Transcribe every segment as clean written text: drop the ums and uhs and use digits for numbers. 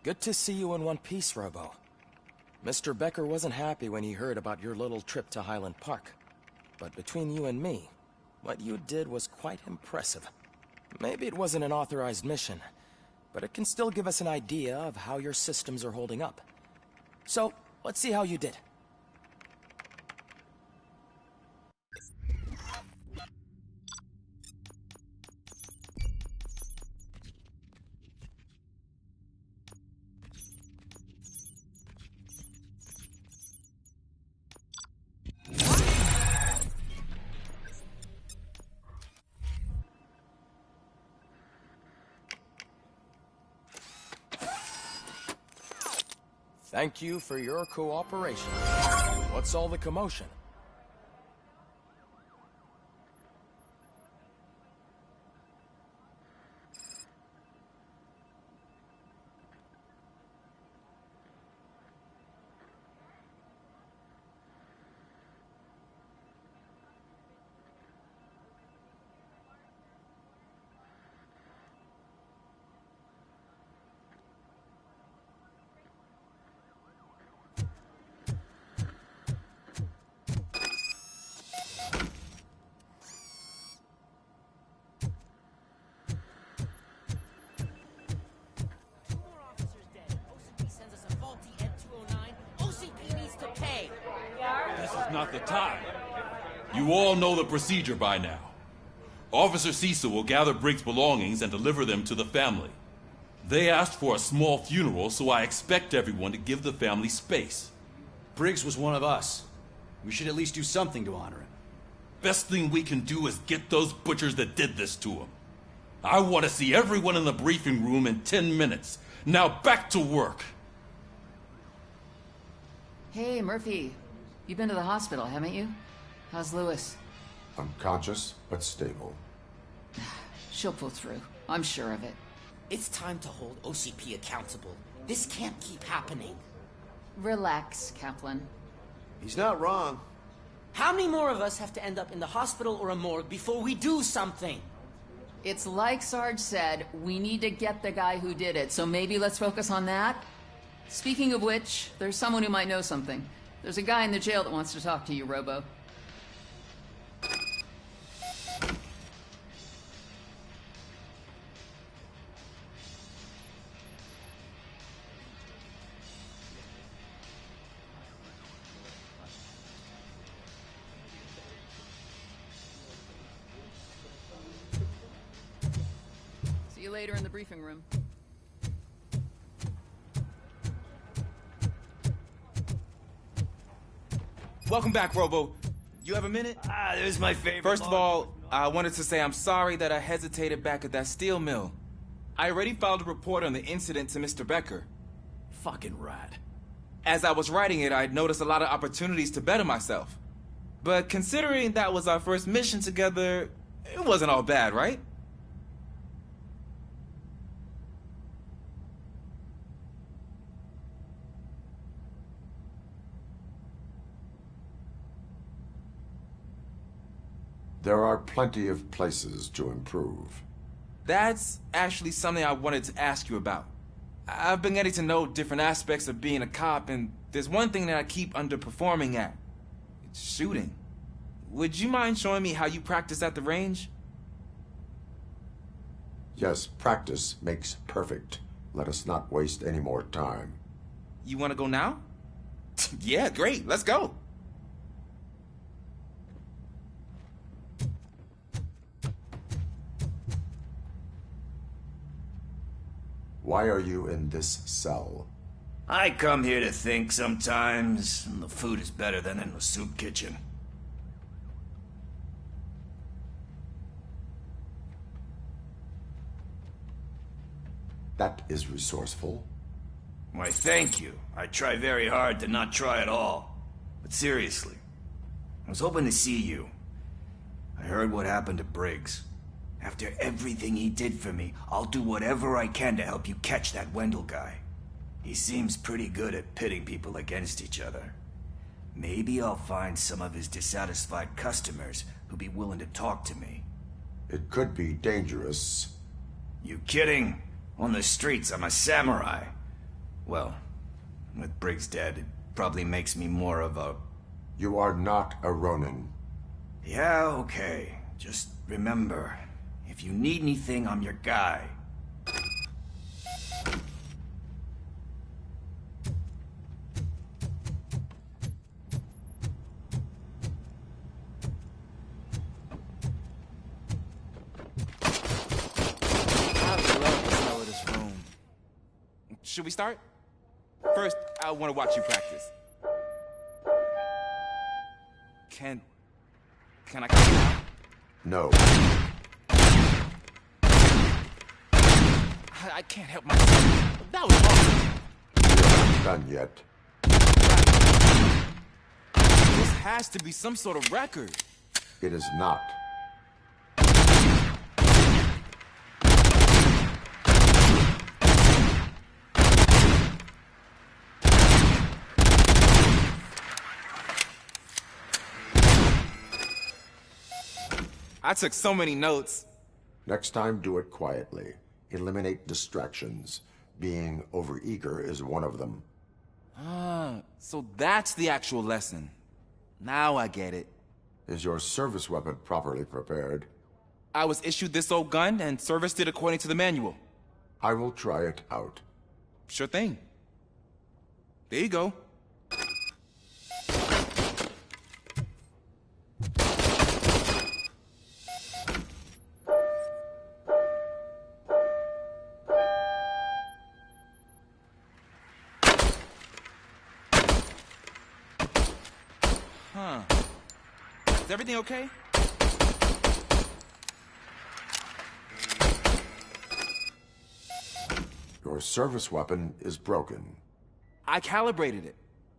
Good to see you in one piece, Robo. Mr. Becker wasn't happy when he heard about your little trip to Highland Park. But between you and me, what you did was quite impressive. Maybe it wasn't an authorized mission, but it can still give us an idea of how your systems are holding up. So, let's see how you did. Thank you for your cooperation. What's all the commotion? Not the time. You all know the procedure by now. Officer 𝐸𝐸 will gather Briggs' belongings and deliver them to the family. They asked for a small funeral, so I expect everyone to give the family space. Briggs was one of us. We should at least do something to honor him. Best thing we can do is get those butchers that did this to him. I want to see everyone in the briefing room in 10 minutes. Now back to work. Hey, Murphy. You've been to the hospital, haven't you? How's Lewis? Unconscious, but stable. She'll pull through. I'm sure of it. It's time to hold OCP accountable. This can't keep happening. Relax, Kaplan. He's not wrong. How many more of us have to end up in the hospital or a morgue before we do something? It's like Sarge said, we need to get the guy who did it, so maybe let's focus on that? Speaking of which, there's someone who might know something. There's a guy in the jail that wants to talk to you, Robo. See you later in the briefing room. Welcome back, Robo. You have a minute? This is my favorite. First of all, I wanted to say I'm sorry that I hesitated back at that steel mill. I already filed a report on the incident to Mr. Becker. Fucking rat. As I was writing it, I'd noticed a lot of opportunities to better myself. But considering that was our first mission together, it wasn't all bad, right? There are plenty of places to improve. That's actually something I wanted to ask you about. I've been getting to know different aspects of being a cop, and there's one thing that I keep underperforming at. It's shooting. Would you mind showing me how you practice at the range? Yes, practice makes perfect. Let us not waste any more time. You want to go now? Yeah, great. Let's go. Why are you in this cell? I come here to think sometimes, and the food is better than in the soup kitchen. That is resourceful. Why, thank you. I try very hard to not try at all. But seriously, I was hoping to see you. I heard what happened to Briggs. After everything he did for me, I'll do whatever I can to help you catch that Wendell guy. He seems pretty good at pitting people against each other. Maybe I'll find some of his dissatisfied customers who'll be willing to talk to me. It could be dangerous. You kidding? On the streets, I'm a samurai. Well, with Briggs dead, it probably makes me more of a... You are not a Ronin. Yeah, okay. Just remember, if you need anything, I'm your guy. Should we start? First, I want to watch you practice. Can I come out? No. I can't help myself. That was awesome. You're not done yet. This has to be some sort of record. It is not. I took so many notes. Next time, do it quietly. Eliminate distractions. Being overeager is one of them. So that's the actual lesson. Now I get it. Is your service weapon properly prepared? I was issued this old gun and serviced it according to the manual. I will try it out. Sure thing. There you go. Is everything okay? Your service weapon is broken. I calibrated it.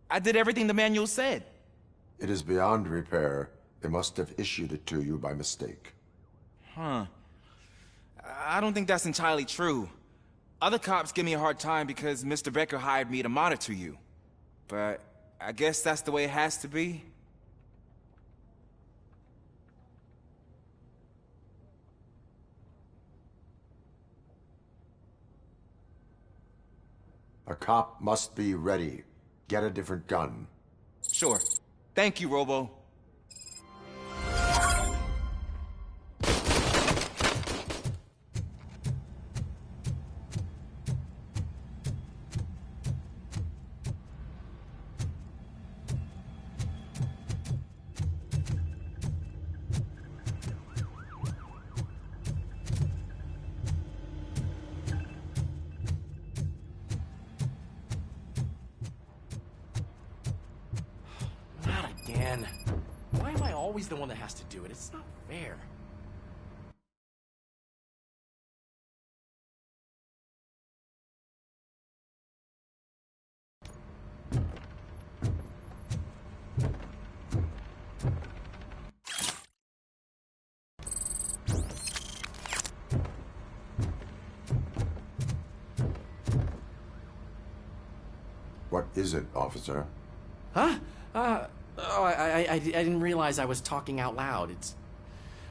I did everything the manual said. It is beyond repair. They must have issued it to you by mistake. I don't think that's entirely true. Other cops give me a hard time because Mr. Becker hired me to monitor you. But I guess that's the way it has to be. A cop must be ready. Get a different gun. Sure. Thank you, Robo. Again. Why am I always the one that has to do it? It's not fair. What is it, officer? Huh? Oh, I didn't realize I was talking out loud. It's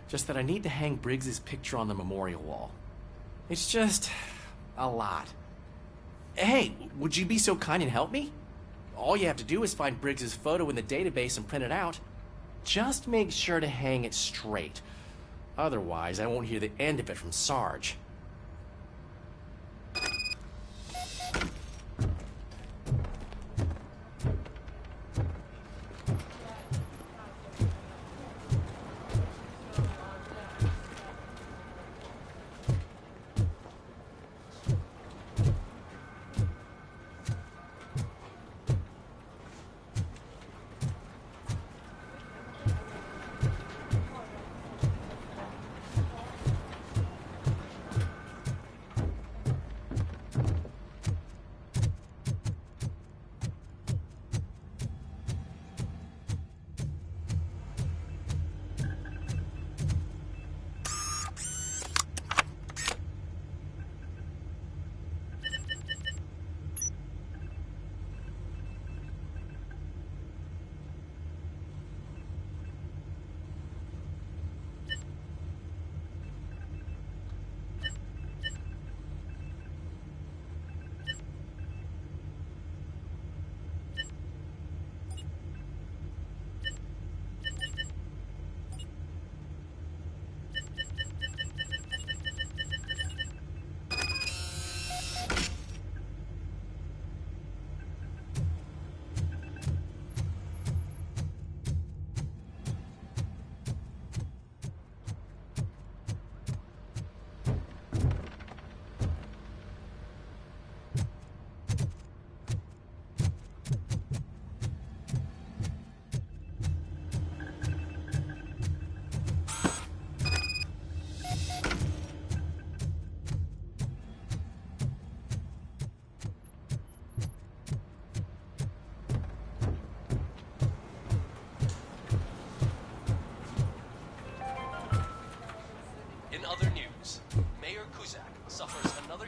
just that I need to hang Briggs's picture on the memorial wall. It's just a lot. Hey, would you be so kind and help me? All you have to do is find Briggs's photo in the database and print it out. Just make sure to hang it straight. Otherwise, I won't hear the end of it from Sarge.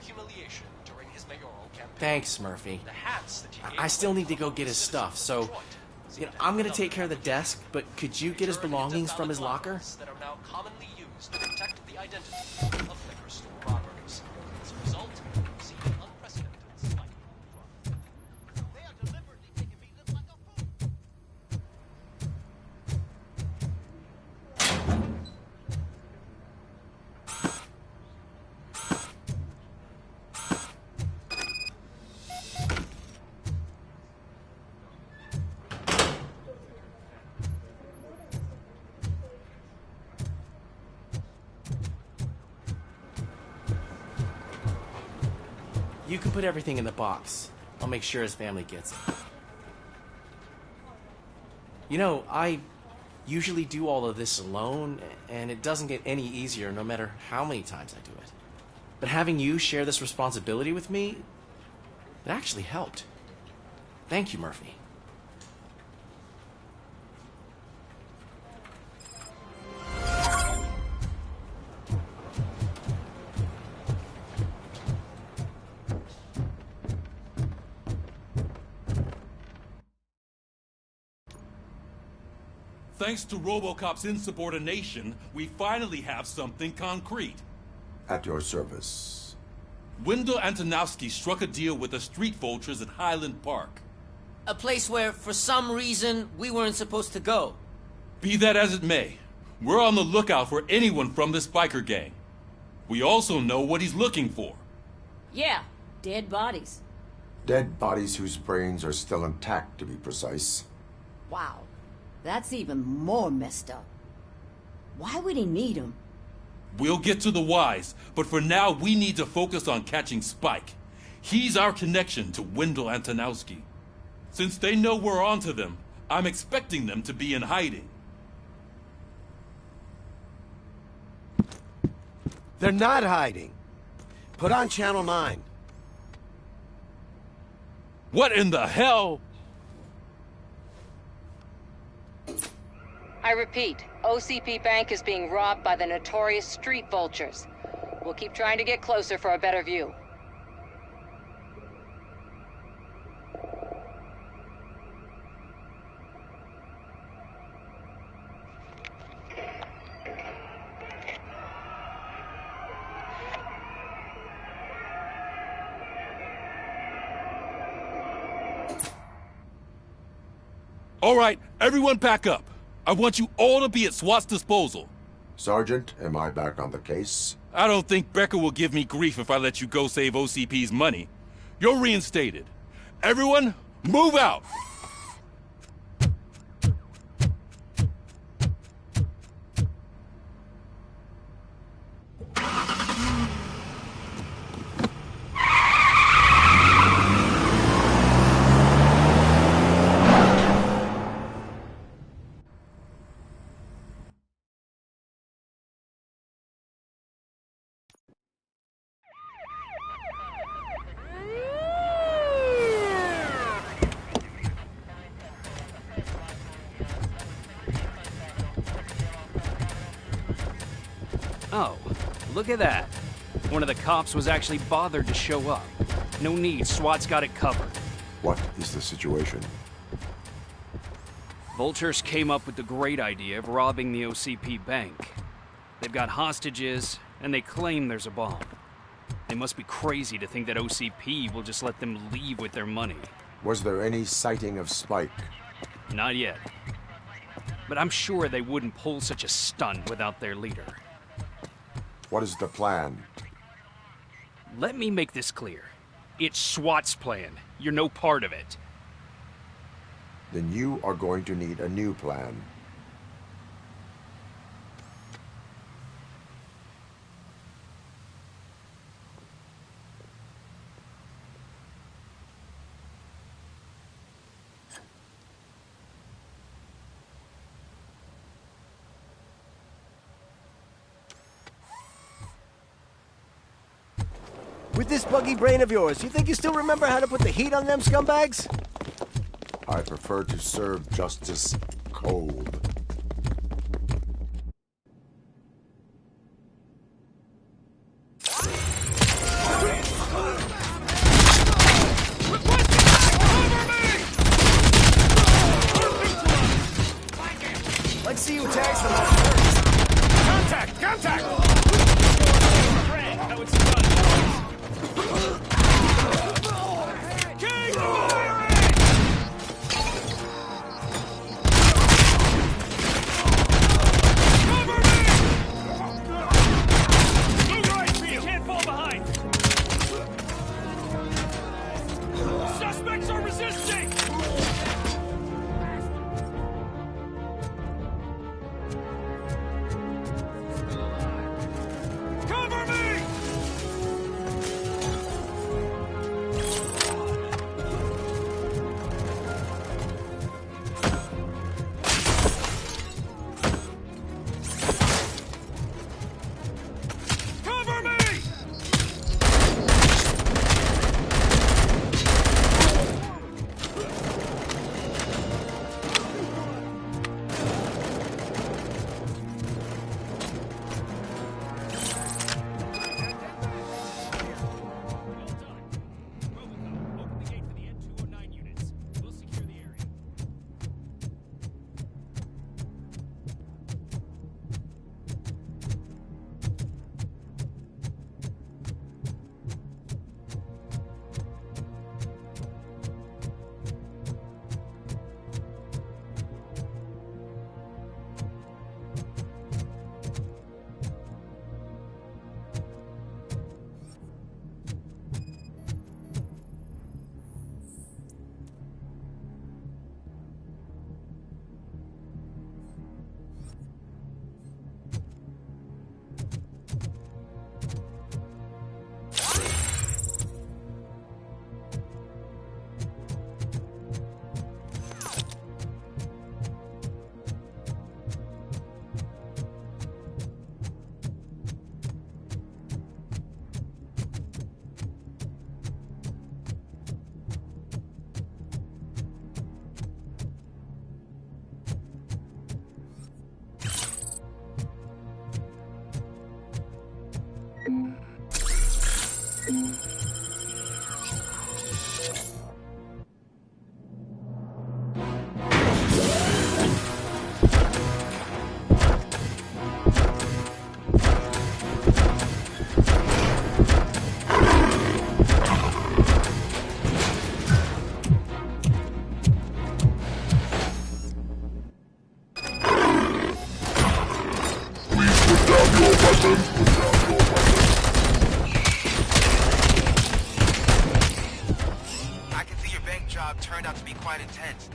humiliation during his mayoral campaign. Thanks, Murphy. The hats that he gave I still away need to go get his stuff, so I'm gonna take care of the desk, but could you get his belongings from his locker? that are now commonly used to protect the identity of liquor store robbers. As a result, we see an unprecedented spike in crime. They are deliberately making me look like a fool. You can put everything in the box. I'll make sure his family gets it. You know, I usually do all of this alone, and it doesn't get any easier no matter how many times I do it. But having you share this responsibility with me, it actually helped. Thank you, Murphy. Thanks to Robocop's insubordination, we finally have something concrete. At your service. Wendell Antonowski struck a deal with the street vultures at Highland Park. A place where, for some reason, we weren't supposed to go. Be that as it may, we're on the lookout for anyone from this biker gang. We also know what he's looking for. Yeah, dead bodies. Dead bodies whose brains are still intact, to be precise. Wow, that's even more messed up. Why would he need them? We'll get to the whys, but for now we need to focus on catching Spike. He's our connection to Wendell Antonowski. Since they know we're onto them, I'm expecting them to be in hiding. They're not hiding. Put on Channel 9. What in the hell? I repeat, OCP Bank is being robbed by the notorious street vultures. We'll keep trying to get closer for a better view. All right, everyone pack up. I want you all to be at SWAT's disposal. Sergeant, am I back on the case? I don't think Becker will give me grief if I let you go save OCP's money. You're reinstated. Everyone, move out! Oh, look at that. One of the cops was actually bothered to show up. No need, SWAT's got it covered. What is the situation? Vultures came up with the great idea of robbing the OCP bank. They've got hostages, and they claim there's a bomb. They must be crazy to think that OCP will just let them leave with their money. Was there any sighting of Spike? Not yet. But I'm sure they wouldn't pull such a stunt without their leader. What is the plan? Let me make this clear. It's SWAT's plan. You're no part of it. Then you are going to need a new plan. With this buggy brain of yours, you think you still remember how to put the heat on them scumbags? I prefer to serve justice cold. job turned out to be quite intense.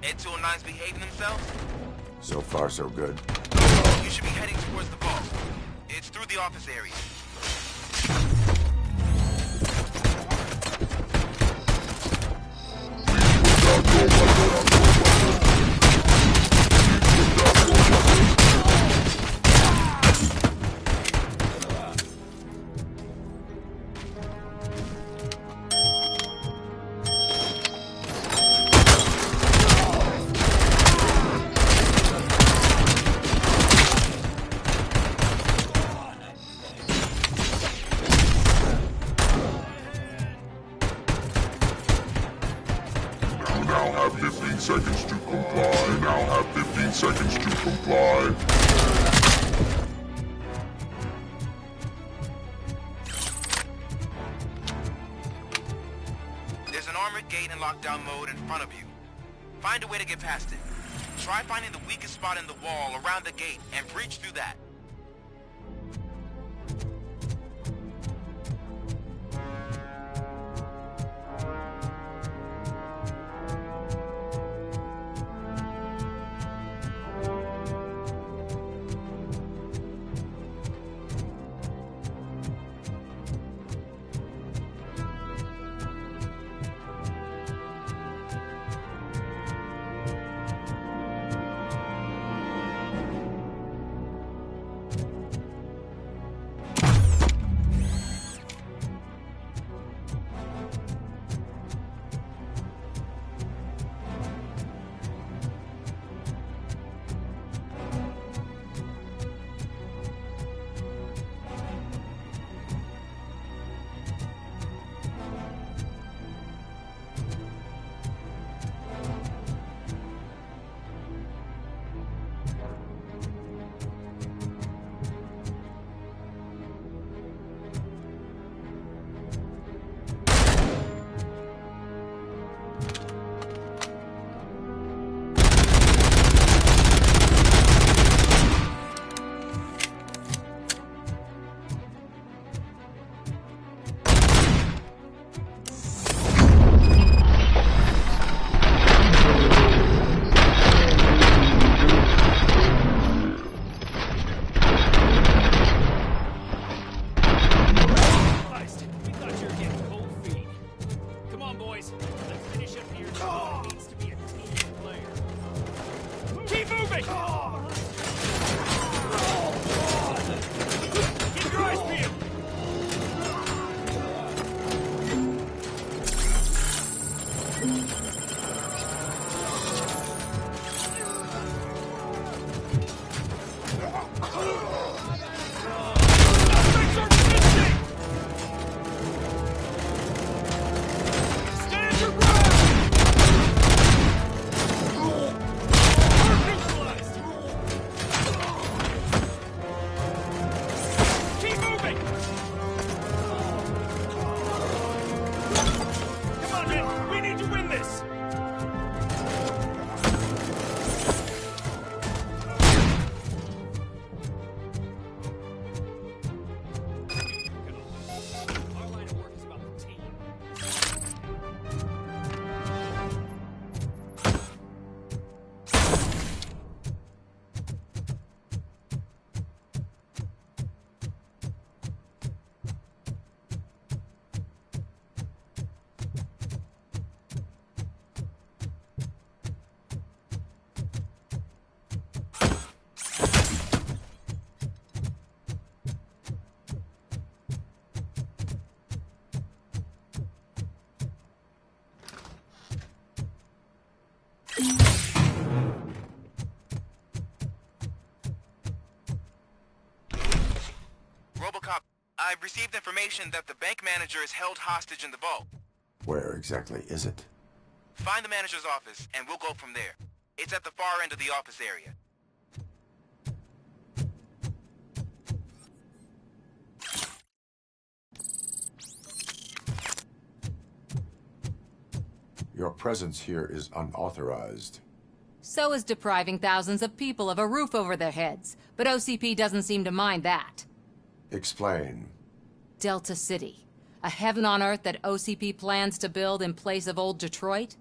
Ed 209's behaving themselves? So far, so good. You should be heading towards the vault. It's through the office area. Seconds to comply. Now have 15 seconds to comply. There's an armored gate in lockdown mode in front of you. Find a way to get past it. Try finding the weakest spot in the wall around the gate and breach through that. Robocop, I've received information that the bank manager is held hostage in the vault. Where exactly is it? Find the manager's office, and we'll go from there. It's at the far end of the office area. Your presence here is unauthorized. So is depriving thousands of people of a roof over their heads. But OCP doesn't seem to mind that. Explain. Delta City. A heaven on earth that OCP plans to build in place of old Detroit?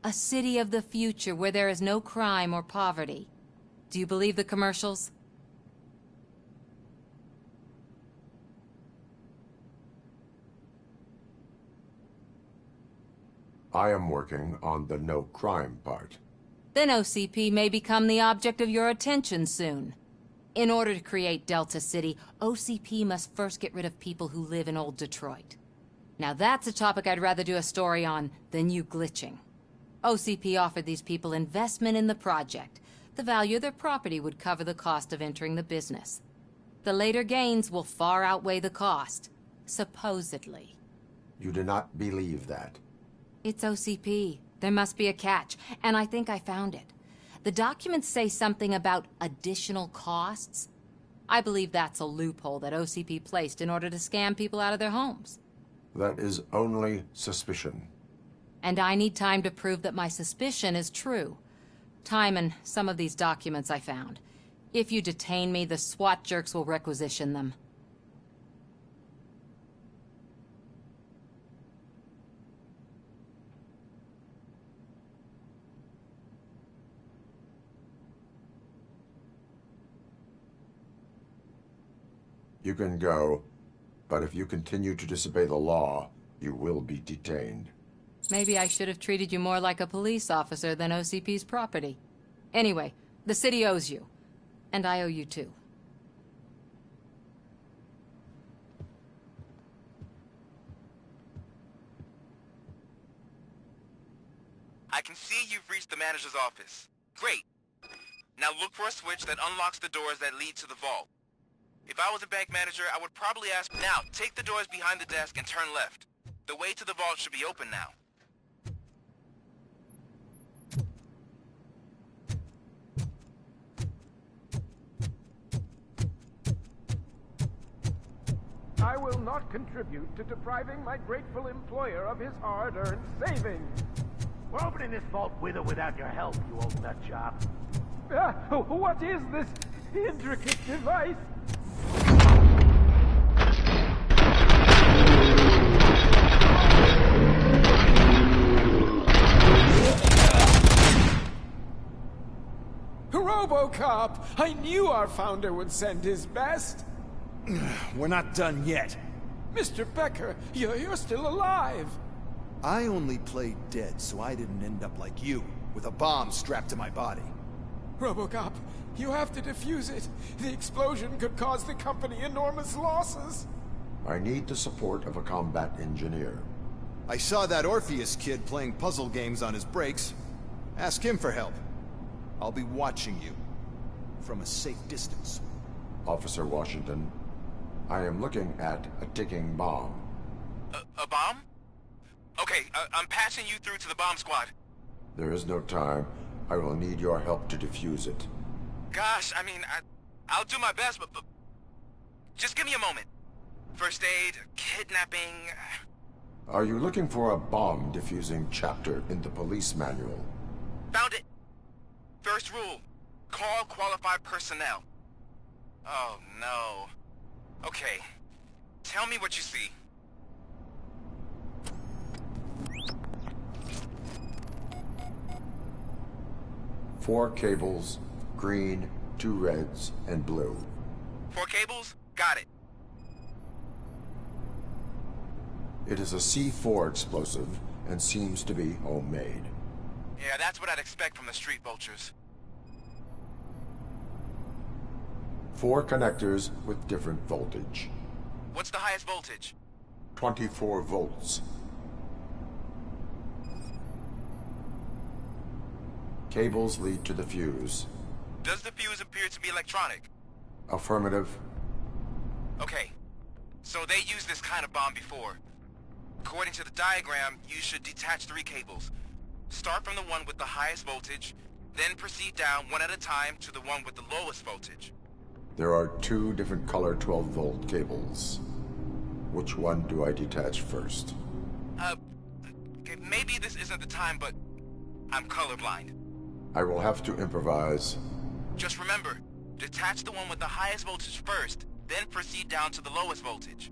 A city of the future where there is no crime or poverty. Do you believe the commercials? I am working on the no crime part. Then OCP may become the object of your attention soon. In order to create Delta City, OCP must first get rid of people who live in old Detroit. Now that's a topic I'd rather do a story on than you glitching. OCP offered these people investment in the project. The value of their property would cover the cost of entering the business. The later gains will far outweigh the cost, supposedly. You do not believe that? It's OCP. There must be a catch, and I think I found it. The documents say something about additional costs. I believe that's a loophole that OCP placed in order to scam people out of their homes. That is only suspicion. And I need time to prove that my suspicion is true. Time and some of these documents I found. If you detain me, the SWAT jerks will requisition them. You can go, but if you continue to disobey the law, you will be detained. Maybe I should have treated you more like a police officer than OCP's property. Anyway, the city owes you. And I owe you too. I can see you've reached the manager's office. Great. Now look for a switch that unlocks the doors that lead to the vault. If I was a bank manager, I would probably ask, now, take the doors behind the desk and turn left. The way to the vault should be open now. I will not contribute to depriving my grateful employer of his hard-earned savings. We're opening this vault with or without your help, you old nut job. What is this intricate device? Robocop! I knew our founder would send his best. We're not done yet. Mr. Becker, you're still alive. I only played dead so I didn't end up like you, with a bomb strapped to my body. Robocop, you have to defuse it. The explosion could cause the company enormous losses. I need the support of a combat engineer. I saw that Orpheus kid playing puzzle games on his breaks. Ask him for help. I'll be watching you. From a safe distance. Officer Washington, I am looking at a ticking bomb. A bomb? Okay, I'm passing you through to the bomb squad. There is no time. I will need your help to defuse it. Gosh, I mean, I'll do my best, but just give me a moment. First aid, kidnapping... Are you looking for a bomb defusing chapter in the police manual? Found it! First rule, call qualified personnel. Oh, no. Okay, tell me what you see. Four cables, green, 2 reds, and blue. 4 cables? Got it. It is a C4 explosive and seems to be homemade. Yeah, that's what I'd expect from the street vultures. 4 connectors with different voltage. What's the highest voltage? 24 volts. Cables lead to the fuse. Does the fuse appear to be electronic? Affirmative. Okay, so they used this kind of bomb before. According to the diagram, you should detach 3 cables. Start from the one with the highest voltage, then proceed down one at a time to the one with the lowest voltage. There are 2 different color 12-volt cables. Which one do I detach first? Okay, maybe this isn't the time, but I'm colorblind. I will have to improvise. Just remember, detach the one with the highest voltage first, then proceed down to the lowest voltage.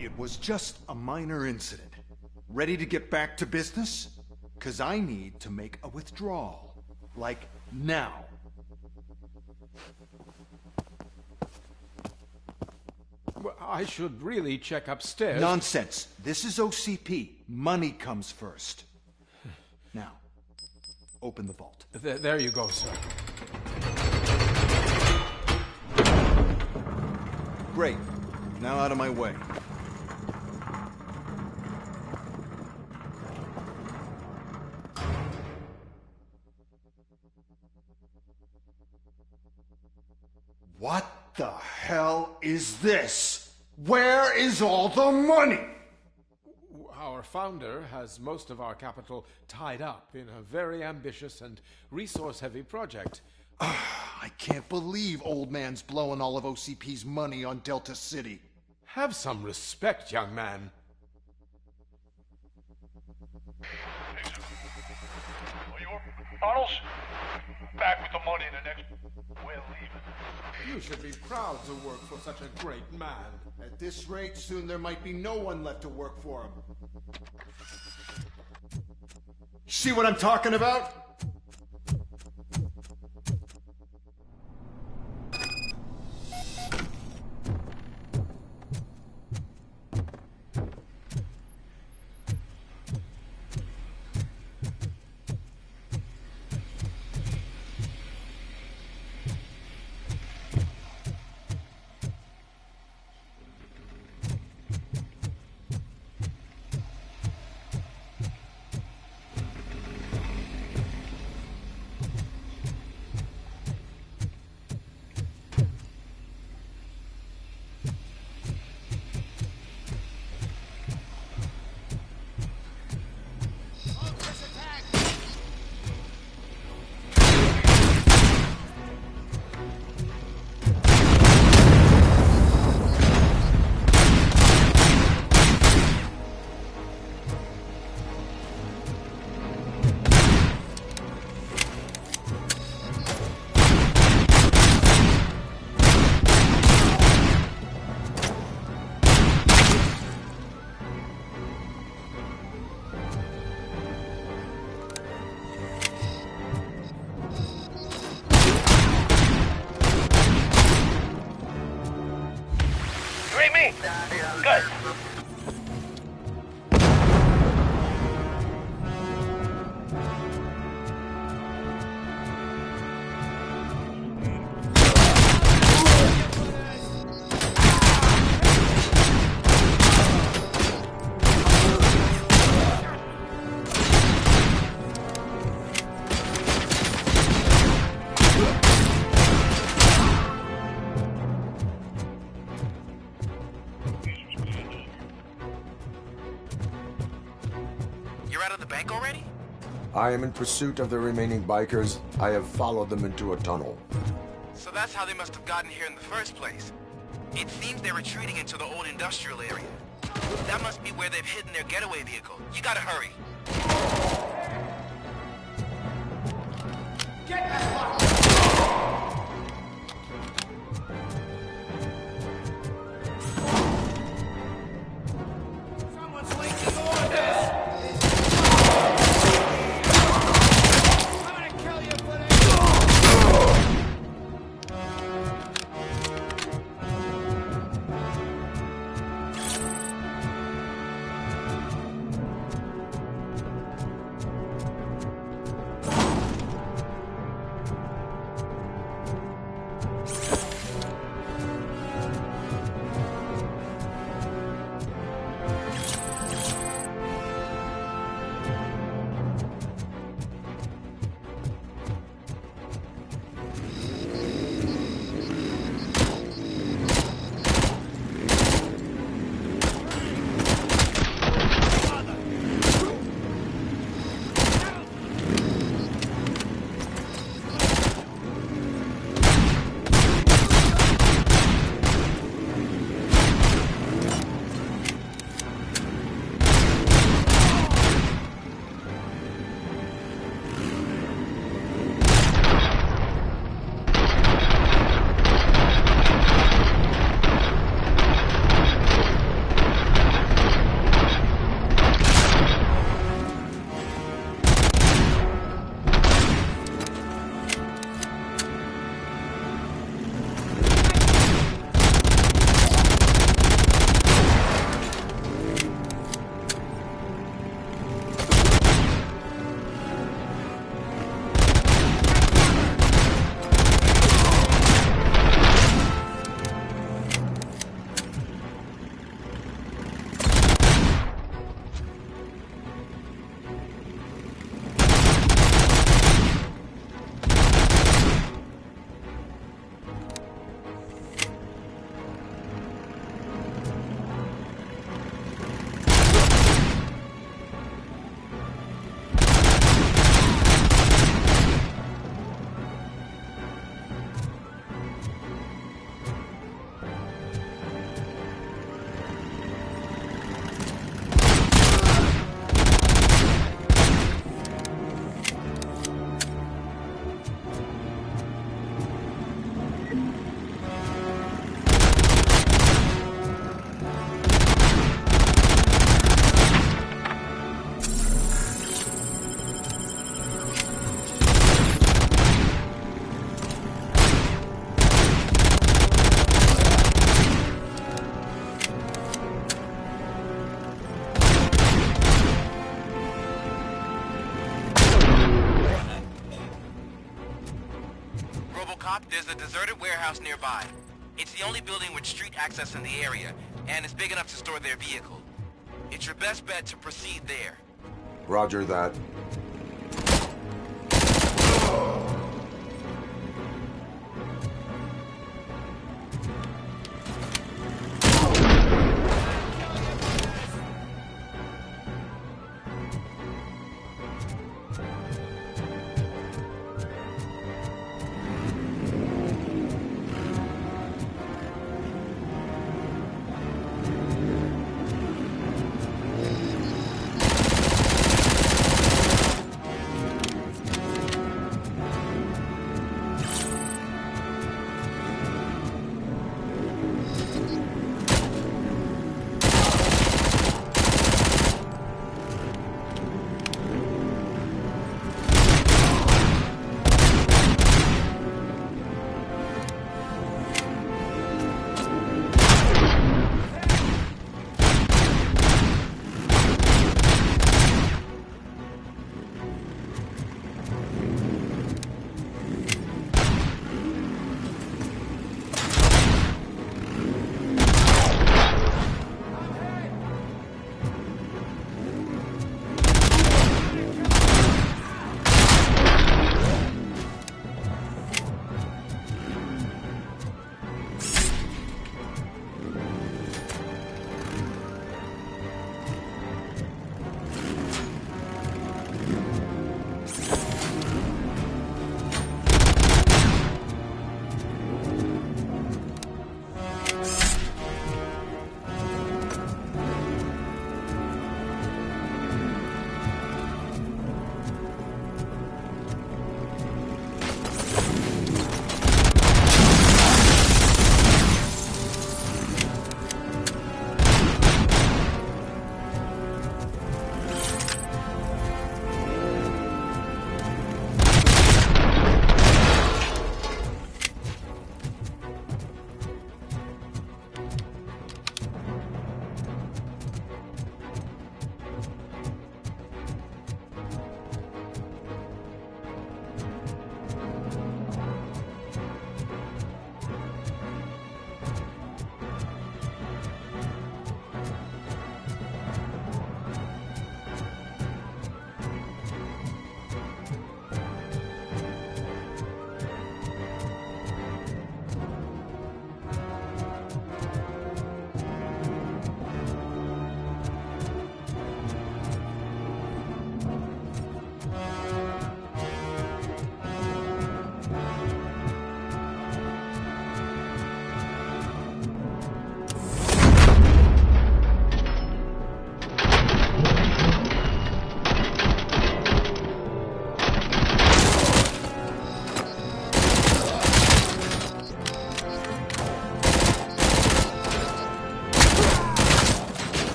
It was just a minor incident. Ready to get back to business? 'Cause I need to make a withdrawal. Like, now. Well, I should really check upstairs. Nonsense. This is OCP. Money comes first. Now, open the vault. There you go, sir. Great. Now out of my way. What the hell is this? Where is all the money? Our founder has most of our capital tied up in a very ambitious and resource-heavy project. I can't believe old man's blowing all of OCP's money on Delta City. Have some respect, young man. Arnold's back with the money in the next... We're leaving. You should be proud to work for such a great man. At this rate, soon there might be no one left to work for him. See what I'm talking about? Good. I am in pursuit of the remaining bikers. I have followed them into a tunnel. So that's how they must have gotten here in the first place. It seems they're retreating into the old industrial area. That must be where they've hidden their getaway vehicle. You gotta hurry. Get that lock! Someone's waging orders! Robocop, there's a deserted warehouse nearby. It's the only building with street access in the area, and it's big enough to store their vehicle. It's your best bet to proceed there. Roger that.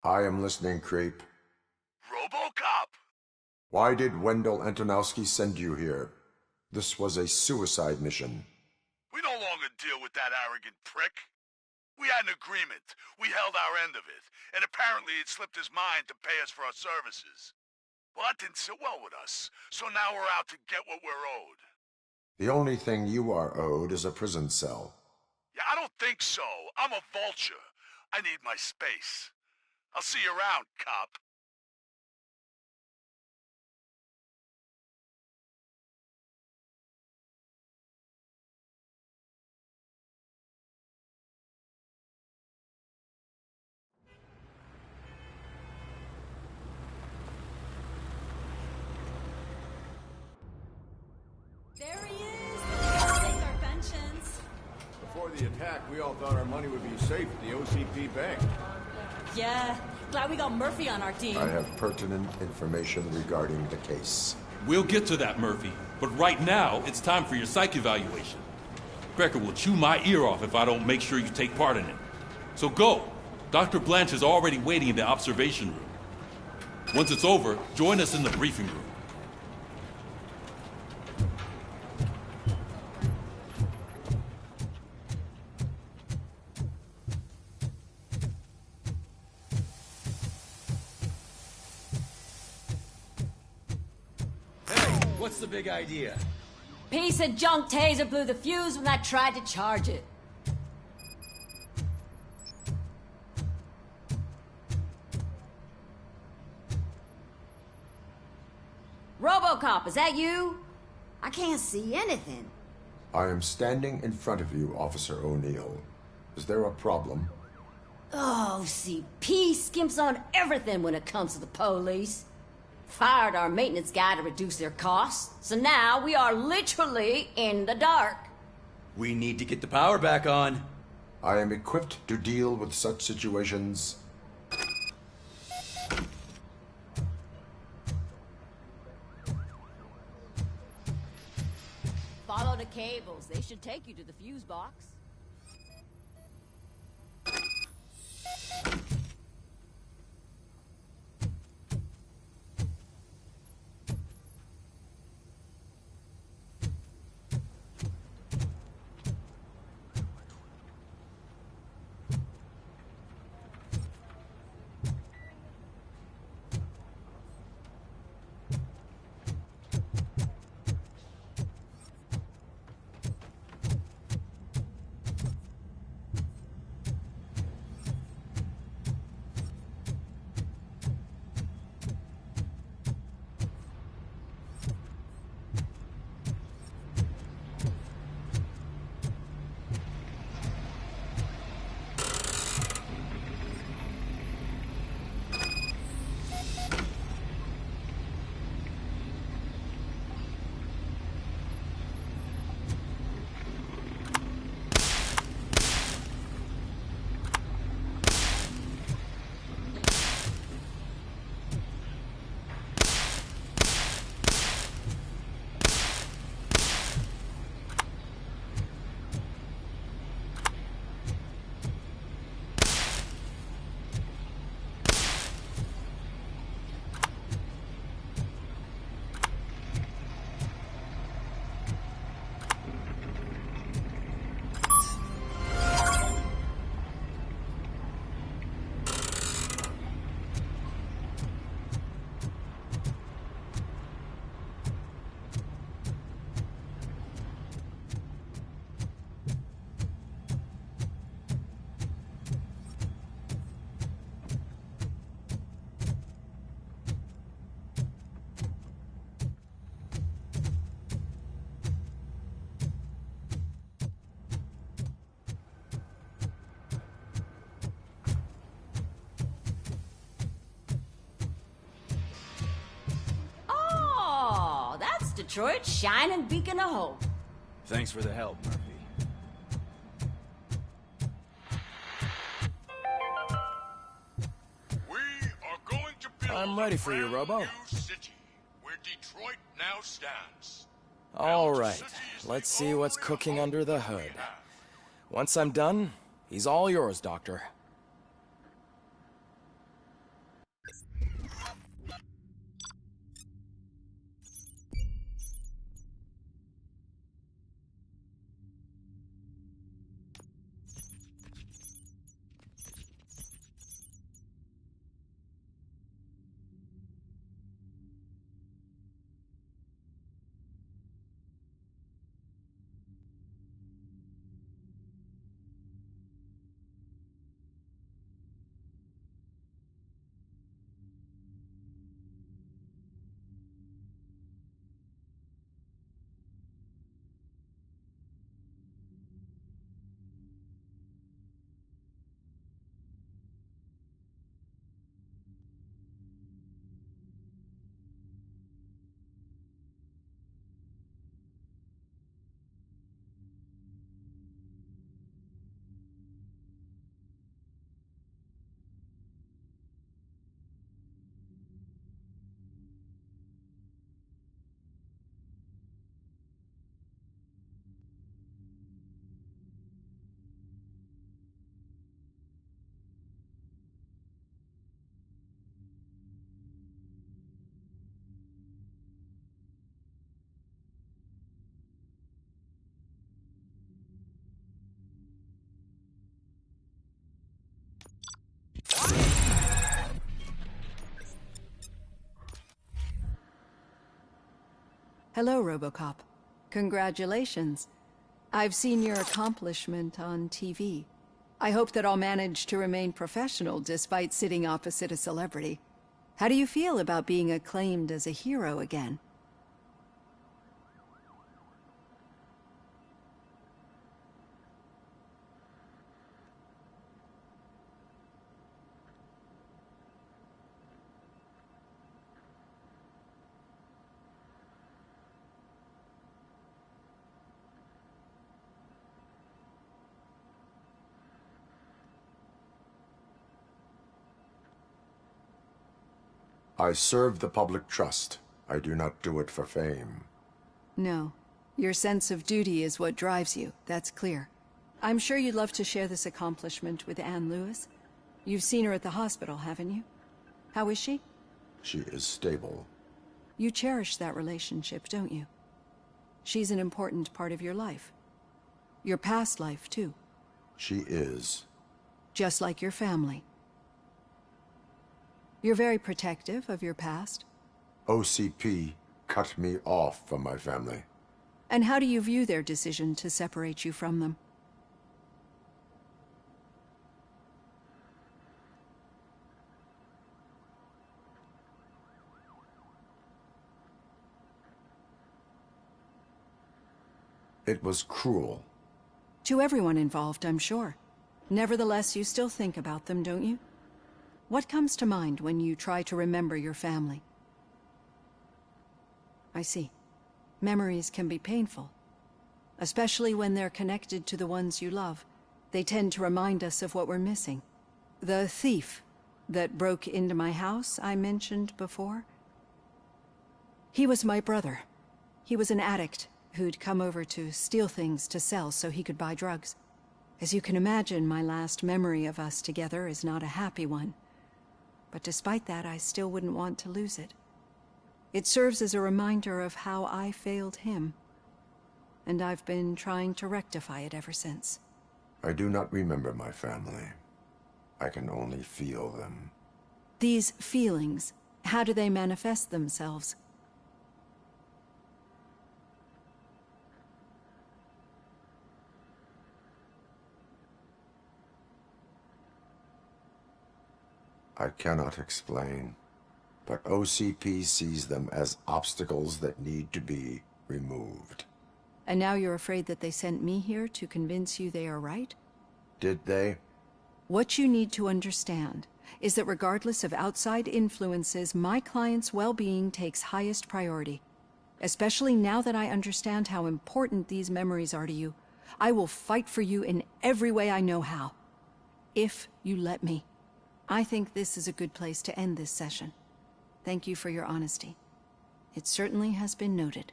I am listening, creep. Robocop! Why did Wendell Antonowski send you here? This was a suicide mission. We no longer deal with that arrogant prick. We had an agreement. We held our end of it, and apparently it slipped his mind to pay us for our services. Well, that didn't sit well with us, so now we're out to get what we're owed. The only thing you are owed is a prison cell. Yeah, I don't think so. I'm a vulture. I need my space. I'll see you around, cop. There he is! Let's take our pensions. Before the attack, we all thought our money would be safe at the OCP bank. Yeah, glad we got Murphy on our team. I have pertinent information regarding the case. We'll get to that, Murphy. But right now, it's time for your psych evaluation. Becker will chew my ear off if I don't make sure you take part in it. So go. Dr. Blanche is already waiting in the observation room. Once it's over, join us in the briefing room. What's the big idea? Piece of junk taser blew the fuse when I tried to charge it. Robocop, is that you? I can't see anything. I am standing in front of you, Officer O'Neill. Is there a problem? Oh, CP skimps on everything when it comes to the police. Fired our maintenance guy to reduce their costs, so now we are literally in the dark. We need to get the power back on. I am equipped to deal with such situations. Follow the cables. They should take you to the fuse box. Detroit's shining beacon of hope. Thanks for the help, Murphy. We are going to build I'm ready for you, Robo. new city where Detroit now stands. All right, let's see what's cooking under the hood. Once I'm done, he's all yours, Doctor. Hello, Robocop. Congratulations. I've seen your accomplishment on TV. I hope that I'll manage to remain professional despite sitting opposite a celebrity. How do you feel about being acclaimed as a hero again? I serve the public trust. I do not do it for fame. No. Your sense of duty is what drives you, that's clear. I'm sure you'd love to share this accomplishment with Anne Lewis. You've seen her at the hospital, haven't you? How is she? She is stable. You cherish that relationship, don't you? She's an important part of your life. Your past life, too. She is. Just like your family. You're very protective of your past. OCP cut me off from my family. And how do you view their decision to separate you from them? It was cruel. To everyone involved, I'm sure. Nevertheless, you still think about them, don't you? What comes to mind when you try to remember your family? I see. Memories can be painful, especially when they're connected to the ones you love. They tend to remind us of what we're missing. The thief that broke into my house I mentioned before? He was my brother. He was an addict who'd come over to steal things to sell so he could buy drugs. As you can imagine, my last memory of us together is not a happy one. But despite that, I still wouldn't want to lose it. It serves as a reminder of how I failed him. And I've been trying to rectify it ever since. I do not remember my family. I can only feel them. These feelings, how do they manifest themselves? I cannot explain, but OCP sees them as obstacles that need to be removed. And now you're afraid that they sent me here to convince you they are right? Did they? What you need to understand is that regardless of outside influences, my client's well-being takes highest priority. Especially now that I understand how important these memories are to you. I will fight for you in every way I know how. If you let me. I think this is a good place to end this session. Thank you for your honesty. It certainly has been noted.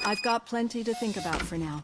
I've got plenty to think about for now.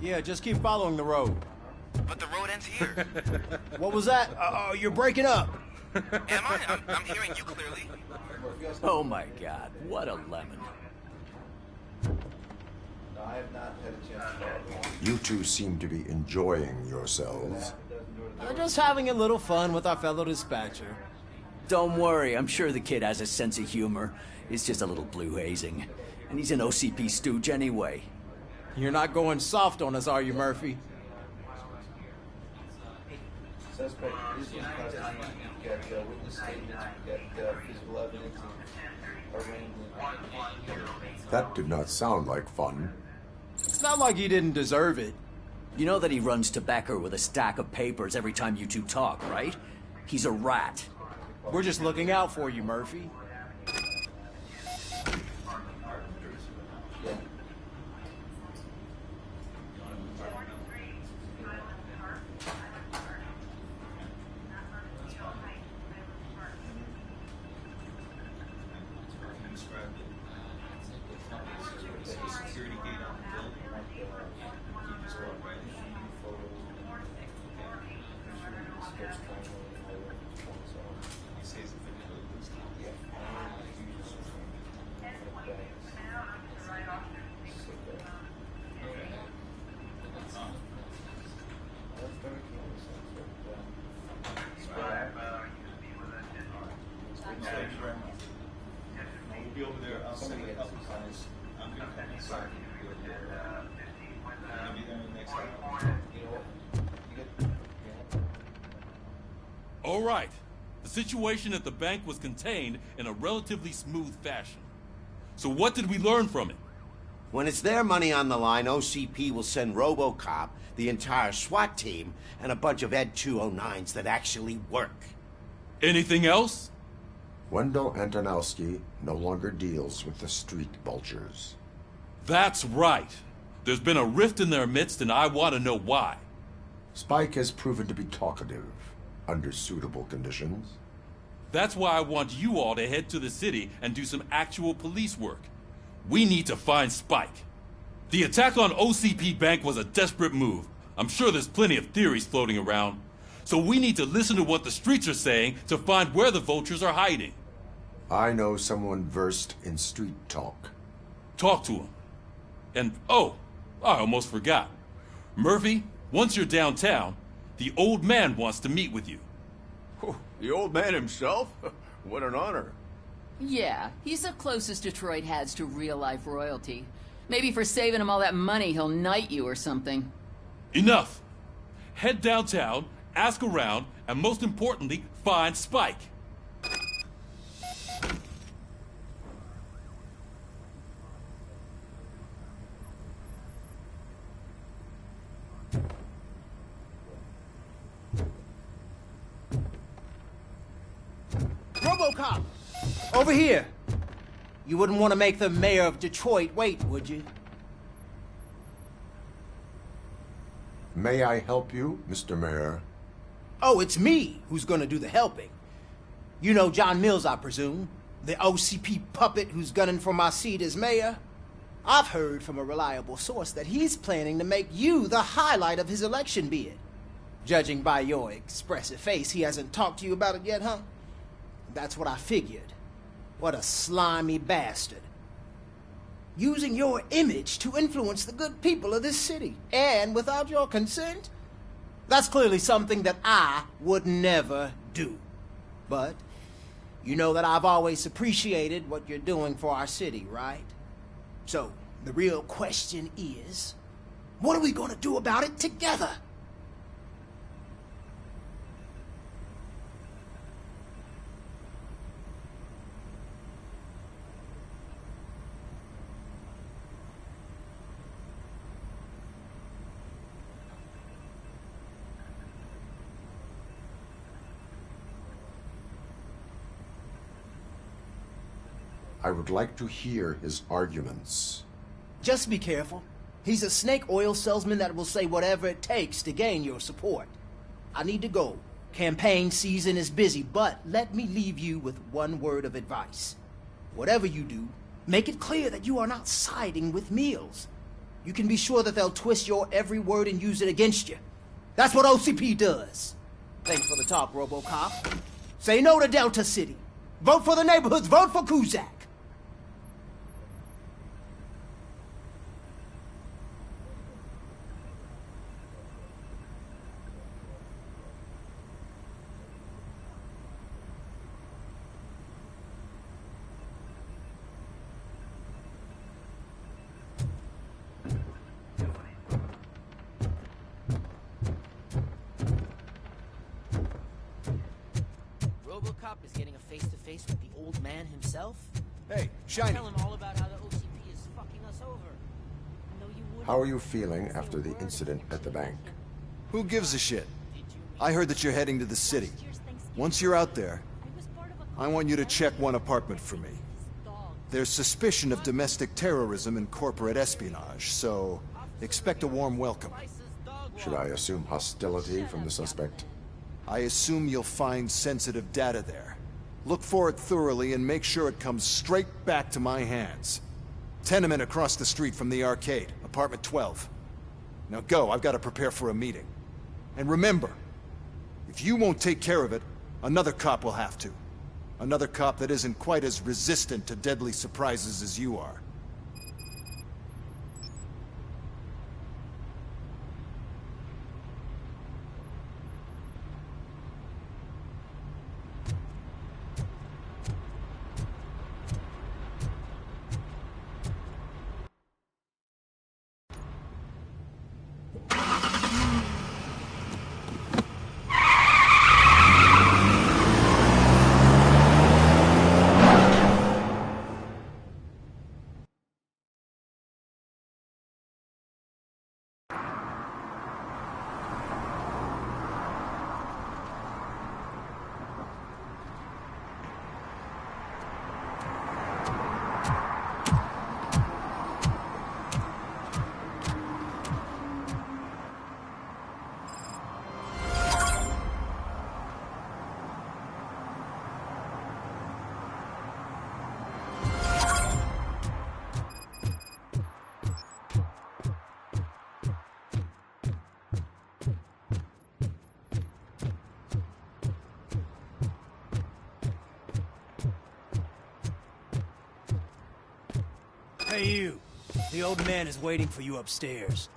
Yeah, just keep following the road. But the road ends here. What was that? You're breaking up. Am I? I'm hearing you clearly. Oh my god, what a lemon. You two seem to be enjoying yourselves. Just having a little fun with our fellow dispatcher. Don't worry, I'm sure the kid has a sense of humor. It's just a little blue hazing. And he's an OCP stooge anyway. You're not going soft on us, are you, Murphy? Suspect is in custody. We've got witness statements, we've got physical evidence, arraignment. That did not sound like fun. It's not like he didn't deserve it. You know that he runs to Becker with a stack of papers every time you two talk, right? He's a rat. We're just looking out for you, Murphy. All right. The situation at the bank was contained in a relatively smooth fashion. So what did we learn from it? When it's their money on the line, OCP will send Robocop, the entire SWAT team, and a bunch of Ed 209s that actually work. Anything else? Wendell Antonowski no longer deals with the street vultures. That's right. There's been a rift in their midst, and I want to know why. Spike has proven to be talkative under suitable conditions. That's why I want you all to head to the city and do some actual police work. We need to find Spike. The attack on OCP Bank was a desperate move. I'm sure there's plenty of theories floating around. So we need to listen to what the streets are saying to find where the vultures are hiding. I know someone versed in street talk. Talk to him. And, oh, I almost forgot. Murphy, once you're downtown, the old man wants to meet with you. The old man himself? What an honor. Yeah, he's the closest Detroit has to real-life royalty. Maybe for saving him all that money, he'll knight you or something. Enough! Head downtown, ask around, and most importantly, find Spike. Robocop! Over here! You wouldn't want to make the mayor of Detroit wait, would you? May I help you, Mr. Mayor? Oh, it's me who's gonna do the helping. You know John Mills, I presume? The OCP puppet who's gunning for my seat as mayor? I've heard from a reliable source that he's planning to make you the highlight of his election bid. Judging by your expressive face, he hasn't talked to you about it yet, huh? That's what I figured. What a slimy bastard. Using your image to influence the good people of this city, and without your consent? That's clearly something that I would never do. But you know that I've always appreciated what you're doing for our city, right? So, the real question is, what are we gonna do about it together? I would like to hear his arguments. Just be careful. He's a snake oil salesman that will say whatever it takes to gain your support. I need to go. Campaign season is busy, but let me leave you with one word of advice. Whatever you do, make it clear that you are not siding with Mills. you can be sure that they'll twist your every word and use it against you. That's what OCP does. Thanks for the talk, Robocop. Say no to Delta City. Vote for the neighborhoods. Vote for 𝐁𝐽𝐽. Robocop is getting a face-to-face with the old man himself? Hey, Shiny. Tell him all about how the OCP is fucking us over. How are you feeling after the incident at the bank? Who gives a shit? I heard that you're heading to the city. Once you're out there, I want you to check one apartment for me. There's suspicion of domestic terrorism and corporate espionage, so expect a warm welcome. Should I assume hostility from the suspect? I assume you'll find sensitive data there. Look for it thoroughly and make sure it comes straight back to my hands. Tenement across the street from the arcade, apartment 12. Now go, I've got to prepare for a meeting. And remember, if you won't take care of it, another cop will have to. Another cop that isn't quite as resistant to deadly surprises as you are. Hey you, the old man is waiting for you upstairs.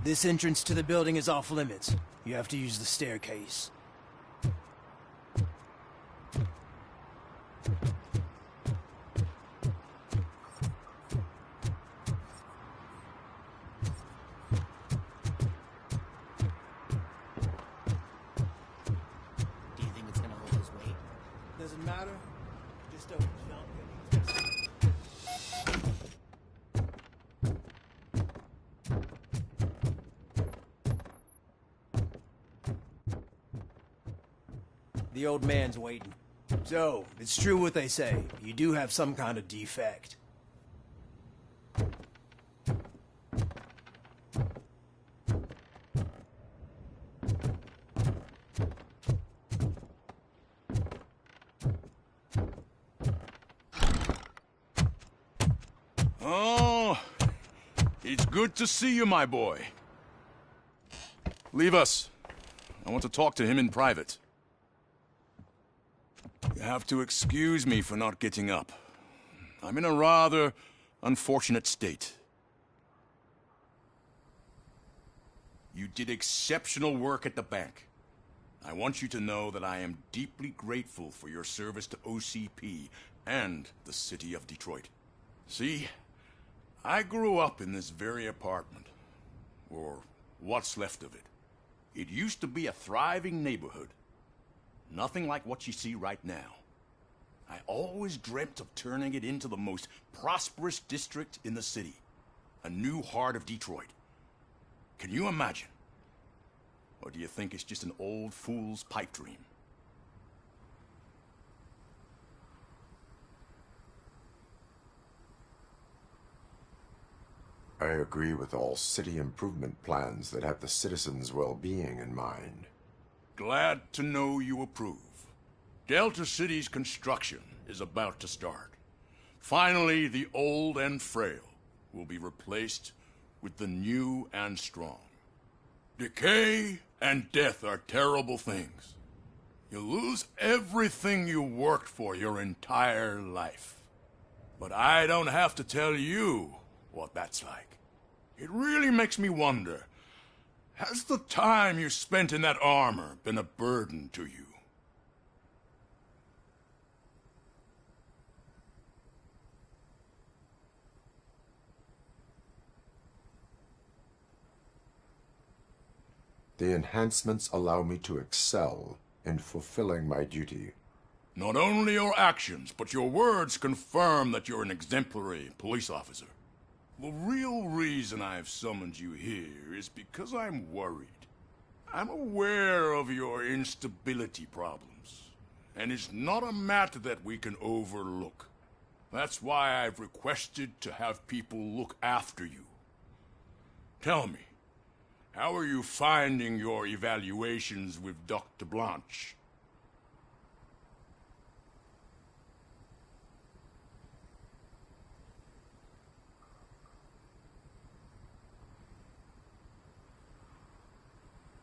This entrance to the building is off limits. You have to use the staircase. Do you think it's gonna hold his weight? Doesn't matter. Just don't jump. The old man's waiting. So, it's true what they say. You do have some kind of defect. Oh, it's good to see you, my boy. Leave us. I want to talk to him in private. You have to excuse me for not getting up. I'm in a rather unfortunate state. You did exceptional work at the bank. I want you to know that I am deeply grateful for your service to OCP and the city of Detroit. See, I grew up in this very apartment, or what's left of it. It used to be a thriving neighborhood. Nothing like what you see right now. I always dreamt of turning it into the most prosperous district in the city. A new heart of Detroit. Can you imagine? Or do you think it's just an old fool's pipe dream? I agree with all city improvement plans that have the citizens' well-being in mind. Glad to know you approve. Delta City's construction is about to start. Finally, the old and frail will be replaced with the new and strong. Decay and death are terrible things. You lose everything you worked for your entire life. But I don't have to tell you what that's like. It really makes me wonder, has the time you spent in that armor been a burden to you? The enhancements allow me to excel in fulfilling my duty. Not only your actions, but your words confirm that you're an exemplary police officer. The real reason I've summoned you here is because I'm worried. I'm aware of your instability problems, and it's not a matter that we can overlook. That's why I've requested to have people look after you. Tell me, how are you finding your evaluations with Dr. Blanche?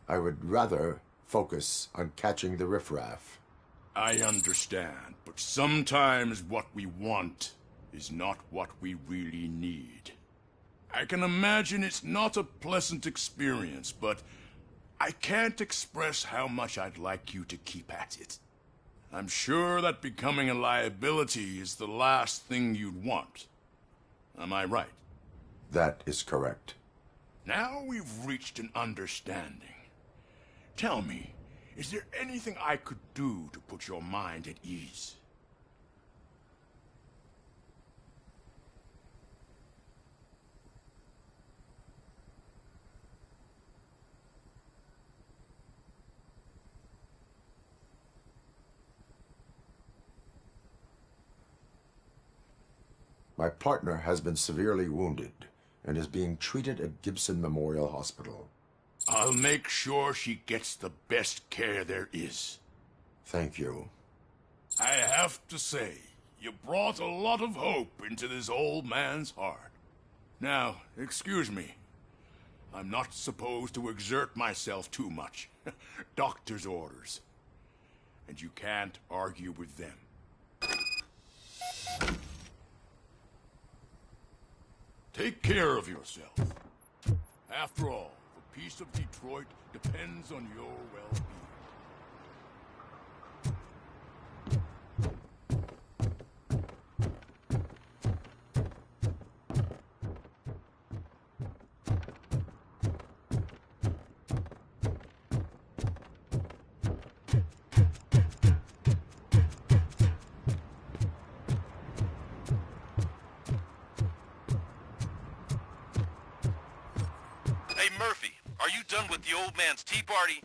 I would rather focus on catching the riffraff. I understand, but sometimes what we want is not what we really need. I can imagine it's not a pleasant experience, but I can't express how much I'd like you to keep at it. I'm sure that becoming a liability is the last thing you'd want. Am I right? That is correct. Now we've reached an understanding. Tell me, is there anything I could do to put your mind at ease? My partner has been severely wounded and is being treated at Gibson Memorial Hospital. I'll make sure she gets the best care there is. Thank you. I have to say, you brought a lot of hope into this old man's heart. Now, excuse me. I'm not supposed to exert myself too much. Doctor's orders. And you can't argue with them. Take care of yourself. After all, the peace of Detroit depends on your well-being. Murphy, are you done with the old man's tea party?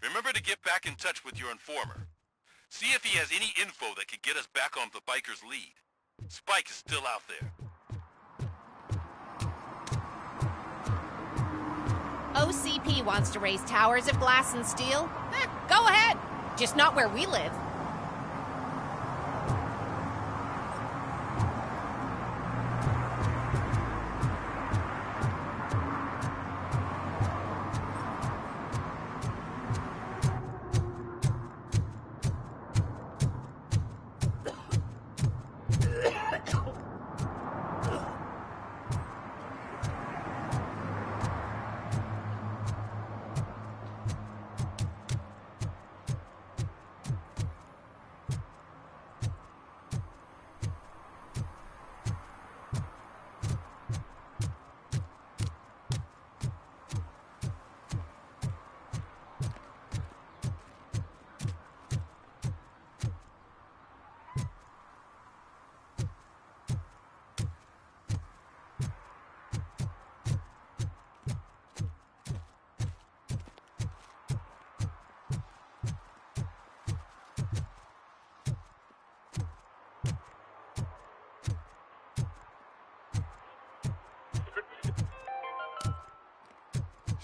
Remember to get back in touch with your informer. See if he has any info that could get us back on the biker's lead. Spike is still out there. OCP wants to raise towers of glass and steel? Go ahead. Just not where we live.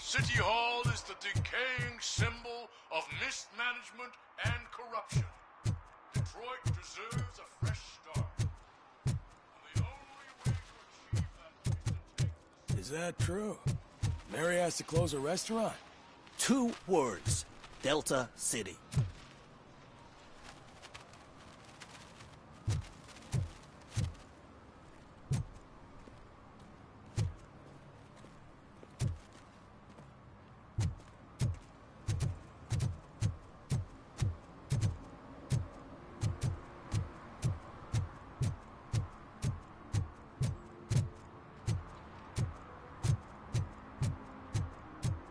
City Hall is the decaying symbol of mismanagement and corruption. Detroit deserves a fresh start. And the only way to achieve that is to take... Is Is that true? Mary has to close a restaurant? 2 words. Delta City.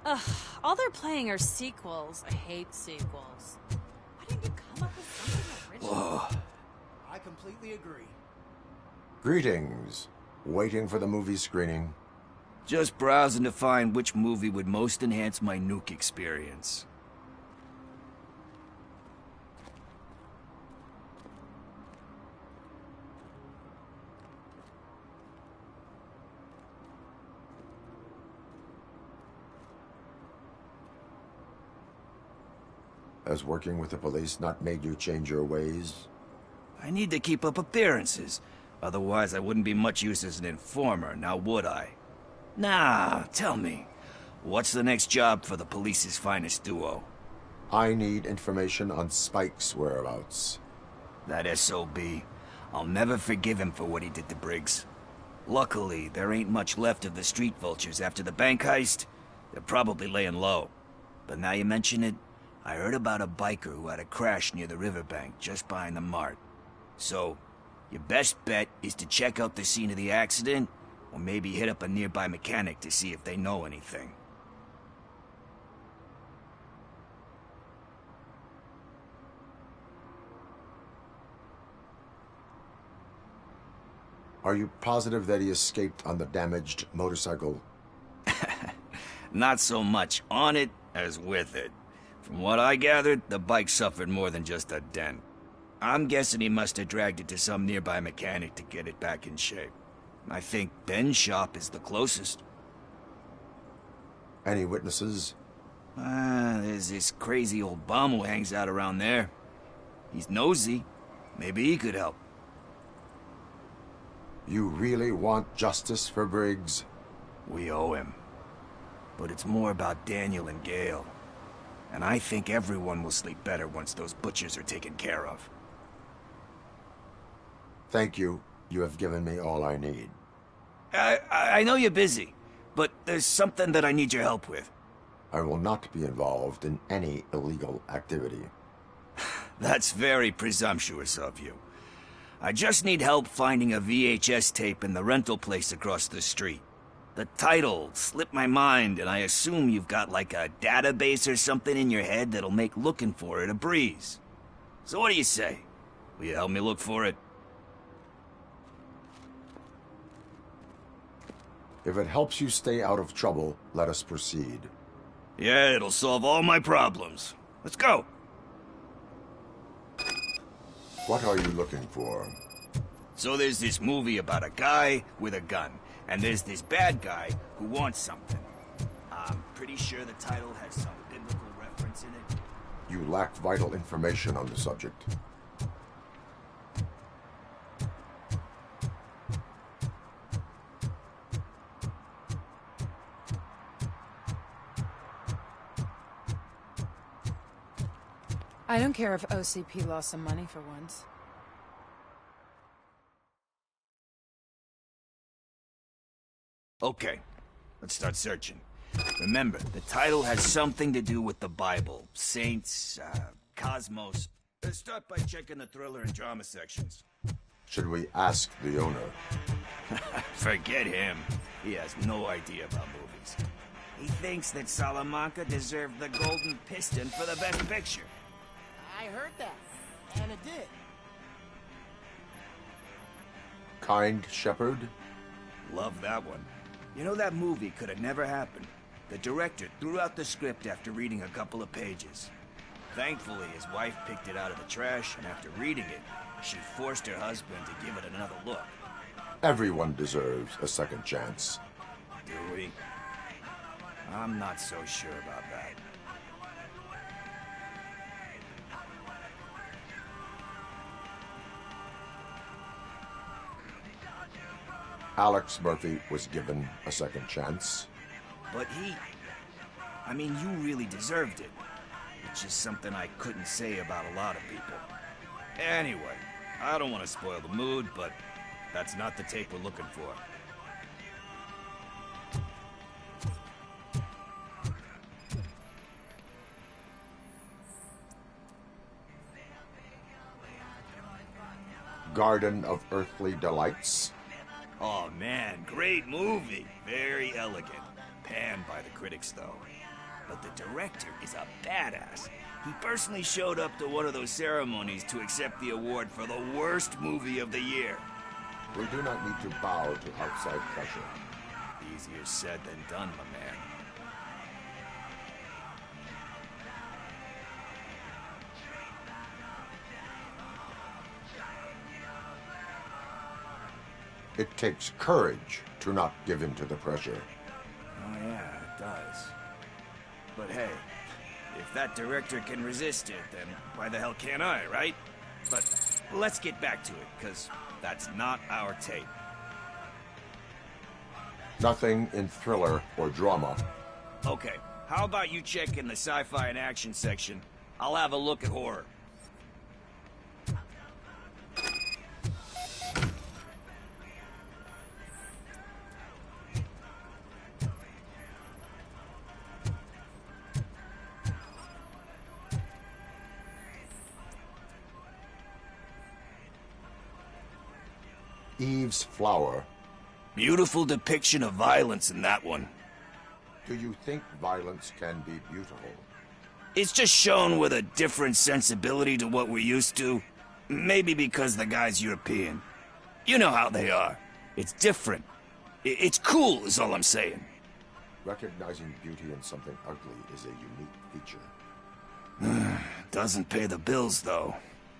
Ugh, all they're playing are sequels. I hate sequels. Why didn't you come up with something original? Whoa. I completely agree. Greetings. Waiting for the movie screening. Just browsing to find which movie would most enhance my nuke experience. Has working with the police not made you change your ways? I need to keep up appearances. Otherwise, I wouldn't be much use as an informer, now would I? Nah, tell me. What's the next job for the police's finest duo? I need information on Spike's whereabouts. That SOB. I'll never forgive him for what he did to Briggs. Luckily, there ain't much left of the street vultures after the bank heist. They're probably laying low. But now you mention it, I heard about a biker who had a crash near the riverbank just behind the mart. So, your best bet is to check out the scene of the accident, or maybe hit up a nearby mechanic to see if they know anything. Are you positive that he escaped on the damaged motorcycle? Not so much on it as with it. From what I gathered, the bike suffered more than just a dent. I'm guessing he must have dragged it to some nearby mechanic to get it back in shape. I think Ben's shop is the closest. Any witnesses? There's this crazy old bum who hangs out around there. He's nosy. Maybe he could help. You really want justice for Briggs? We owe him. But it's more about Daniel and Gale. And I think everyone will sleep better once those butchers are taken care of. Thank you. You have given me all I need. I know you're busy, but there's something that I need your help with. I will not be involved in any illegal activity. That's very presumptuous of you. I just need help finding a VHS tape in the rental place across the street. The title slipped my mind, and I assume you've got like a database or something in your head that'll make looking for it a breeze. So what do you say? Will you help me look for it? If it helps you stay out of trouble, let us proceed. Yeah, it'll solve all my problems. Let's go. What are you looking for? So there's this movie about a guy with a gun, and there's this bad guy who wants something. I'm pretty sure the title has some biblical reference in it. You lack vital information on the subject. I don't care if OCP lost some money for once. Okay, let's start searching. Remember, the title has something to do with the Bible, saints, cosmos. Let's start by checking the thriller and drama sections. Should we ask the owner? Forget him. He has no idea about movies. He thinks that Salamanca deserved the Golden Piston for the Best Picture. I heard that, and it did. Kind Shepherd? Love that one. You know, that movie could have never happened. The director threw out the script after reading a couple of pages. Thankfully, his wife picked it out of the trash, and after reading it, she forced her husband to give it another look. Everyone deserves a second chance. Do we? I'm not so sure about that. Alex Murphy was given a second chance. But I mean, you really deserved it. It's just something I couldn't say about a lot of people. Anyway, I don't want to spoil the mood, but that's not the tape we're looking for. Garden of Earthly Delights. Oh man, great movie. Very elegant. Panned by the critics, though. But the director is a badass. He personally showed up to one of those ceremonies to accept the award for the worst movie of the year. We do not need to bow to outside pressure. Easier said than done, my man. It takes courage to not give in to the pressure. Oh yeah, it does. But hey, if that director can resist it, then why the hell can't I, right? But let's get back to it, because that's not our tape. Nothing in thriller or drama. Okay, how about you check in the sci-fi and action section? I'll have a look at horror. Eve's Flower. Beautiful depiction of violence in that one. Do you think violence can be beautiful? It's just shown with a different sensibility to what we're used to. Maybe because the guy's European. You know how they are. It's different. It's cool, is all I'm saying. Recognizing beauty in something ugly is a unique feature. Doesn't pay the bills, though.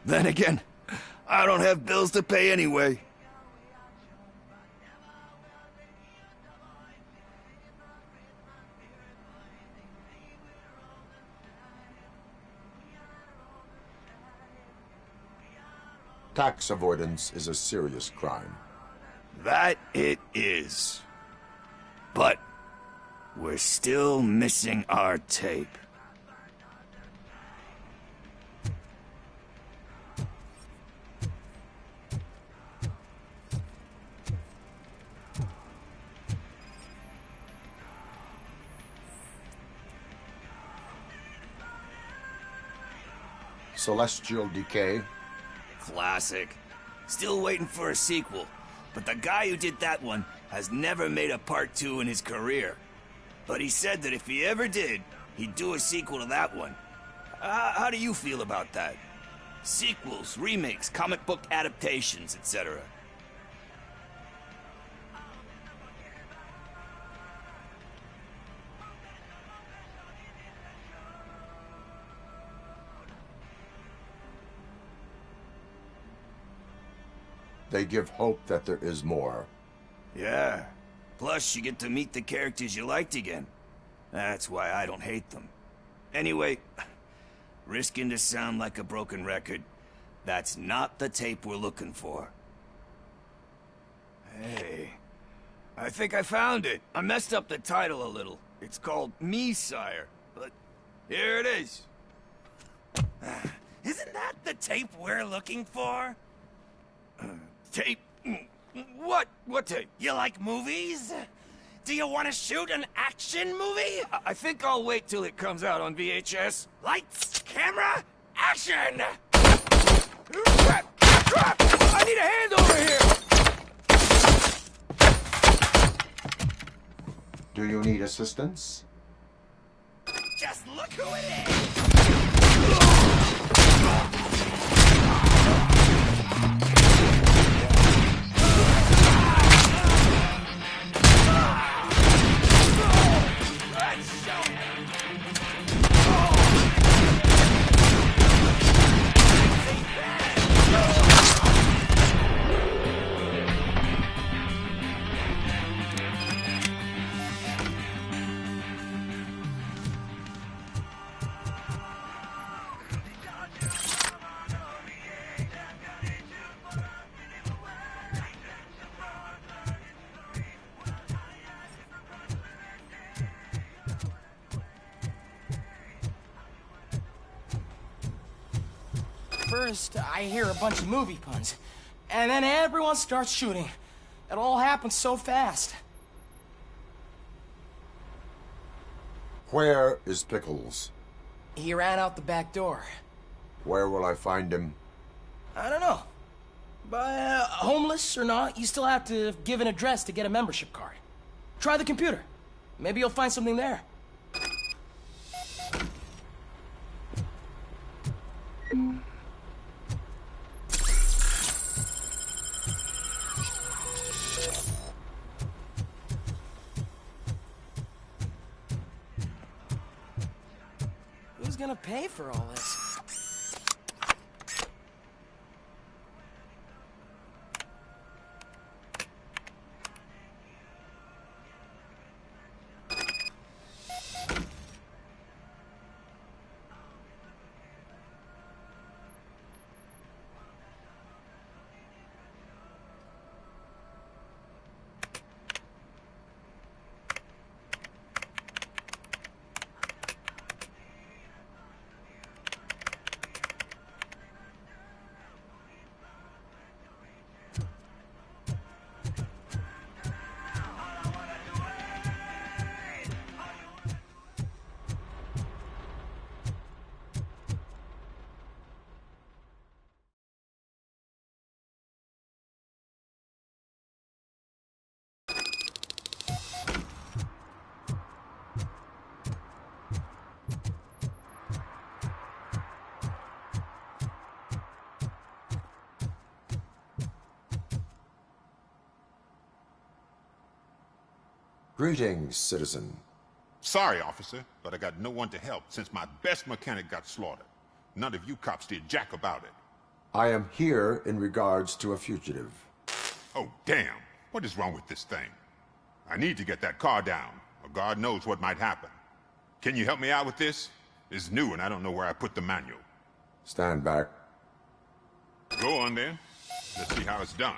Then again, I don't have bills to pay anyway. Tax avoidance is a serious crime. That it is. But we're still missing our tape. Celestial Decay. Classic. Still waiting for a sequel. But the guy who did that one has never made a part 2 in his career. But he said that if he ever did, he'd do a sequel to that one. How do you feel about that? Sequels, remakes, comic book adaptations, etc. They give hope that there is more. Yeah. Plus, you get to meet the characters you liked again. That's why I don't hate them. Anyway, risking to sound like a broken record, that's not the tape we're looking for. Hey, I think I found it. I messed up the title a little. It's called Me, Sire, but here it is. Isn't that the tape we're looking for? Tape? What? What tape? You like movies? Do you want to shoot an action movie? I think I'll wait till it comes out on VHS. Lights, camera, action! Crap! Crap! I need a hand over here! Do you need assistance? Just look who it is! First, I hear a bunch of movie puns, and then everyone starts shooting. It all happens so fast. Where is Pickles? He ran out the back door. Where will I find him? I don't know. But homeless or not, you still have to give an address to get a membership card. Try the computer. Maybe you'll find something there. Who's gonna pay for all this? Greetings, citizen. Sorry, officer, but I got no one to help since my best mechanic got slaughtered. None of you cops did jack about it. I am here in regards to a fugitive. Oh, damn. What is wrong with this thing? I need to get that car down, or God knows what might happen. Can you help me out with this? It's new and I don't know where I put the manual. Stand back. Go on then. Let's see how it's done.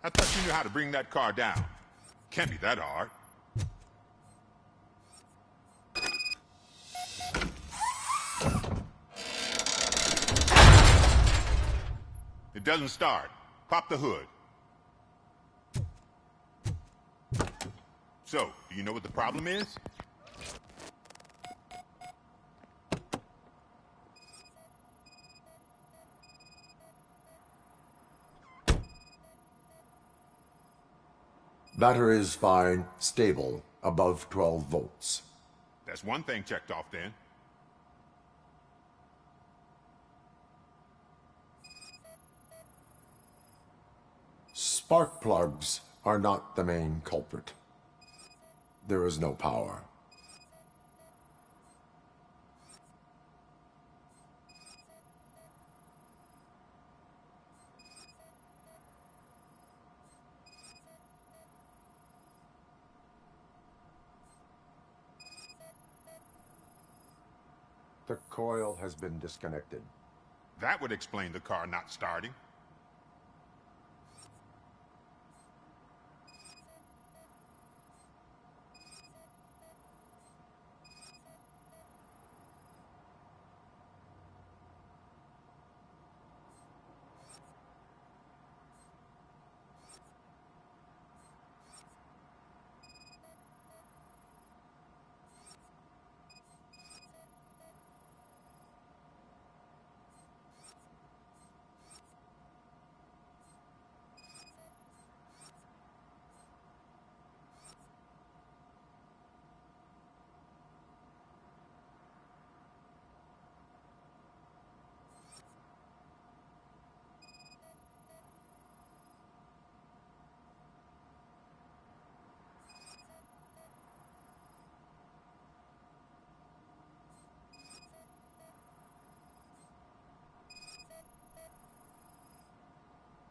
I thought you knew how to bring that car down. Can't be that hard. It doesn't start. Pop the hood. So, do you know what the problem is? Battery is fine, stable, above 12 volts. That's one thing checked off then. Spark plugs are not the main culprit. There is no power. The coil has been disconnected. That would explain the car not starting.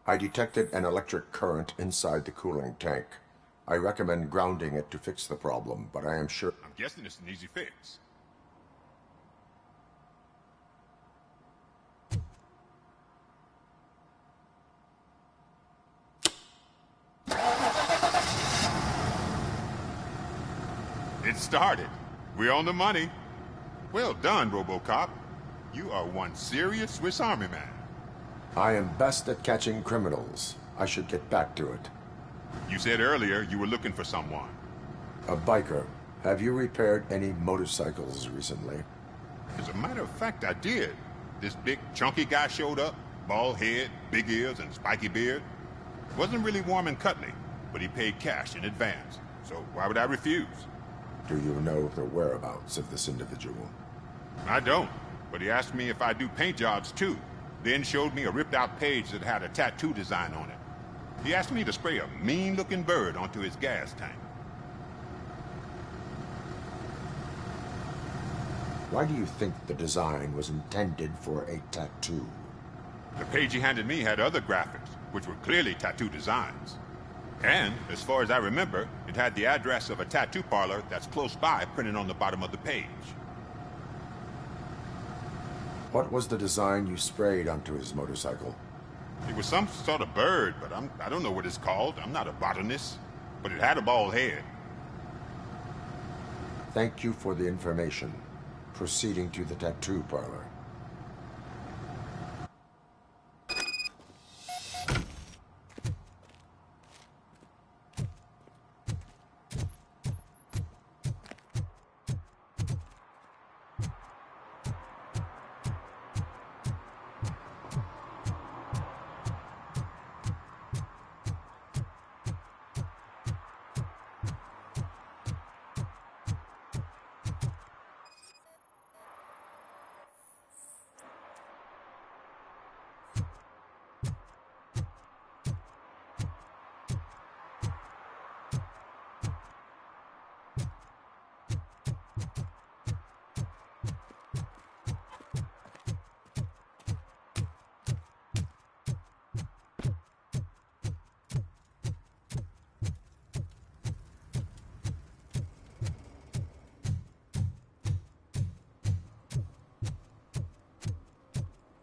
I detected an electric current inside the cooling tank. I recommend grounding it to fix the problem, but I am sure... I'm guessing it's an easy fix. It started. We're on the money. Well done, Robocop. You are one serious Swiss Army man. I am best at catching criminals. I should get back to it. You said earlier you were looking for someone. A biker. Have you repaired any motorcycles recently? As a matter of fact, I did. This big, chunky guy showed up. Bald head, big ears, and spiky beard. Wasn't really warm and cuddly, but he paid cash in advance. So why would I refuse? Do you know the whereabouts of this individual? I don't, but he asked me if I do paint jobs too. Then showed me a ripped-out page that had a tattoo design on it. He asked me to spray a mean-looking bird onto his gas tank. Why do you think the design was intended for a tattoo? The page he handed me had other graphics, which were clearly tattoo designs. And, as far as I remember, it had the address of a tattoo parlor that's close by printed on the bottom of the page. What was the design you sprayed onto his motorcycle? It was some sort of bird, but I don't know what it's called. I'm not a botanist. But it had a bald head. Thank you for the information. Proceeding to the tattoo parlor.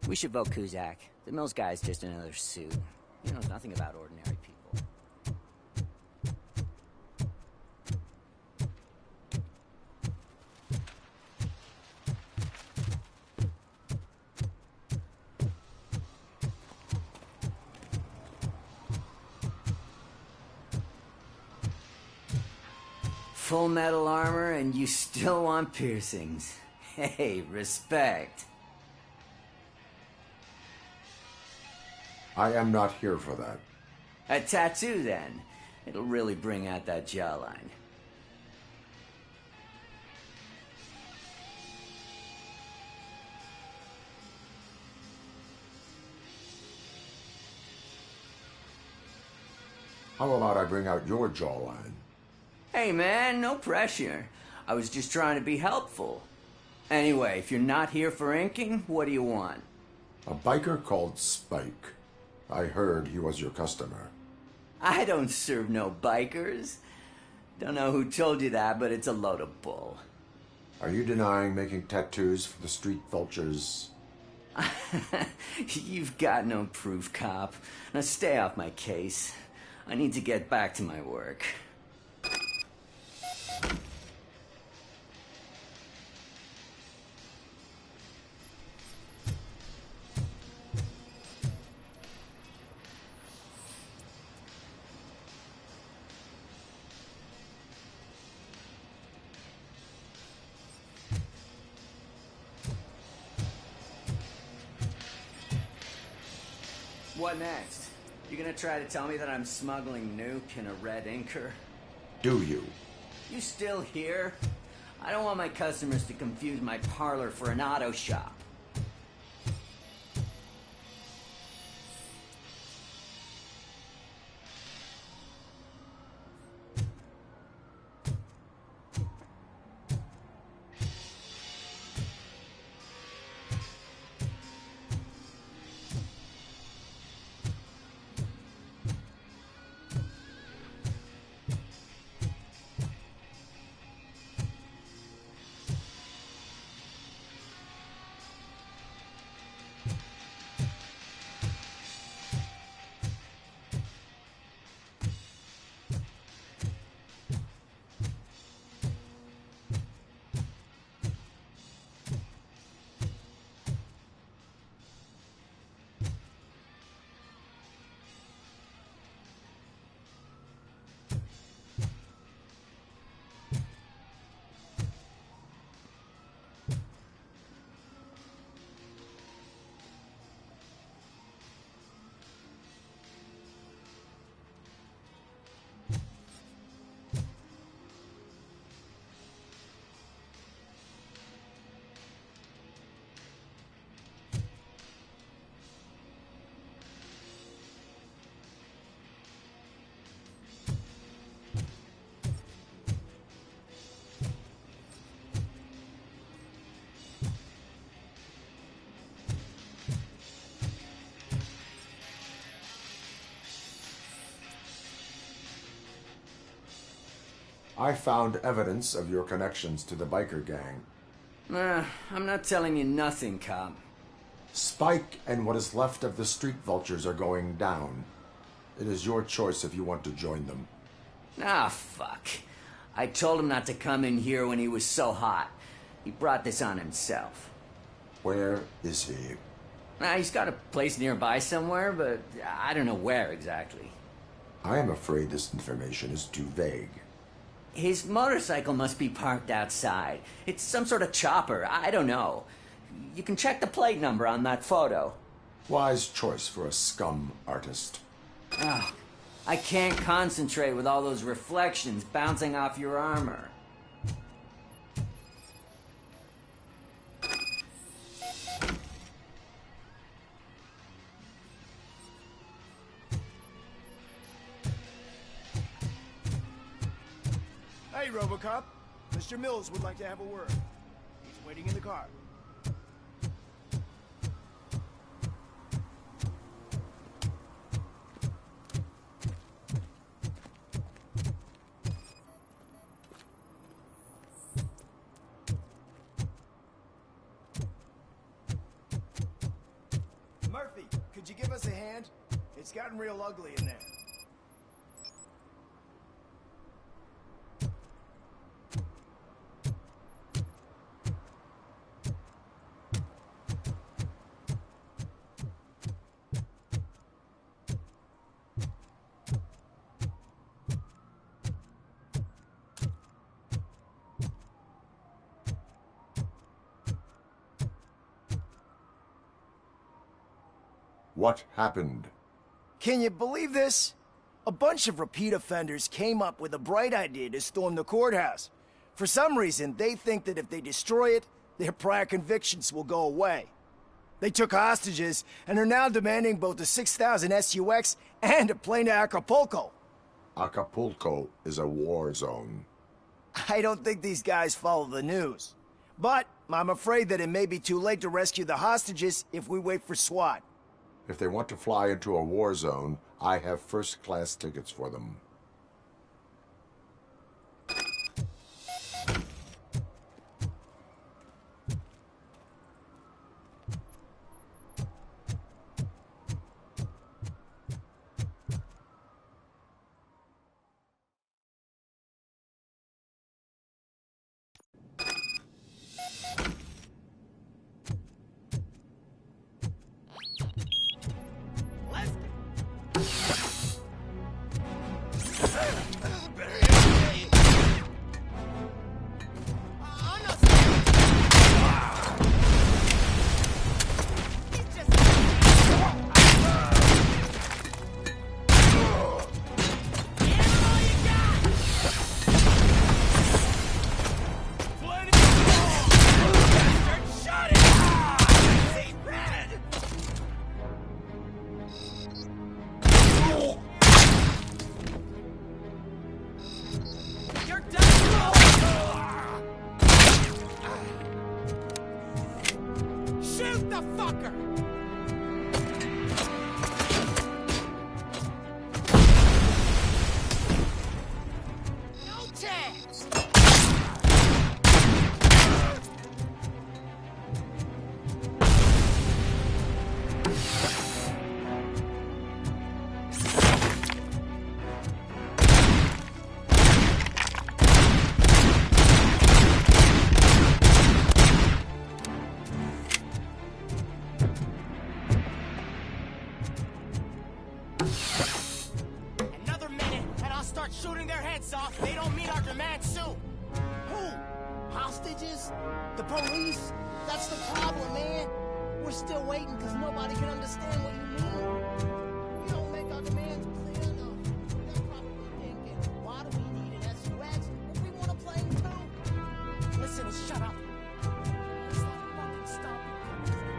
We should vote Cusack. The Mills guy's just another suit. He knows nothing about ordinary people. Full metal armor and you still want piercings. Hey, respect. I am not here for that. A tattoo, then. It'll really bring out that jawline. How about I bring out your jawline? Hey, man, no pressure. I was just trying to be helpful. Anyway, if you're not here for inking, what do you want? A biker called Spike. I heard he was your customer. I don't serve no bikers. Don't know who told you that, but it's a load of bull. Are you denying making tattoos for the street vultures? You've got no proof, cop. Now stay off my case. I need to get back to my work. What next? You gonna try to tell me that I'm smuggling nuke in a red inker? Do you? You still here? I don't want my customers to confuse my parlor for an auto shop. I found evidence of your connections to the biker gang. I'm not telling you nothing, cop. Spike and what is left of the street vultures are going down. It is your choice if you want to join them. Ah, fuck. I told him not to come in here when he was so hot. He brought this on himself. Where is he? He's got a place nearby somewhere, but I don't know where exactly. I am afraid this information is too vague. His motorcycle must be parked outside. It's some sort of chopper. I don't know. You can check the plate number on that photo. Wise choice for a scum artist. I can't concentrate with all those reflections bouncing off your armor. Hey, Robocop. Mr. Mills would like to have a word. He's waiting in the car. Murphy, could you give us a hand? It's gotten real ugly in there. What happened? Can you believe this? A bunch of repeat offenders came up with a bright idea to storm the courthouse. For some reason, they think that if they destroy it, their prior convictions will go away. They took hostages and are now demanding both a 6,000 SUX and a plane to Acapulco. Acapulco is a war zone. I don't think these guys follow the news. But I'm afraid that it may be too late to rescue the hostages if we wait for SWAT. If they want to fly into a war zone, I have first-class tickets for them. shooting their heads off, they don't meet our demands soon. Who? Hostages? The police? That's the problem, man. We're still waiting because nobody can understand what you mean. We don't make our demands clear enough. They're probably thinking, why do we need an SUX if we want to play too? Listen and shut up. Where's that fucking stop coming from?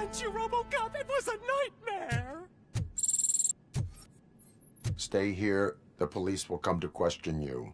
sent you, Robocop. It was a nightmare. Stay here. The police will come to question you.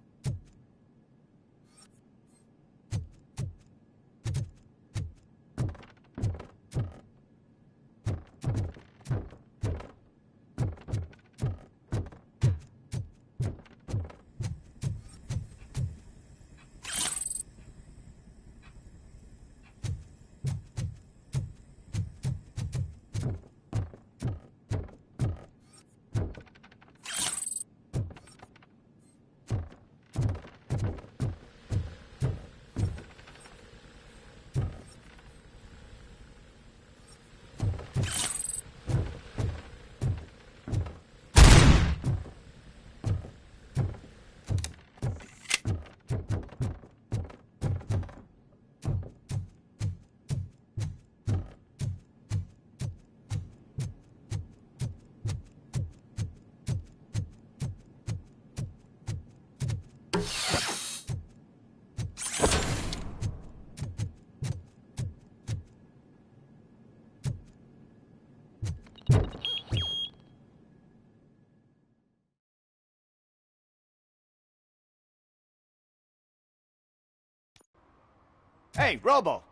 Hey, Robo.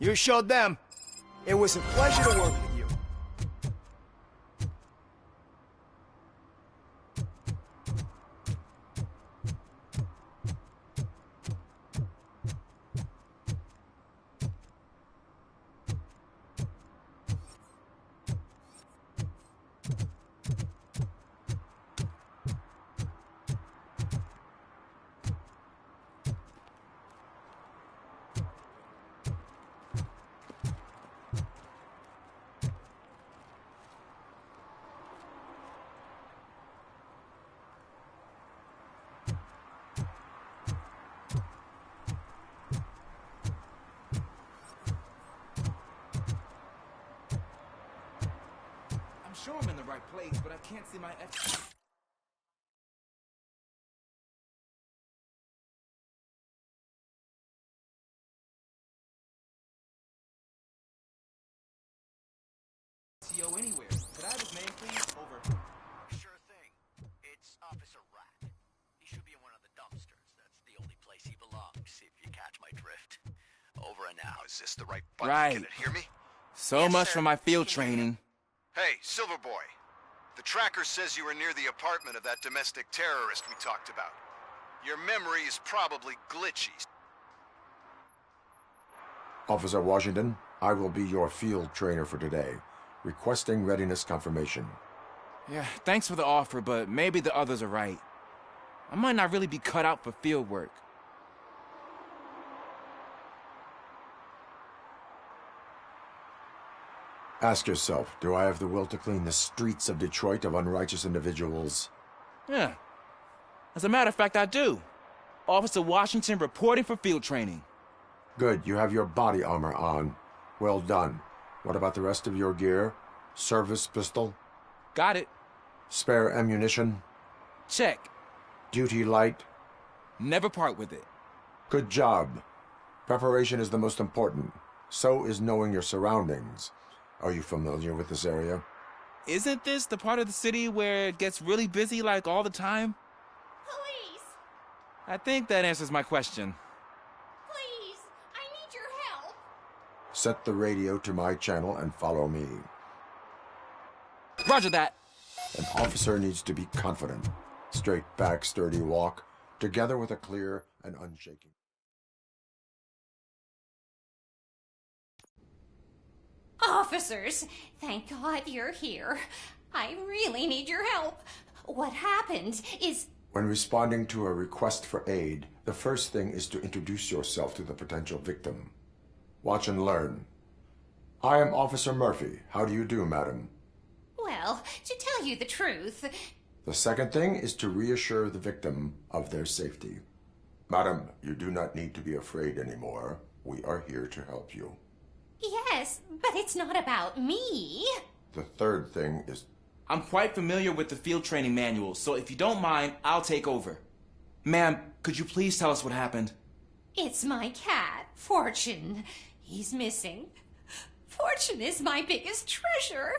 You showed them. It was a pleasure to work with you. I'm sure I'm in the right place, but I can't see my exit. Anywhere. Could I have his name, please? Over. Sure thing. It's Officer Rat. He should be in one of the dumpsters. That's the only place he belongs, if you catch my drift. Over and out. Is this the right button? Right. Can it hear me? So Yes, much sir. for my field training. Hey, Silver Boy. The tracker says you were near the apartment of that domestic terrorist we talked about. Your memory is probably glitchy. Officer Washington, I will be your field trainer for today. Requesting readiness confirmation. Yeah, thanks for the offer, but maybe the others are right. I might not really be cut out for field work. Ask yourself, do I have the will to clean the streets of Detroit of unrighteous individuals? Yeah. As a matter of fact, I do. Officer Washington reporting for field training. Good, you have your body armor on. Well done. What about the rest of your gear? Service pistol? Got it. Spare ammunition? Check. Duty light? Never part with it. Good job. Preparation is the most important. So is knowing your surroundings. Are you familiar with this area? Isn't this the part of the city where it gets really busy like all the time? Police! I think that answers my question. Please! I need your help! Set the radio to my channel and follow me. Roger that. An officer needs to be confident. Straight back, sturdy walk, together with a clear and unshaking. Officers, thank God you're here. I really need your help. What happened is... When responding to a request for aid, the first thing is to introduce yourself to the potential victim. Watch and learn. I am Officer Murphy. How do you do, madam? Well, to tell you the truth... The second thing is to reassure the victim of their safety. Madam, you do not need to be afraid anymore. We are here to help you. Yes, but it's not about me. The third thing is... I'm quite familiar with the field training manual, so if you don't mind, I'll take over. Ma'am, could you please tell us what happened? It's my cat, Fortune. He's missing. Fortune is my biggest treasure.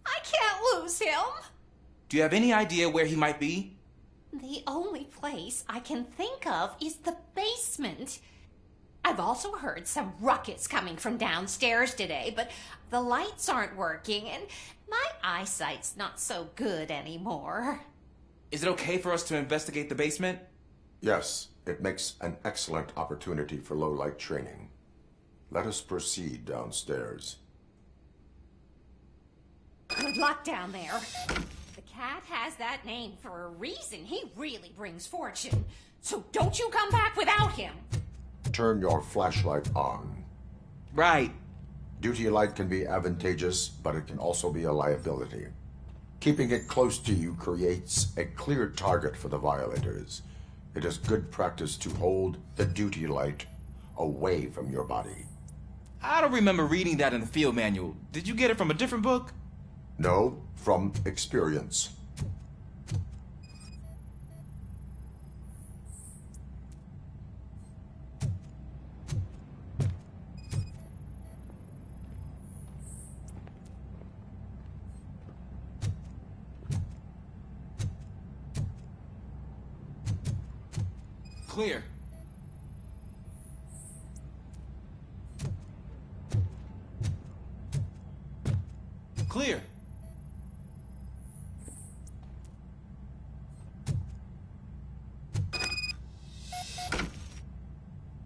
I can't lose him. Do you have any idea where he might be? The only place I can think of is the basement. I've also heard some ruckus coming from downstairs today, but the lights aren't working and my eyesight's not so good anymore. Is it okay for us to investigate the basement? Yes, it makes an excellent opportunity for low-light training. Let us proceed downstairs. Good luck down there. The cat has that name for a reason. He really brings fortune. So don't you come back without him. Turn your flashlight on. Right. Duty light can be advantageous, but it can also be a liability. Keeping it close to you creates a clear target for the violators. It is good practice to hold the duty light away from your body. I don't remember reading that in the field manual. Did you get it from a different book? No, from experience. Clear. Clear.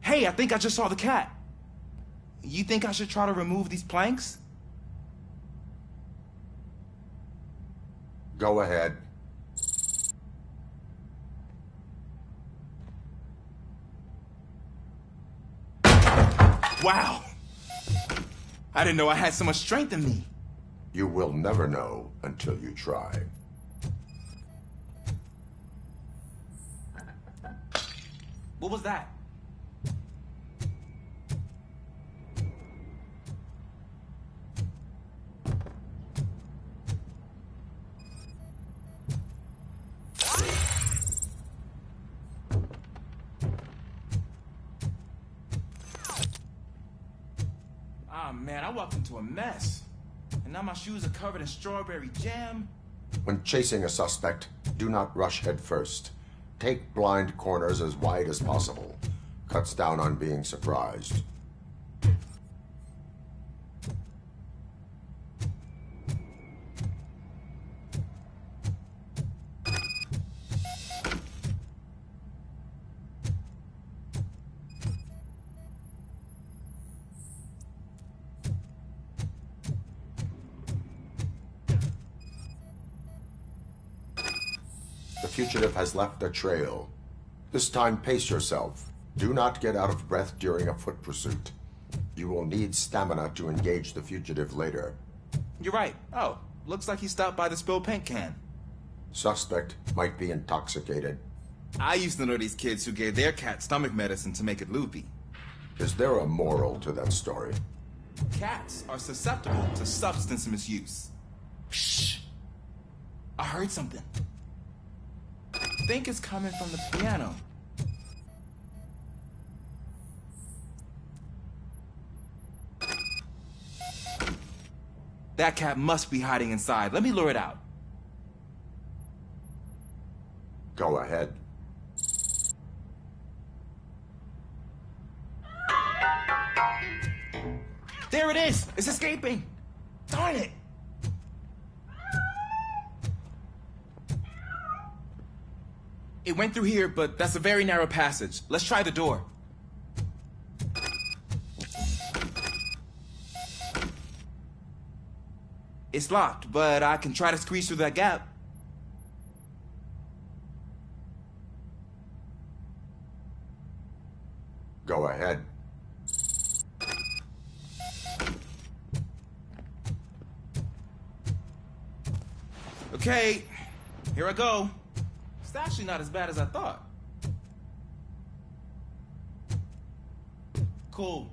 Hey, I think I just saw the cat. You think I should try to remove these planks? Go ahead. Wow! I didn't know I had so much strength in me. You will never know until you try. What was that? Ah, man, I walked into a mess. And now my shoes are covered in strawberry jam. When chasing a suspect, do not rush head first. Take blind corners as wide as possible. Cuts down on being surprised. The fugitive has left a trail. This time, pace yourself. Do not get out of breath during a foot pursuit. You will need stamina to engage the fugitive later. You're right. Oh, looks like he stopped by the spilled paint can. Suspect might be intoxicated. I used to know these kids who gave their cat stomach medicine to make it loopy. Is there a moral to that story? Cats are susceptible to substance misuse. Shh! I heard something. I think it's coming from the piano. That cat must be hiding inside. Let me lure it out. Go ahead. There it is! It's escaping! Darn it! It went through here, but that's a very narrow passage. Let's try the door. It's locked, but I can try to squeeze through that gap. Go ahead. Okay, here I go. It's actually not as bad as I thought. Cool.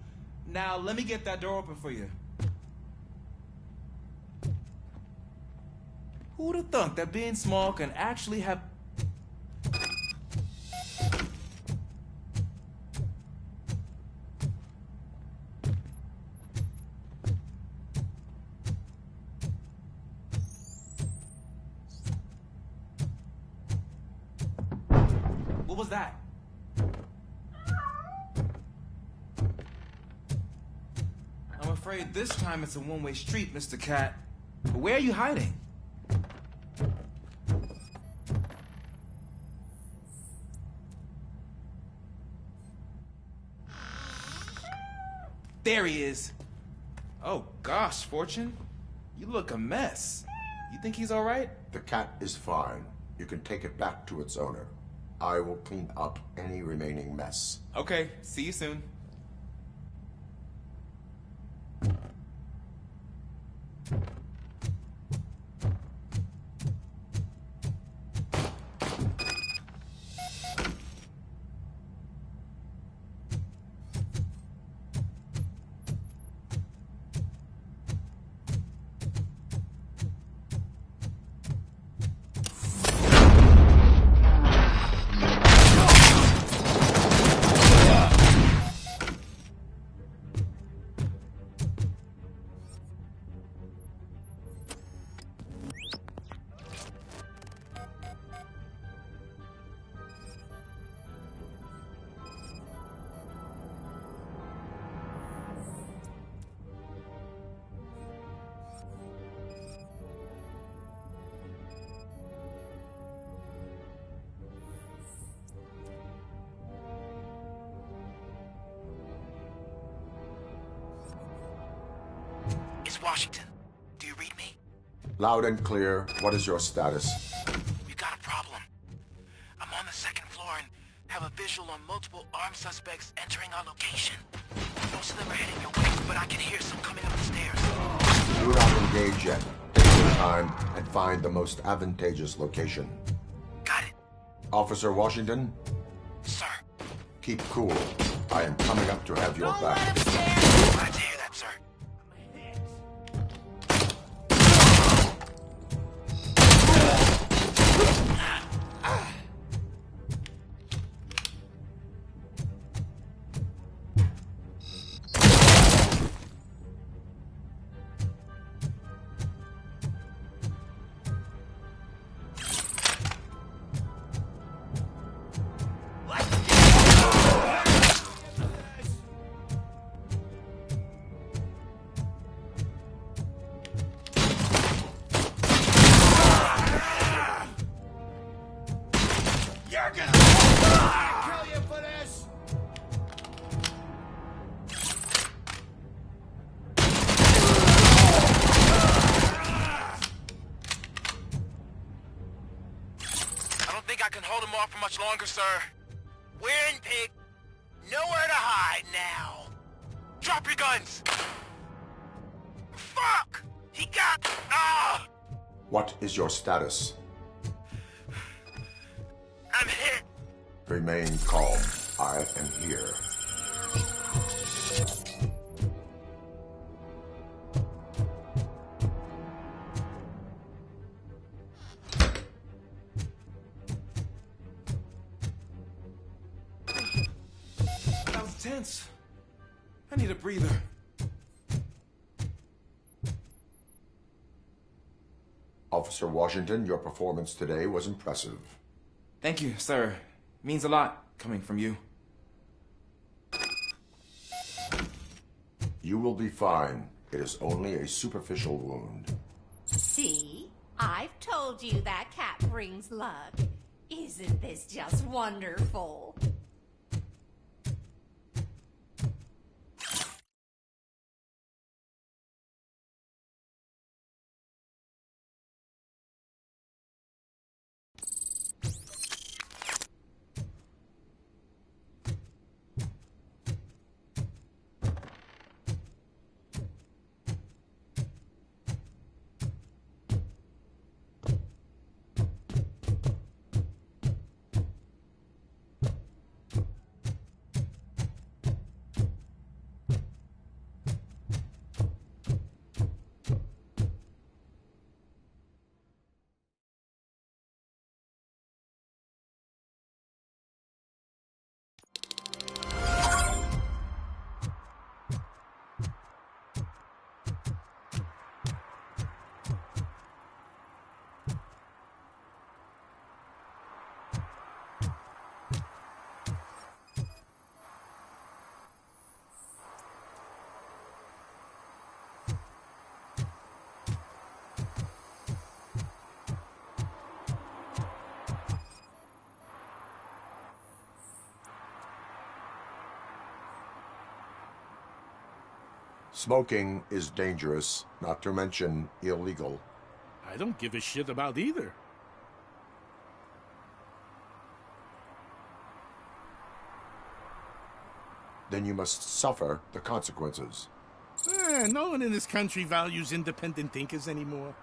Now let me get that door open for you. Who'd have thunk that being small can actually have... What was that? I'm afraid this time it's a one-way street, Mr. Cat. But where are you hiding? There he is. Oh gosh, Fortune. You look a mess. You think he's all right? The cat is fine. You can take it back to its owner. I will clean up any remaining mess. Okay, see you soon. Washington. Do you read me? Loud and clear. What is your status? We got a problem. I'm on the second floor and have a visual on multiple armed suspects entering our location. Most of them are heading your way, but I can hear some coming up the stairs. Do not engage yet. Take your time and find the most advantageous location. Got it. Officer Washington? Sir. Keep cool. I am coming up to have your back. Glad to hear that, sir. Longer, sir. We're in, pig. Nowhere to hide now. Drop your guns! Fuck! He got... Ah! What is your status? I'm hit. Remain calm. I am here. Tense. I need a breather. Officer Washington, your performance today was impressive. Thank you, sir. Means a lot coming from you. You will be fine. It is only a superficial wound. See? I've told you that cat brings luck. Isn't this just wonderful? Smoking is dangerous, not to mention illegal. I don't give a shit about either. Then you must suffer the consequences. No one in this country values independent thinkers anymore.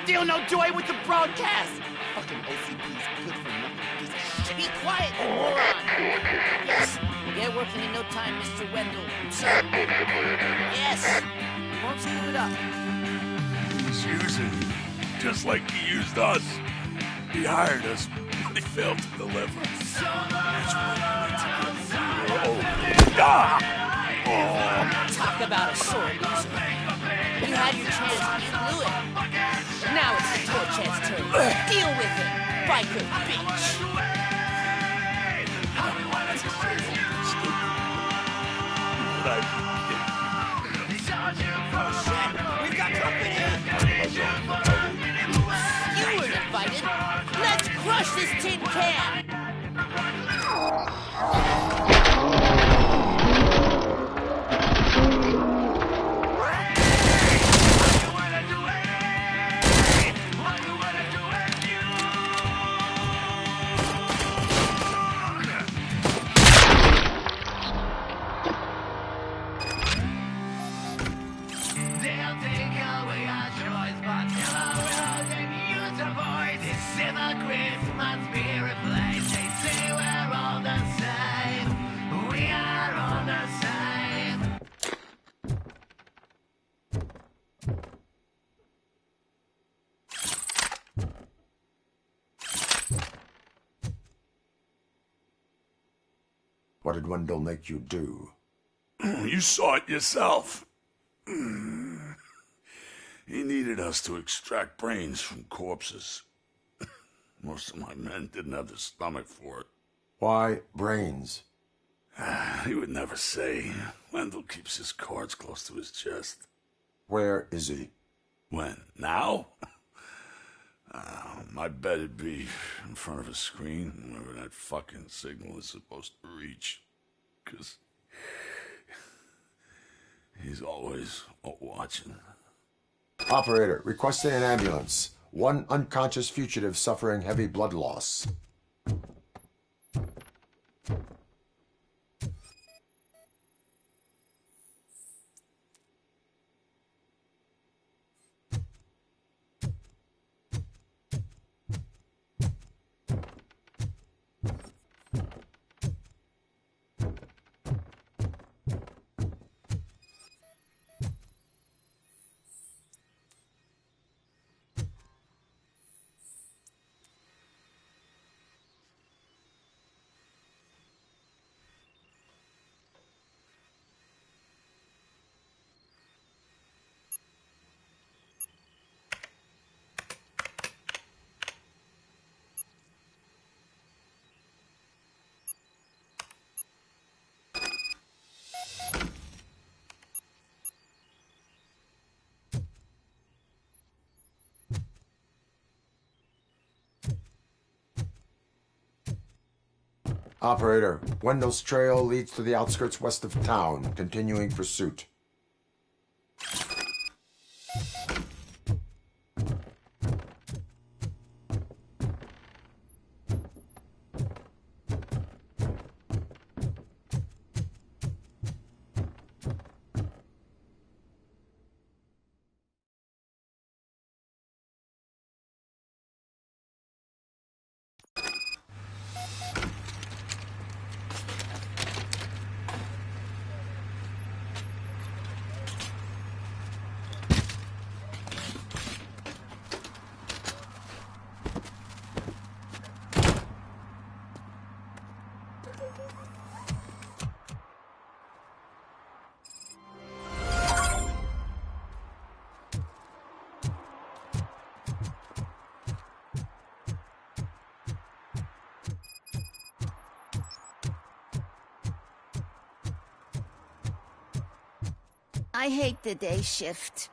Feel no joy with the broadcast. Fucking OCP's good for nothing piece of shit. Be quiet, you moron. Yes, get working in no time, Mr. Wendell. Sir. Yes. Won't screw it up. He's using you, just like he used us. He hired us, but he failed to deliver. That's why we need to Talk about a sore loser. You had your chance, you blew it. Now it's the Torchhead's turn. Deal with it, biker bitch. We've got company. You were invited. Let's crush this tin can. What did Wendell make you do? You saw it yourself. He needed us to extract brains from corpses. Most of my men didn't have the stomach for it. Why brains? He would never say. Wendell keeps his cards close to his chest. Where is he? When? Now? My bet it'd be in front of a screen, wherever that fucking signal is supposed to reach. 'Cause he's always watching. Operator, requesting an ambulance. One unconscious fugitive suffering heavy blood loss. Operator, Wendell's trail leads to the outskirts west of town, continuing pursuit. I hate the day shift.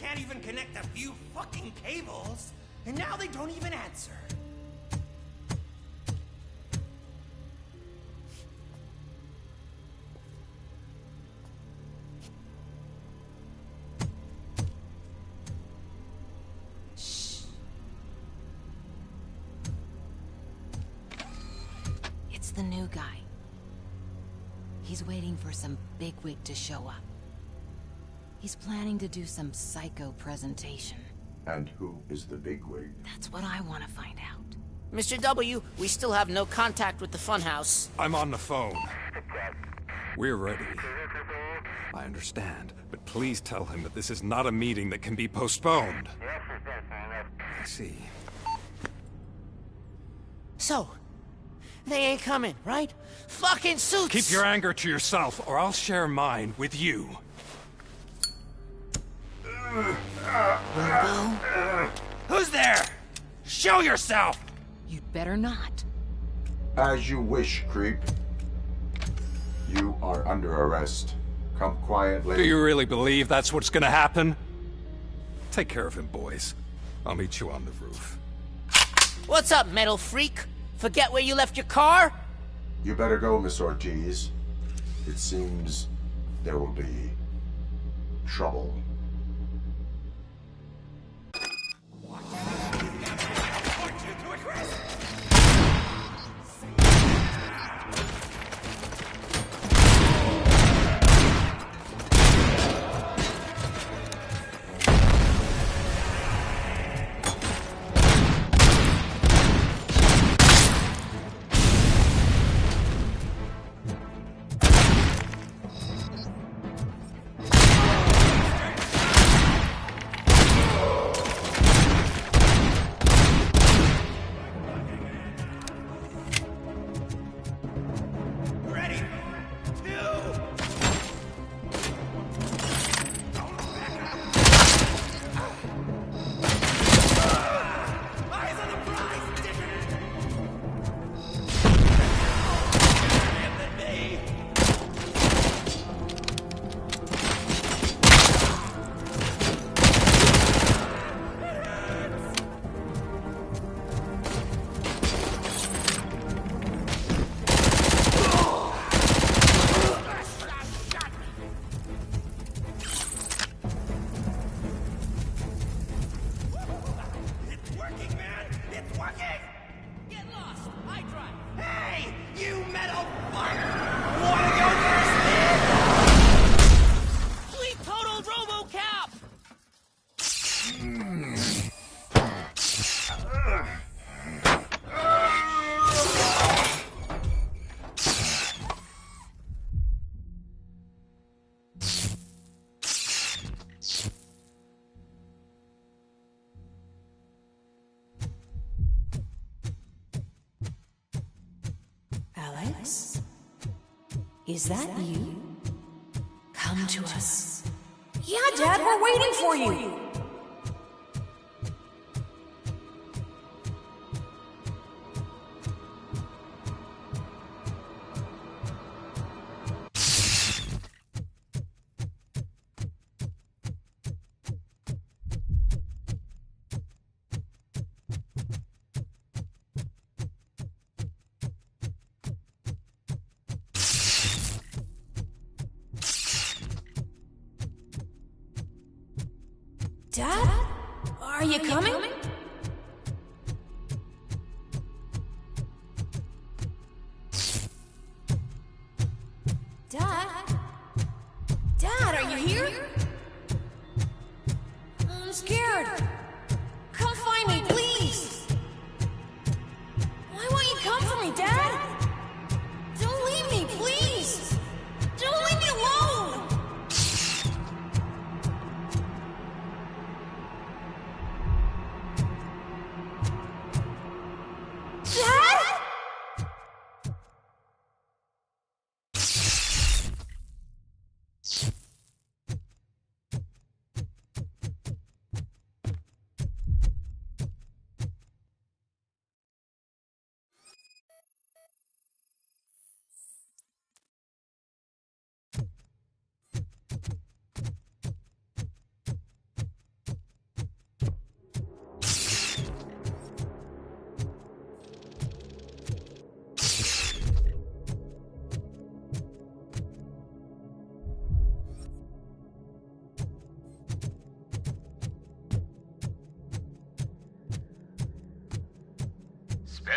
can't even connect a few fucking cables, and now they don't even answer. It's the new guy. He's waiting for some bigwig to show up. He's planning to do some psycho presentation. And who is the bigwig? That's what I want to find out. Mr. W, we still have no contact with the funhouse. I'm on the phone. We're ready. I understand, but please tell him that this is not a meeting that can be postponed. I see. So, they ain't coming, right? Fucking suits! Keep your anger to yourself, or I'll share mine with you. Robo? Who's there? Show yourself! You'd better not. As you wish, creep. You are under arrest. Come quietly. Do you really believe that's what's gonna happen? Take care of him, boys. I'll meet you on the roof. What's up, metal freak? Forget where you left your car? You better go, Miss Ortiz. It seems there will be trouble. Alex? Is that you? Come to us. Yeah, Dad, we're waiting for you. Dad? Are you coming? Dad? Dad, are you here? I'm scared. Come find me, please. Why won't you come for me, Dad? Don't leave me, please. Don't leave me alone. Dad?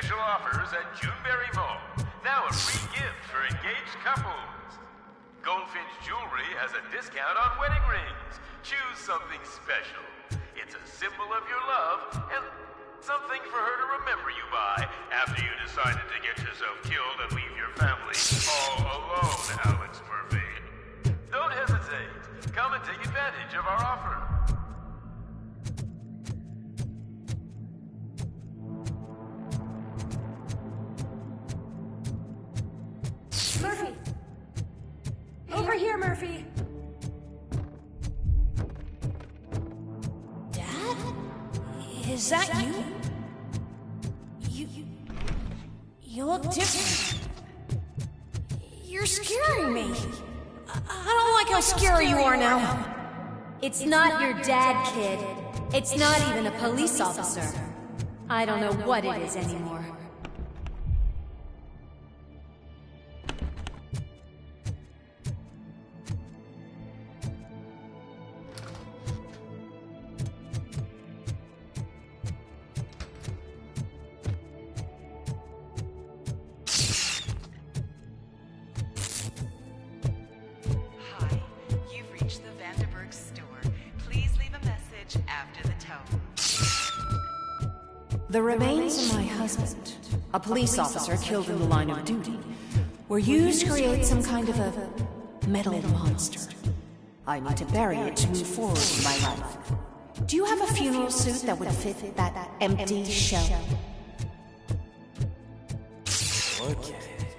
special offers at Juneberry Mall. Now a free gift for engaged couples. Goldfinch Jewelry has a discount on wedding rings. Choose something special. It's a symbol of your love and something for her to remember you by after you decided to get yourself killed and leave your family all alone, Alex Murphy. Don't hesitate. Come and take advantage of our offer. Murphy! Over here, Murphy! Dad? Is that you? You look different. You're scaring me. I don't like how scary you are now. It's not your dad, kid. It's not even a police officer. I don't know what it is anymore. The remains of my husband, a police officer killed in the line of duty, were used to create some kind of a metal monster. I need to bury it to move forward in my life. Do you have a funeral suit that would fit that empty shell? Look at it.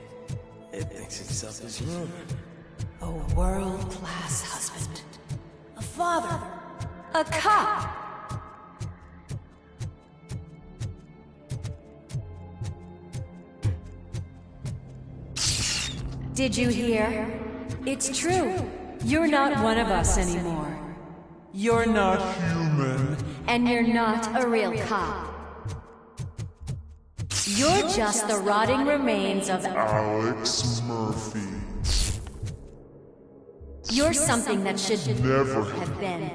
It thinks it's up his room. A world-class husband. A father. A cop. Did you hear? It's true. You're not one of us anymore. You're not human. And you're not a real cop. You're just the rotting remains of Alex Murphy. You're something that should never have been.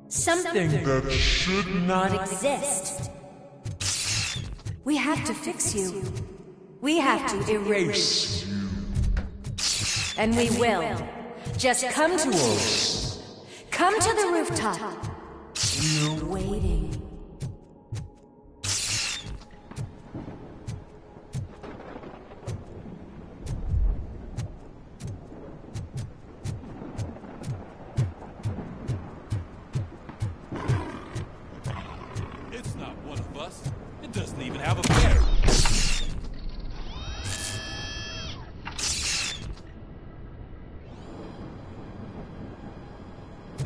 Something that should not exist. We have to fix you. We have to erase you. And we will. Just come to us. Come to the rooftop. We're waiting. It's not one of us. It doesn't even have a bed.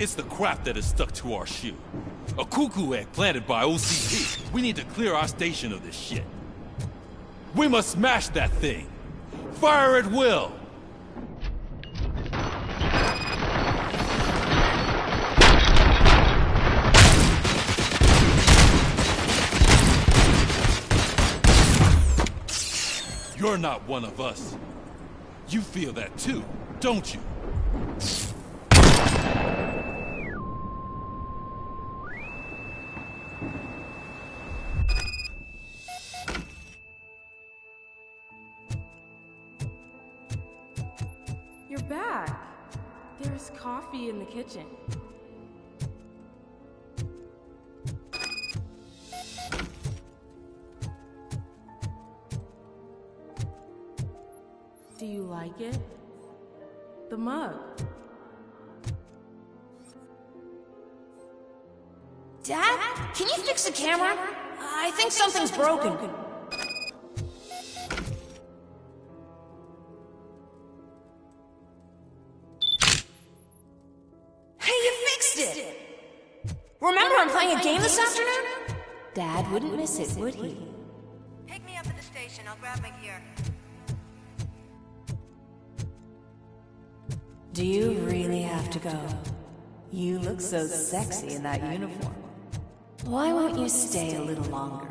It's the crap that is stuck to our shoe. A cuckoo egg planted by OCP. We need to clear our station of this shit. We must smash that thing. Fire at will. You're not one of us. You feel that too, don't you? You're back. There's coffee in the kitchen. Do you like it? The mug. Dad, can you fix the camera? I think something's broken. Hey, you fixed it! Remember I'm playing a game this afternoon? Dad wouldn't miss it, would he? Pick me up at the station. I'll grab my gear. Do you really have to go? You look so sexy in that uniform. Why won't you stay a little longer?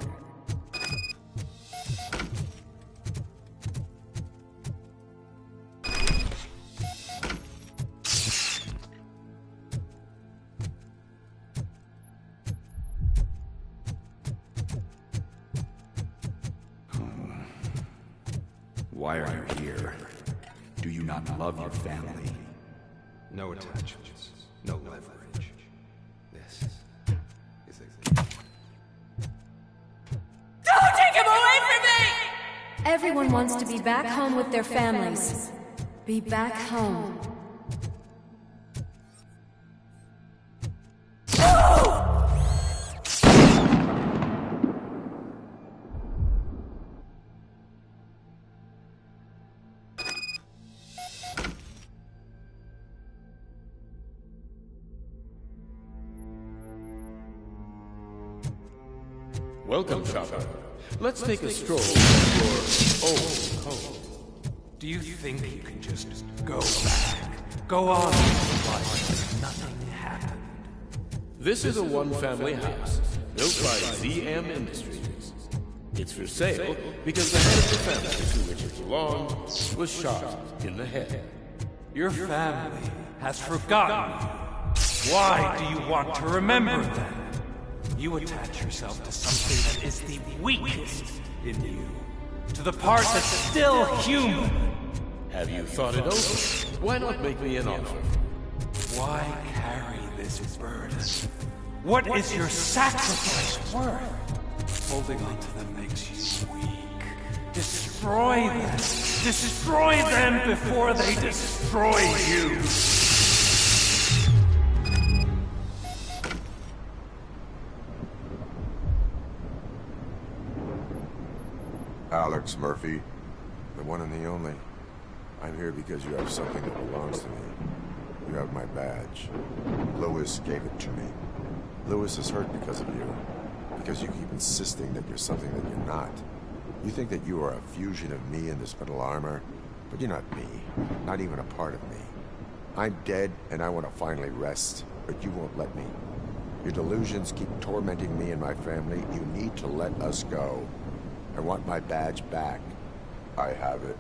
Why are you here? Do you not love your family? No attachments, no leverage. This is a gift. Don't take him away from me! Everyone wants to be back home with their families. Be back home. Welcome, Chopper. Let's take a stroll through your old home. Do you think you can just go back? Go on with life? Nothing happened. This is a one-family house built by ZM Industries. It's for sale because the head of the family to which it belonged was shot in the head. Your family has forgotten you. Why do you want to remember them? You attach yourself to something that is the weakest in you. To the part that's still human. Have you thought it over? Why not make me an offer? Why carry this burden? What is your sacrifice worth? Holding on to them makes you weak. Destroy them. Destroy them before they destroy you. Alex Murphy, the one and the only. I'm here because you have something that belongs to me. You have my badge. Lewis gave it to me. Lewis is hurt because of you. Because you keep insisting that you're something that you're not. You think that you are a fusion of me in this metal armor, but you're not me. Not even a part of me. I'm dead, and I want to finally rest, but you won't let me. Your delusions keep tormenting me and my family. You need to let us go. I want my badge back. I have it,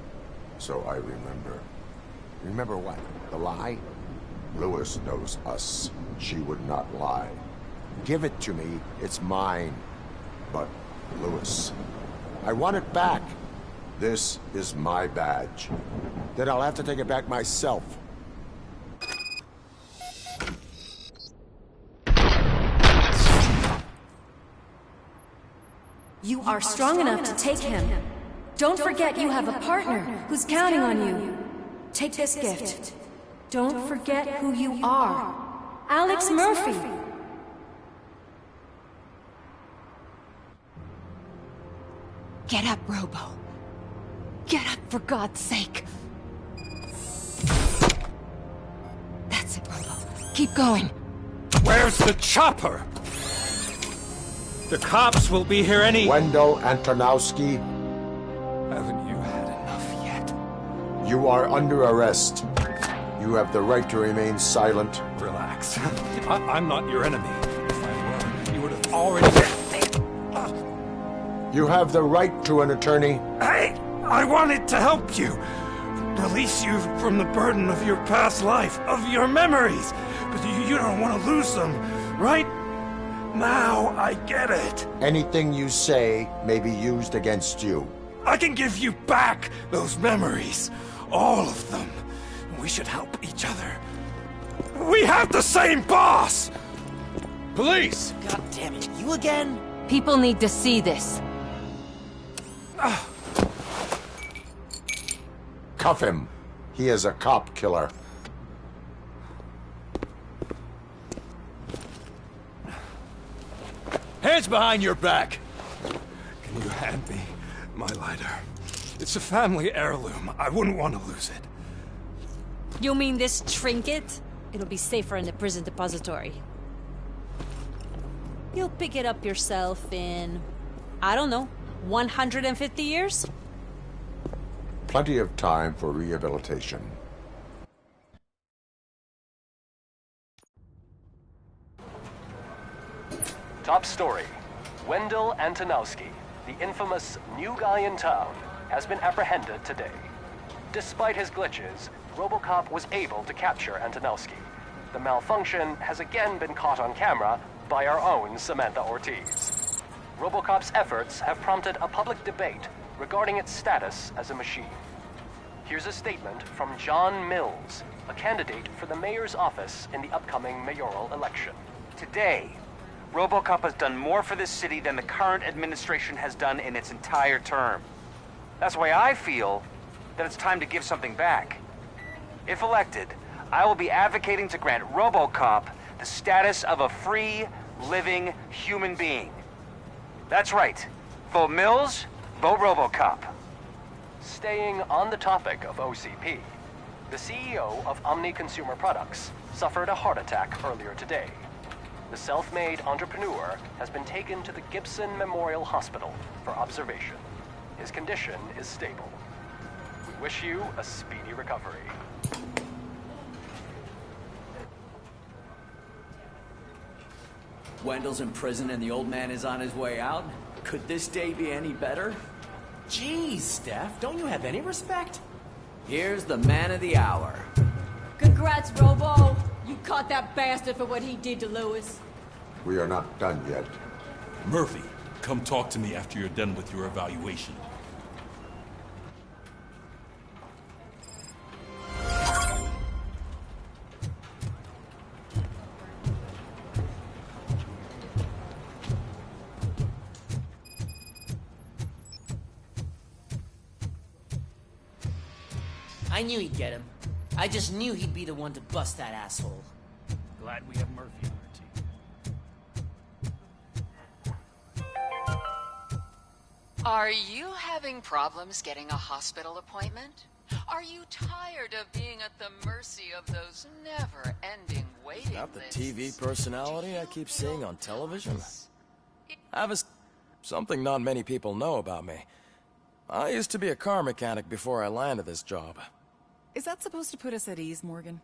so I remember. Remember what? The lie? Lewis knows us. She would not lie. Give it to me. It's mine. But, Lewis, I want it back. This is my badge. Then I'll have to take it back myself. You are strong enough to take him. Don't forget you have a partner who's counting on you. Take this gift. Don't forget who you are. Alex Murphy. Get up, Robo. Get up, for God's sake. That's it, Robo. Keep going. Where's the chopper? The cops will be here any... Wendell Antonowski. Haven't you had enough yet? You are under arrest. You have the right to remain silent. Relax. I'm not your enemy. If I were, you would have already... You have the right to an attorney. I wanted to help you. Release you from the burden of your past life, of your memories. But you don't want to lose them, right? Now I get it. Anything you say may be used against you. I can give you back those memories. All of them. We should help each other. We have the same boss! Police! God damn it, you again? People need to see this. Cuff him. He is a cop killer. Hands behind your back! Can you hand me my lighter? It's a family heirloom. I wouldn't want to lose it. You mean this trinket? It'll be safer in the prison depository. You'll pick it up yourself in, I don't know, 150 years? Plenty of time for rehabilitation. Top story. Wendell Antonowski, the infamous new guy in town, has been apprehended today. Despite his glitches, Robocop was able to capture Antonowski. The malfunction has again been caught on camera by our own Samantha Ortiz. Robocop's efforts have prompted a public debate regarding its status as a machine. Here's a statement from John Mills, a candidate for the mayor's office in the upcoming mayoral election. Today, Robocop has done more for this city than the current administration has done in its entire term. That's why I feel that it's time to give something back. If elected, I will be advocating to grant Robocop the status of a free, living human being. That's right. Vote Mills, vote Robocop. Staying on the topic of OCP, the CEO of Omni Consumer Products suffered a heart attack earlier today. The self-made entrepreneur has been taken to the Gibson Memorial Hospital for observation. His condition is stable. We wish you a speedy recovery. Wendell's in prison and the old man is on his way out? Could this day be any better? Jeez, Steph, don't you have any respect? Here's the man of the hour. Congrats, Robo! You caught that bastard for what he did to Lewis. We are not done yet. Murphy, come talk to me after you're done with your evaluation. I knew he'd get him. I just knew he'd be the one to bust that asshole. Glad we have Murphy on our team. Are you having problems getting a hospital appointment? Are you tired of being at the mercy of those never-ending waiting Not the lists? TV personality I keep seeing on television. I have something not many people know about me. I used to be a car mechanic before I landed this job. Is that supposed to put us at ease, Morgan?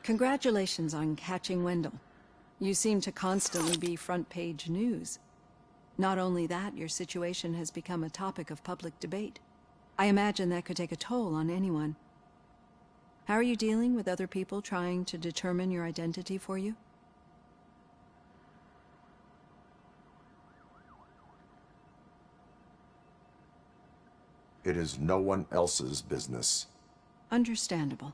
Congratulations on catching Wendell. You seem to constantly be front-page news. Not only that, your situation has become a topic of public debate. I imagine that could take a toll on anyone. How are you dealing with other people trying to determine your identity for you? It is no one else's business. Understandable.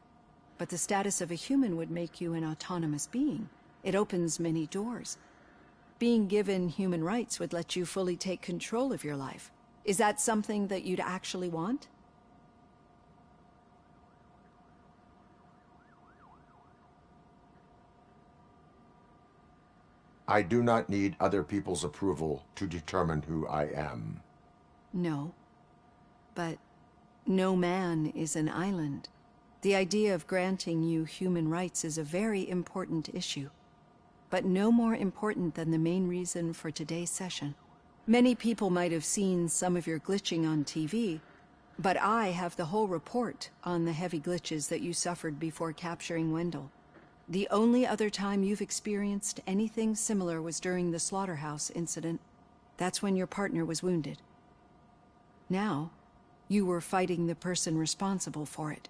But the status of a human would make you an autonomous being. It opens many doors. Being given human rights would let you fully take control of your life. Is that something that you'd actually want? I do not need other people's approval to determine who I am. No. But no man is an island. The idea of granting you human rights is a very important issue, but no more important than the main reason for today's session. Many people might have seen some of your glitching on TV, but I have the whole report on the heavy glitches that you suffered before capturing Wendell. The only other time you've experienced anything similar was during the slaughterhouse incident. That's when your partner was wounded. Now, you were fighting the person responsible for it.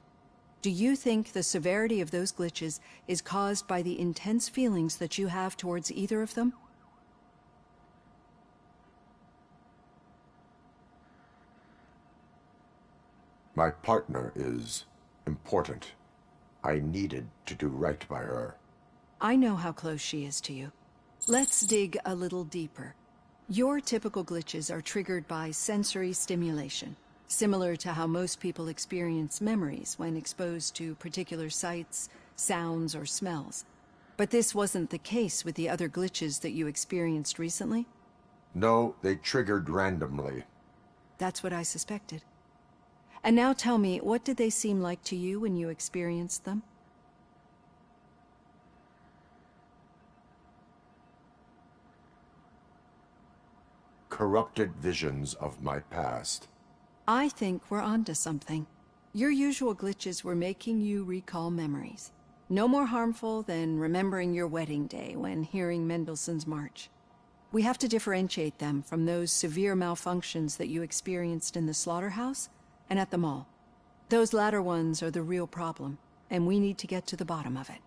Do you think the severity of those glitches is caused by the intense feelings that you have towards either of them? My partner is important. I needed to do right by her. I know how close she is to you. Let's dig a little deeper. Your typical glitches are triggered by sensory stimulation, similar to how most people experience memories when exposed to particular sights, sounds, or smells. But this wasn't the case with the other glitches that you experienced recently? No, they triggered randomly. That's what I suspected. And now tell me, what did they seem like to you when you experienced them? Corrupted visions of my past. I think we're onto something. Your usual glitches were making you recall memories. No more harmful than remembering your wedding day when hearing Mendelssohn's March. We have to differentiate them from those severe malfunctions that you experienced in the slaughterhouse and at the mall. Those latter ones are the real problem, and we need to get to the bottom of it.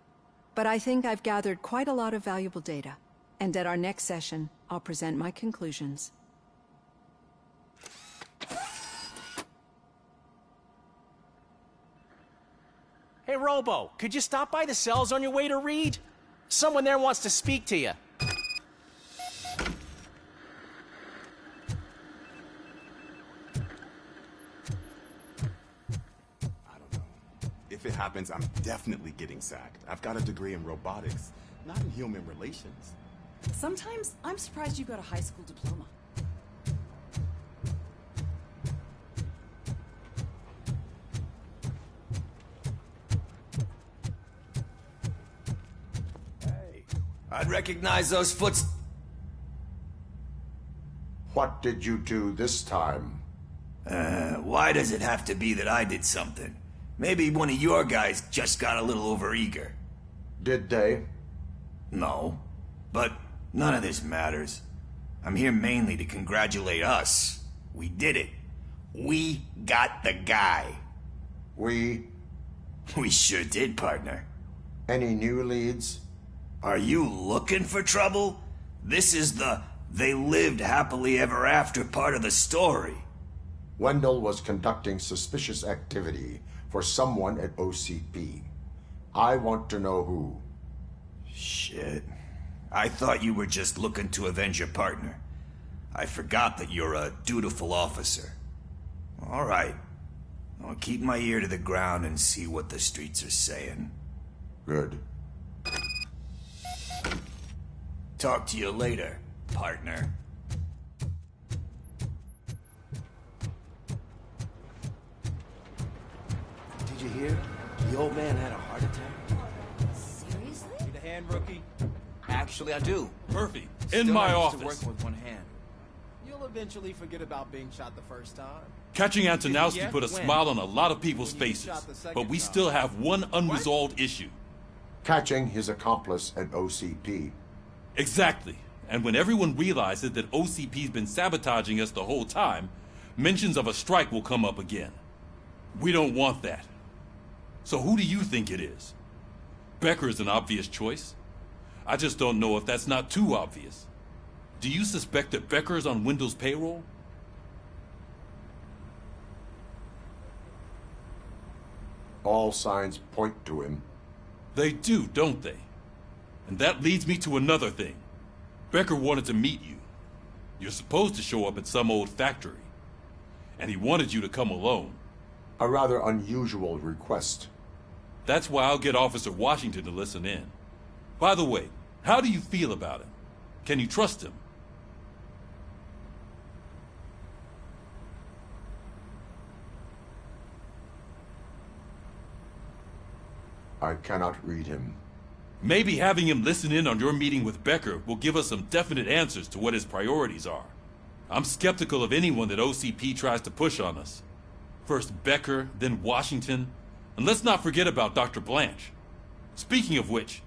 But I think I've gathered quite a lot of valuable data, and at our next session, I'll present my conclusions. Hey, Robo, could you stop by the cells on your way to Reed? Someone there wants to speak to you. If it happens, I'm definitely getting sacked. I've got a degree in robotics, not in human relations. Sometimes I'm surprised you got a high school diploma. I'd recognize those foots. What did you do this time? Why does it have to be that I did something? Maybe one of your guys just got a little overeager. Did they? No. But none of this matters. I'm here mainly to congratulate us. We did it. We got the guy. We sure did, partner. Any new leads? Are you looking for trouble? This is the "they lived happily ever after" part of the story. Wendell was conducting suspicious activity for someone at OCP. I want to know who. Shit. I thought you were just looking to avenge your partner. I forgot that you're a dutiful officer. All right. I'll keep my ear to the ground and see what the streets are saying. Good. Talk to you later, partner. Did you hear? The old man had a heart attack. Seriously? Need a hand, rookie? Actually, I do. Perfect. Still In my not used office. to working with one hand. You'll eventually forget about being shot the first time. Catching Antonowski Yeah? put a When? smile on a lot of people's When you faces, shot the second but we time. still have one unresolved issue. Catching his accomplice at OCP. Exactly. And when everyone realizes that OCP's been sabotaging us the whole time, mentions of a strike will come up again. We don't want that. So who do you think it is? Becker is an obvious choice. I just don't know if that's not too obvious. Do you suspect that Becker is on Wendell's payroll? All signs point to him. They do, don't they? And that leads me to another thing. Becker wanted to meet you. You're supposed to show up at some old factory. And he wanted you to come alone. A rather unusual request. That's why I'll get Officer Washington to listen in. By the way, how do you feel about him? Can you trust him? I cannot read him. Maybe having him listen in on your meeting with Becker will give us some definite answers to what his priorities are. I'm skeptical of anyone that OCP tries to push on us. First Becker, then Washington, and let's not forget about Dr. Blanche. Speaking of which,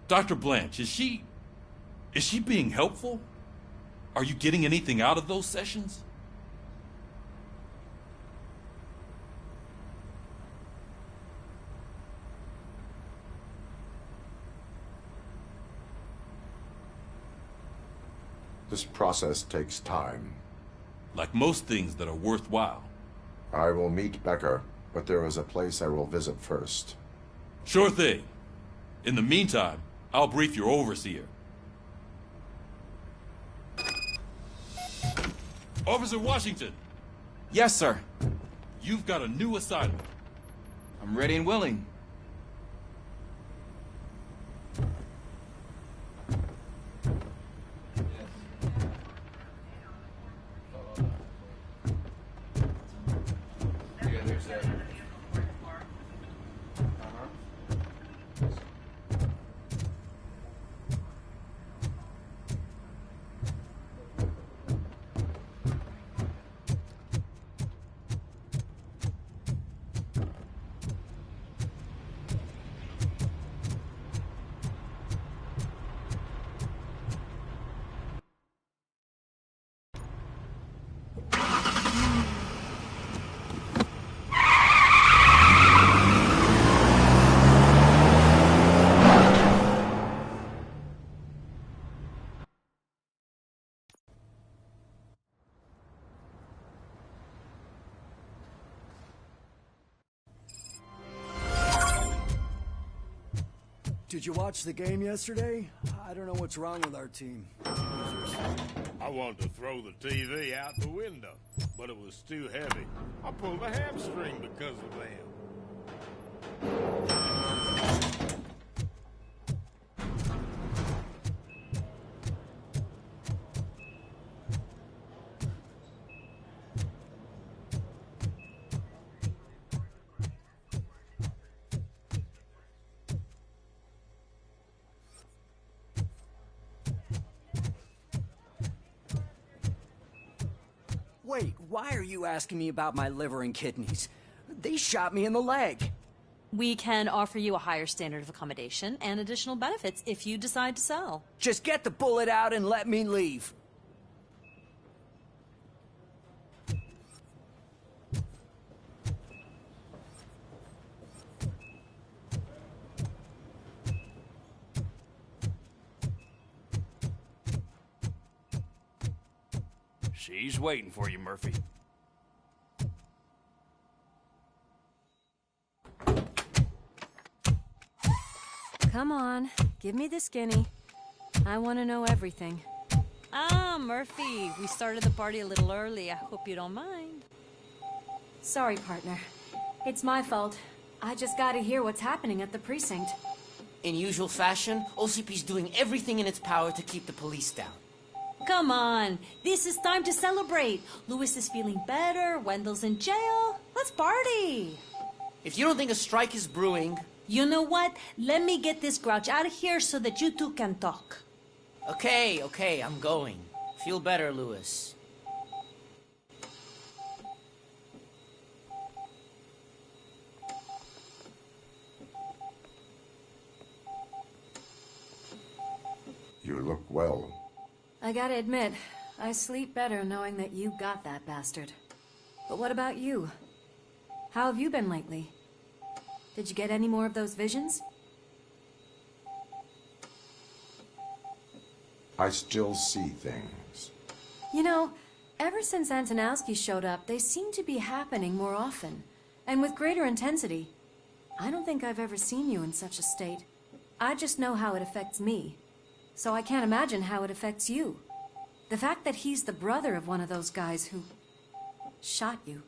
Dr. Blanche, is she being helpful? Are you getting anything out of those sessions? This process takes time. Like most things that are worthwhile. I will meet Becker, but there is a place I will visit first. Sure thing. In the meantime, I'll brief your overseer. Officer Washington! Yes, sir. You've got a new assignment. I'm ready and willing. Did you watch the game yesterday? I don't know what's wrong with our team. I wanted to throw the TV out the window, but it was too heavy. I pulled a hamstring because of them. Wait, why are you asking me about my liver and kidneys? They shot me in the leg. We can offer you a higher standard of accommodation and additional benefits if you decide to sell. Just get the bullet out and let me leave. She's waiting for you, Murphy. Come on, give me the skinny. I want to know everything. Ah, Murphy, we started the party a little early. I hope you don't mind. Sorry, partner. It's my fault. I just gotta hear what's happening at the precinct. In usual fashion, OCP's doing everything in its power to keep the police down. Come on, this is time to celebrate. Louis is feeling better, Wendell's in jail. Let's party. If you don't think a strike is brewing... You know what? Let me get this grouch out of here so that you two can talk. Okay, I'm going. Feel better, Louis. You look well. I gotta admit, I sleep better knowing that you got that bastard. But what about you? How have you been lately? Did you get any more of those visions? I still see things. You know, ever since Antonowski showed up, they seem to be happening more often, and with greater intensity. I don't think I've ever seen you in such a state. I just know how it affects me, so I can't imagine how it affects you. The fact that he's the brother of one of those guys who shot you.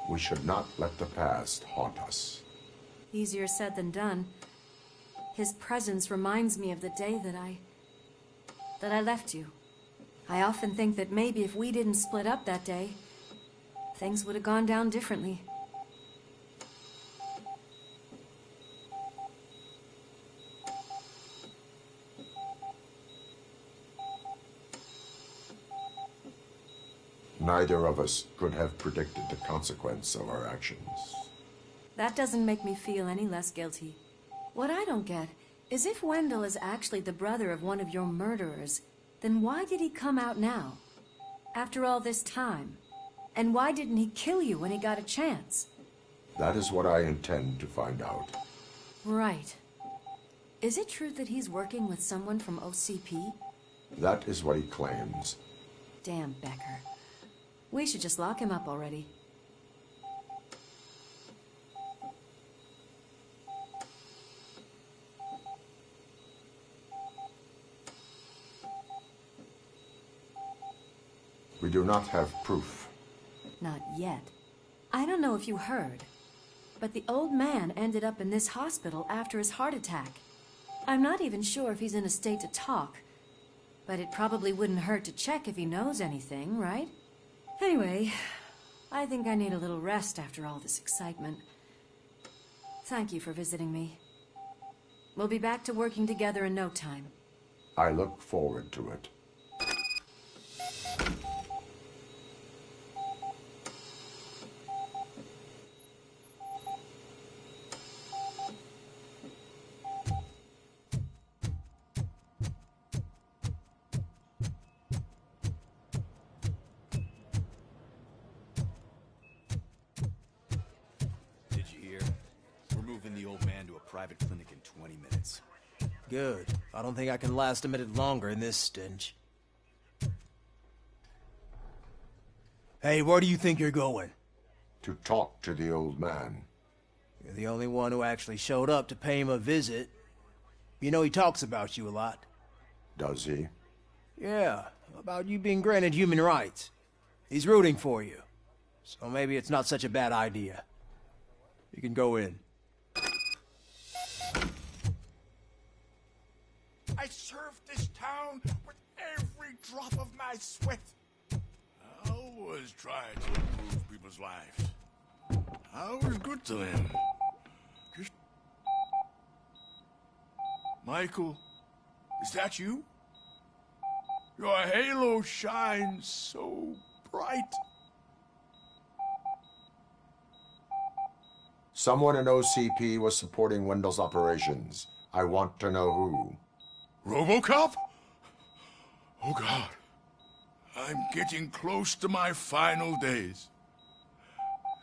We should not let the past haunt us. Easier said than done. His presence reminds me of the day that I left you. I often think that maybe if we didn't split up that day, things would have gone down differently. Neither of us could have predicted the consequence of our actions. That doesn't make me feel any less guilty. What I don't get is if Wendell is actually the brother of one of your murderers, then why did he come out now? After all this time? And why didn't he kill you when he got a chance? That is what I intend to find out. Right. Is it true that he's working with someone from OCP? That is what he claims. Damn Becker. We should just lock him up already. We do not have proof. Not yet. I don't know if you heard, but the old man ended up in this hospital after his heart attack. I'm not even sure if he's in a state to talk, but it probably wouldn't hurt to check if he knows anything, right? Anyway, I think I need a little rest after all this excitement. Thank you for visiting me. We'll be back to working together in no time. I look forward to it. Private clinic in 20 minutes. Good. I don't think I can last a minute longer in this stench. Hey, where do you think you're going? To talk to the old man. You're the only one who actually showed up to pay him a visit. You know he talks about you a lot. Does he? Yeah, about you being granted human rights. He's rooting for you. So maybe it's not such a bad idea. You can go in. I served this town with every drop of my sweat. I always tried to improve people's lives. I was good to them. Just... Michael, is that you? Your halo shines so bright. Someone in OCP was supporting Wendell's operations. I want to know who. Robocop? Oh God. I'm getting close to my final days.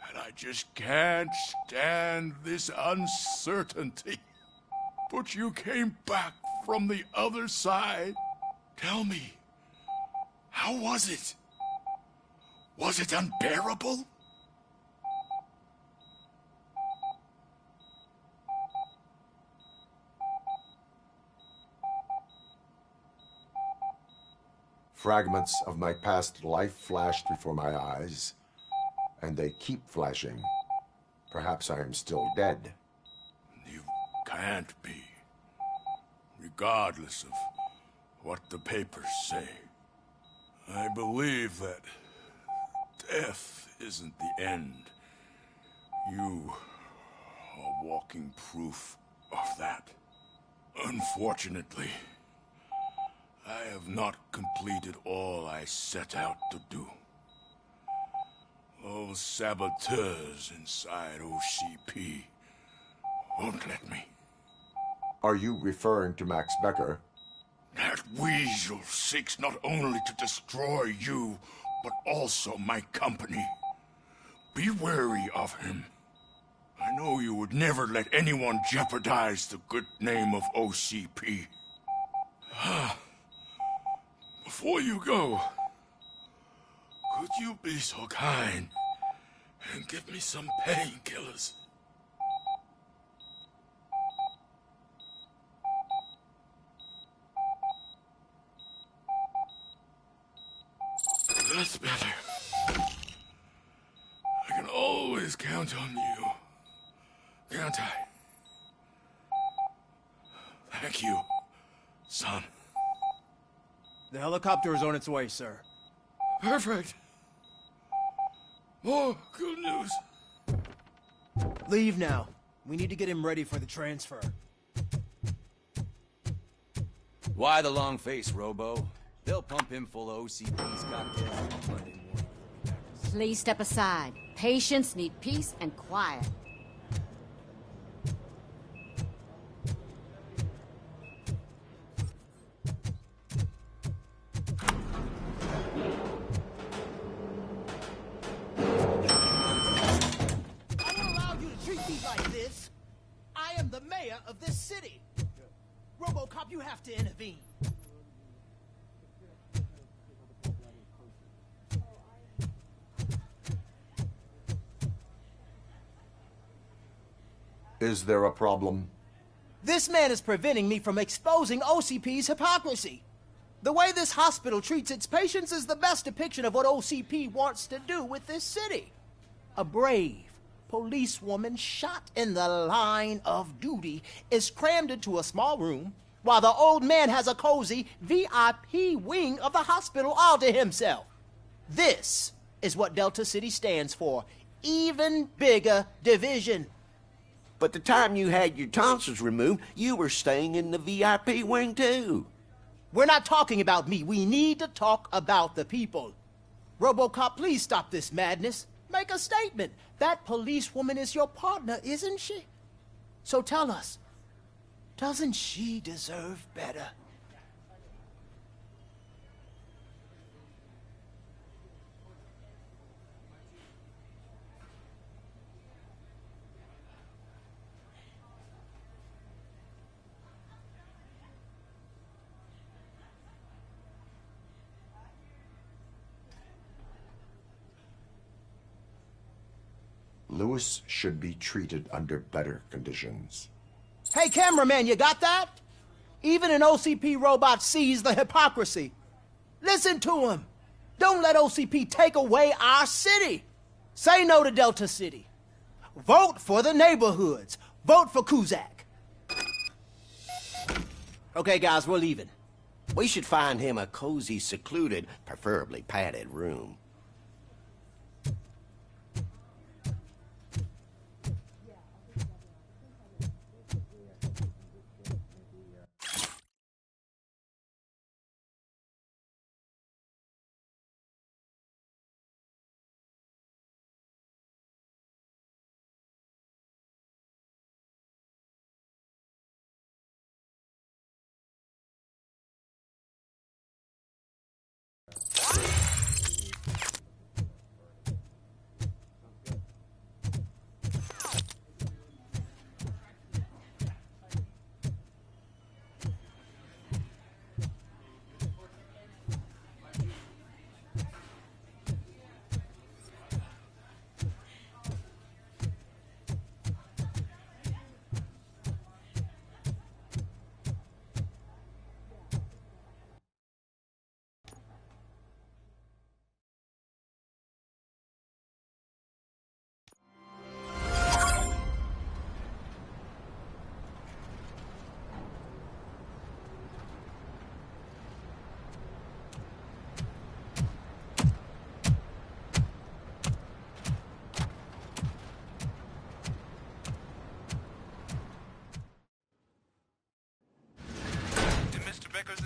And I just can't stand this uncertainty. But you came back from the other side. Tell me, how was it? Was it unbearable? Fragments of my past life flashed before my eyes, and they keep flashing. Perhaps I am still dead. You can't be, regardless of what the papers say. I believe that death isn't the end. You are walking proof of that. Unfortunately, I have not completed all I set out to do. Those saboteurs inside OCP won't let me. Are you referring to Max Becker? That weasel seeks not only to destroy you, but also my company. Be wary of him. I know you would never let anyone jeopardize the good name of OCP. Before you go, could you be so kind and give me some painkillers? That's better. I can always count on you, can't I? Thank you, son. The helicopter is on its way, sir. Perfect. More good news. Leave now. We need to get him ready for the transfer. Why the long face, Robo? They'll pump him full of OCP's cocktails on Monday morning. Please step aside. Patients need peace and quiet. I don't allow you to treat me like this. I am the mayor of this city. Robocop, you have to intervene. Is there a problem? This man is preventing me from exposing OCP's hypocrisy. The way this hospital treats its patients is the best depiction of what OCP wants to do with this city. A brave policewoman shot in the line of duty is crammed into a small room while the old man has a cozy VIP wing of the hospital all to himself. This is what Delta City stands for. Even bigger division. But the time you had your tonsils removed, you were staying in the VIP wing too. We're not talking about me. We need to talk about the people. Robocop, please stop this madness. Make a statement. That policewoman is your partner, isn't she? So tell us, doesn't she deserve better? Lewis should be treated under better conditions. Hey, cameraman, you got that? Even an OCP robot sees the hypocrisy. Listen to him. Don't let OCP take away our city. Say no to Delta City. Vote for the neighborhoods. Vote for 𝐁𝐽𝐽. Okay, guys, we're leaving. We should find him a cozy, secluded, preferably padded room.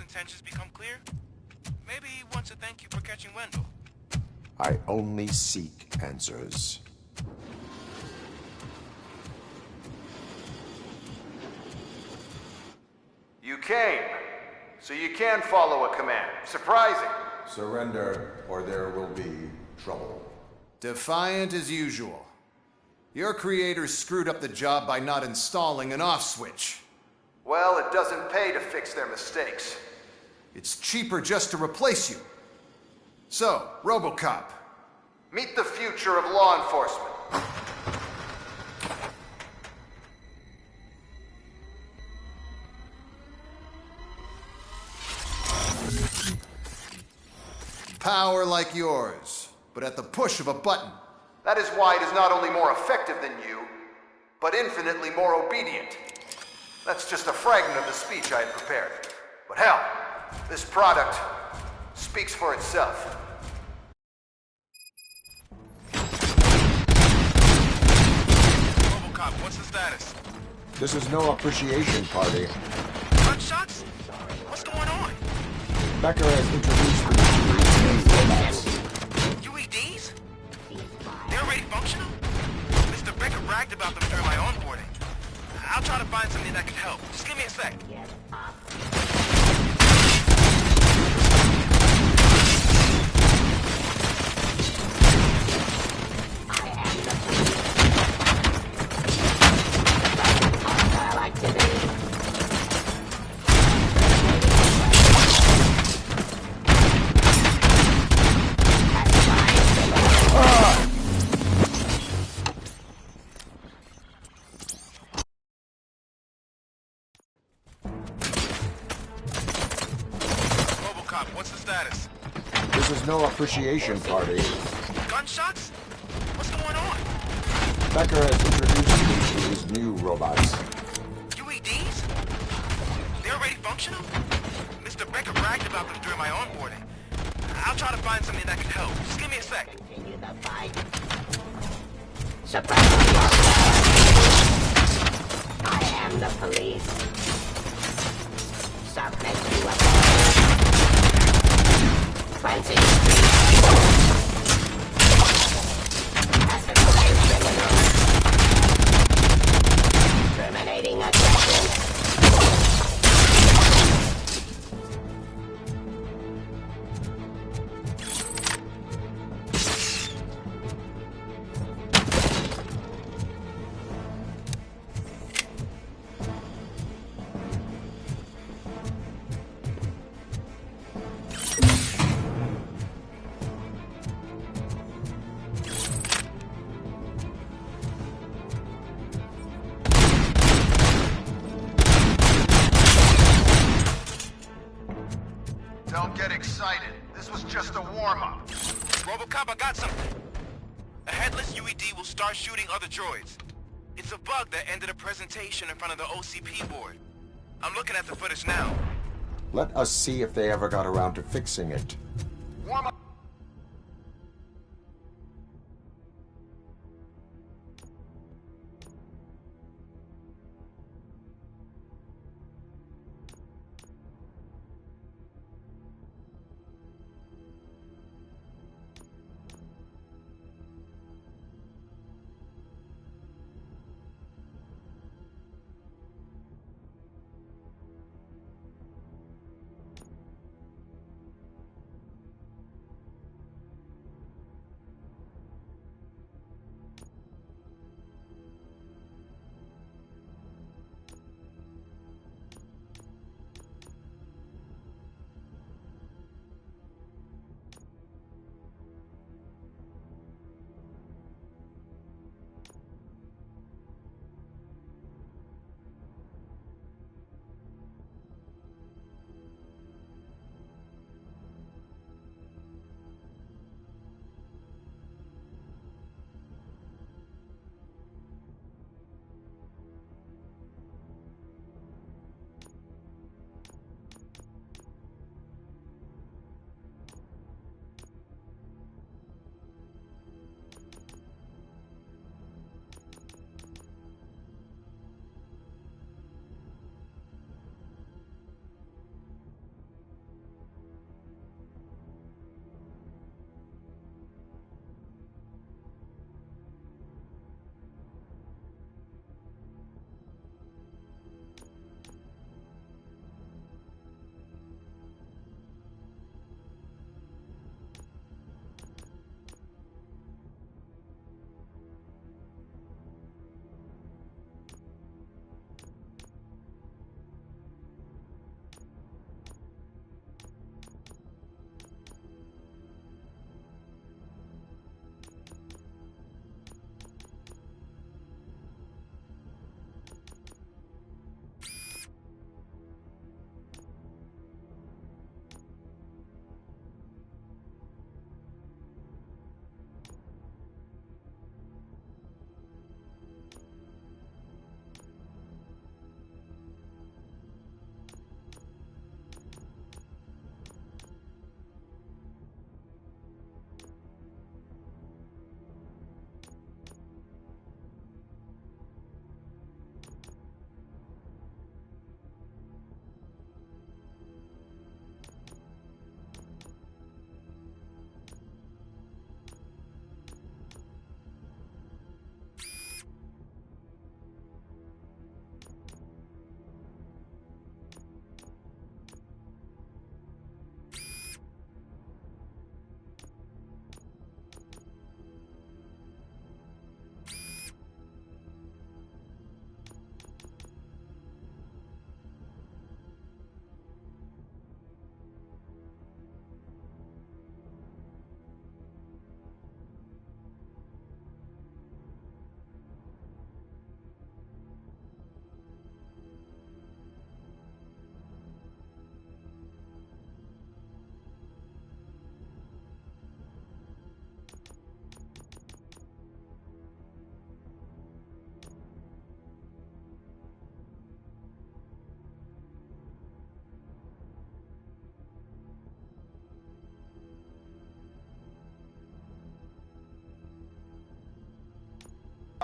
Intentions become clear? Maybe he wants to thank you for catching Wendell. I only seek answers. You came, so you can follow a command. Surprising. Surrender, or there will be trouble. Defiant as usual. Your creators screwed up the job by not installing an off switch. Well, it doesn't pay to fix their mistakes. It's cheaper just to replace you. So, Robocop, meet the future of law enforcement. Power like yours, but at the push of a button. That is why it is not only more effective than you, but infinitely more obedient. That's just a fragment of the speech I had prepared. But hell, this product speaks for itself. Robocop, what's the status? This is no appreciation party. Gunshots? What's going on? Becker has introduced the UEDs? They're already functional? Mr. Becker bragged about them during my onboarding. I'll try to find something that can help. Just give me a sec. What's the status? This is no appreciation party. Gunshots? What's going on? Becker has introduced me to his new robots. UEDs? They're already functional? Mr. Becker bragged about them during my onboarding. I'll try to find something that can help. Just give me a sec. Continue the fight. Suppress I am the police. Submit to a Cleansing Pacified criminals. Terminating aggression. excited. This was just a warm-up. Robocop, I got something. A headless UED will start shooting other droids. It's a bug that ended a presentation in front of the OCP board. I'm looking at the footage now. Let us see if they ever got around to fixing it. Warm-up.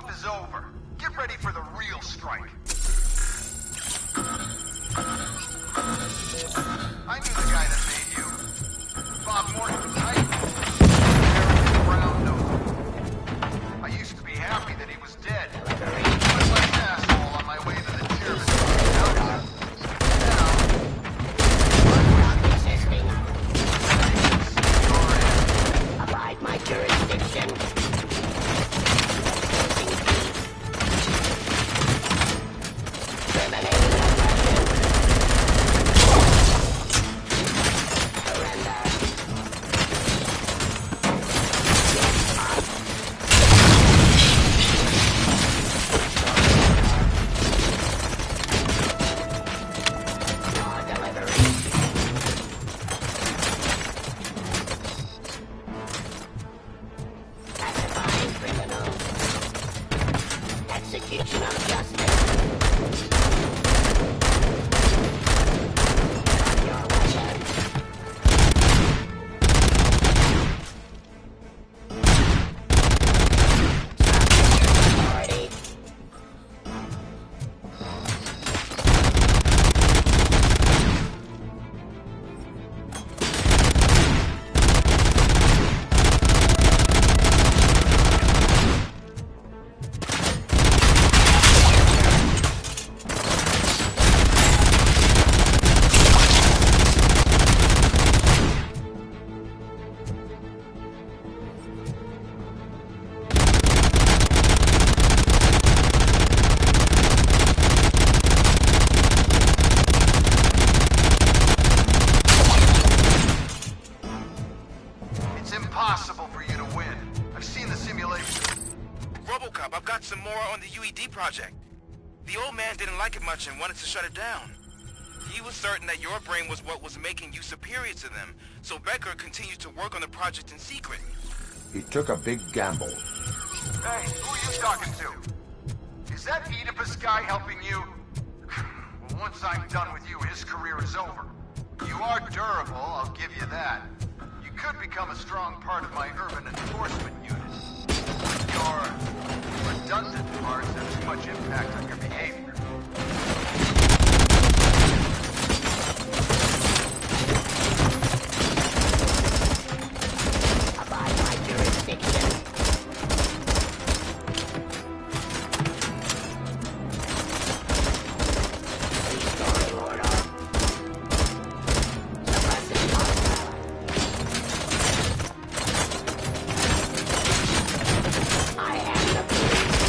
Is over. Get ready for the real strike. I knew the guy that made you. Bob Morton, right? Brown knows him. I used to be happy that he was dead. I was like an asshole on my way to the chairman's now. Abide my jurisdiction. jurisdiction of justice. Impossible for you to win. I've seen the simulation. Robocop, I've got some more on the UED project. The old man didn't like it much and wanted to shut it down. He was certain that your brain was what was making you superior to them, so Becker continued to work on the project in secret. He took a big gamble. Hey, who are you talking to? Is that Oedipus guy helping you? Well, once I'm done with you, his career is over. You are durable, I'll give you that. You could become a strong part of my urban enforcement unit. Your redundant parts have too much impact on your behavior. Abide by jurisdiction. Restoring order. Suppressing contact. I am the police.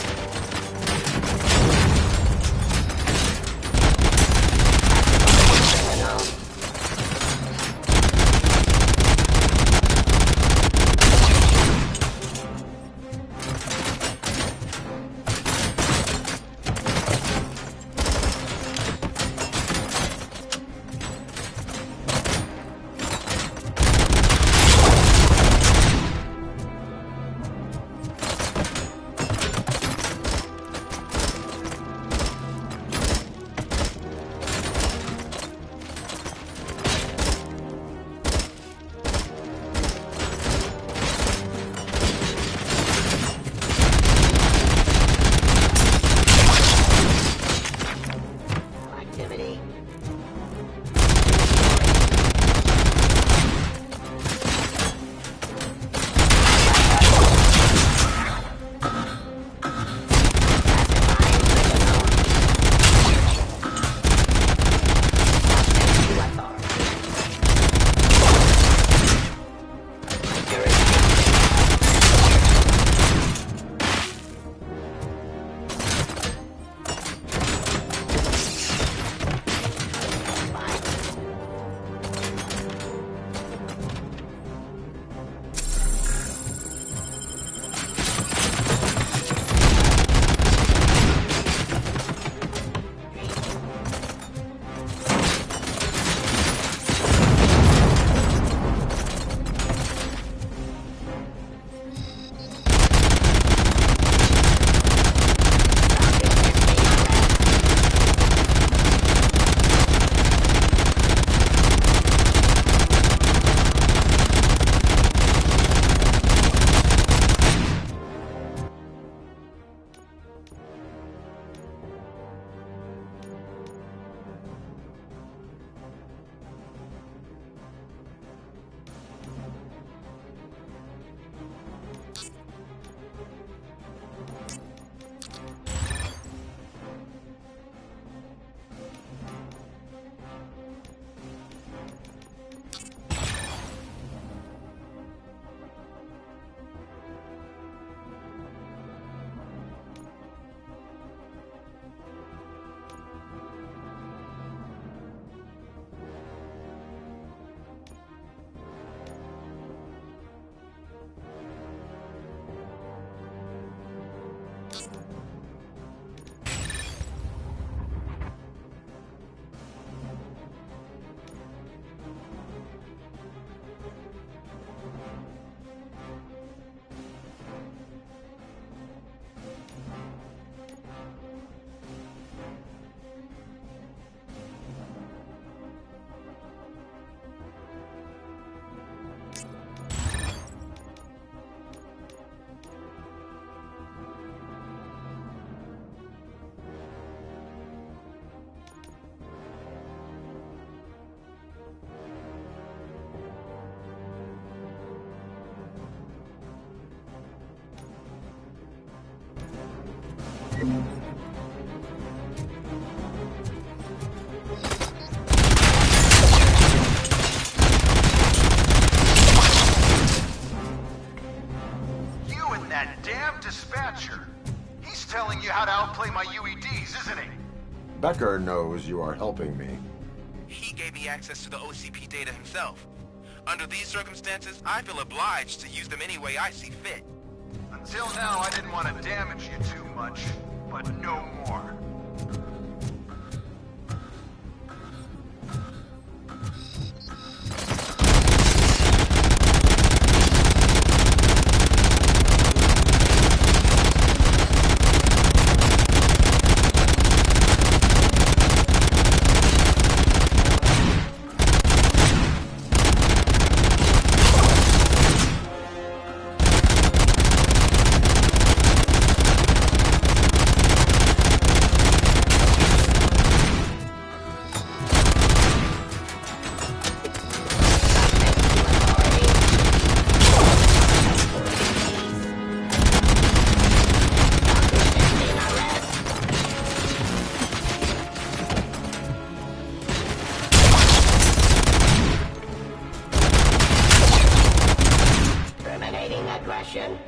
You and that damn dispatcher. He's telling you how to outplay my UEDs, isn't he? Becker knows you are helping me. He gave me access to the OCP data himself. Under these circumstances, I feel obliged to use them any way I see fit. Until now, I didn't want to damage you too much, but no more. aggression.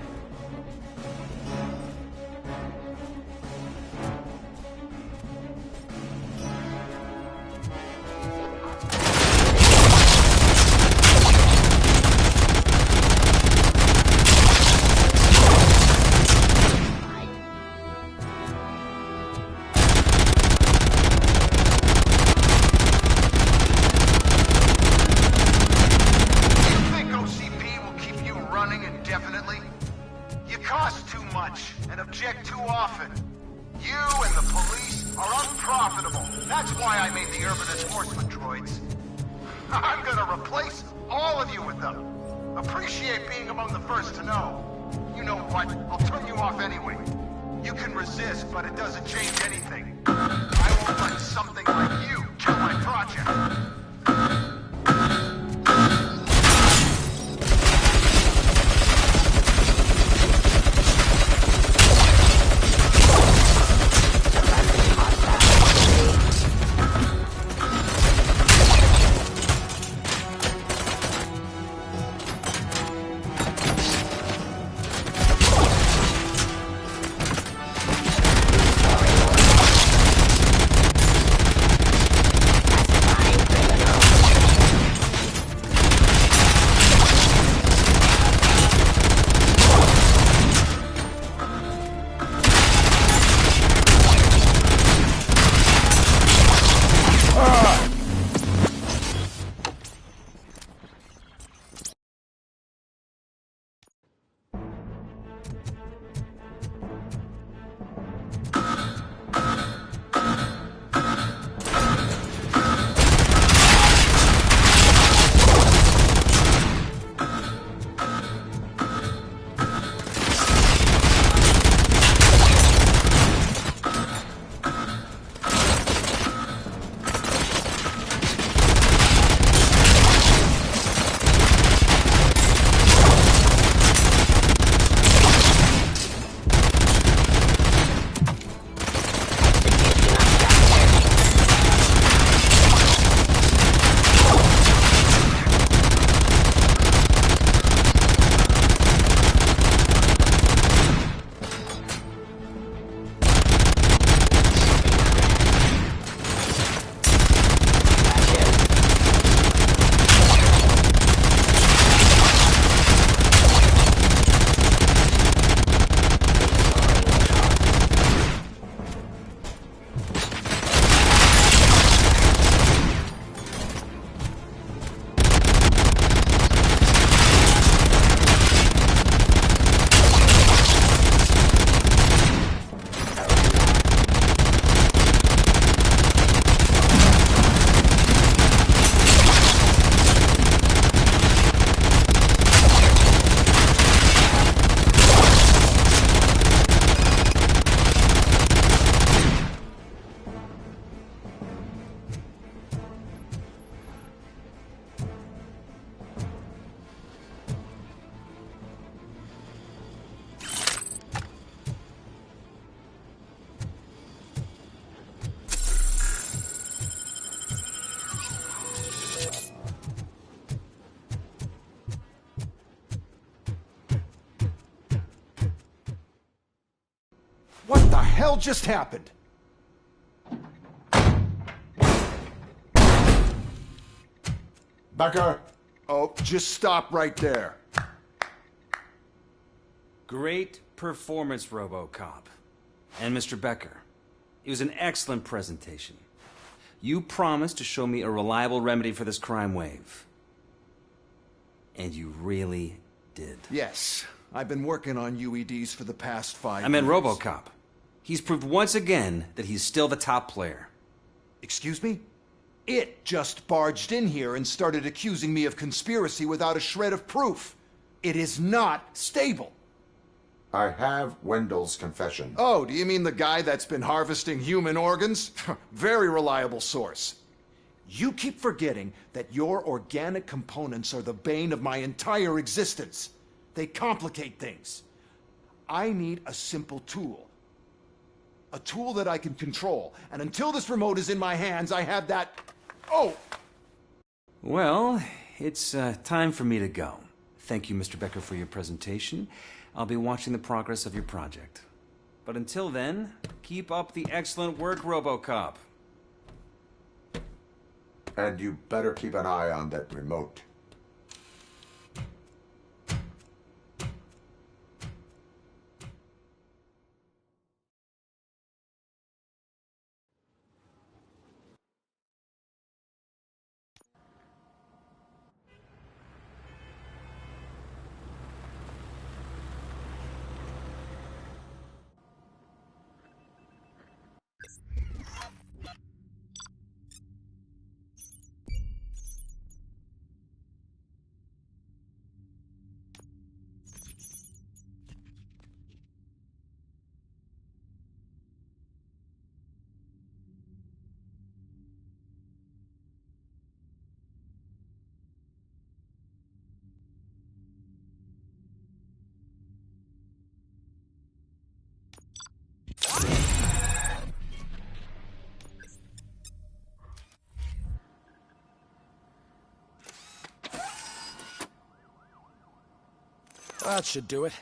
hell just happened? Becker! Oh, just stop right there. Great performance, Robocop. And Mr. Becker, it was an excellent presentation. You promised to show me a reliable remedy for this crime wave. And you really did. Yes, I've been working on UEDs for the past 5 years. I meant Robocop. He's proved once again that he's still the top player. Excuse me? It just barged in here and started accusing me of conspiracy without a shred of proof. It is not stable. I have Wendell's confession. Oh, do you mean the guy that's been harvesting human organs? Very reliable source. You keep forgetting that your organic components are the bane of my entire existence. They complicate things. I need a simple tool. A tool that I can control. And until this remote is in my hands, I have that... Oh! Well, it's time for me to go. Thank you, Mr. Becker, for your presentation. I'll be watching the progress of your project. But until then, keep up the excellent work, Robocop. And you better keep an eye on that remote. That should do it.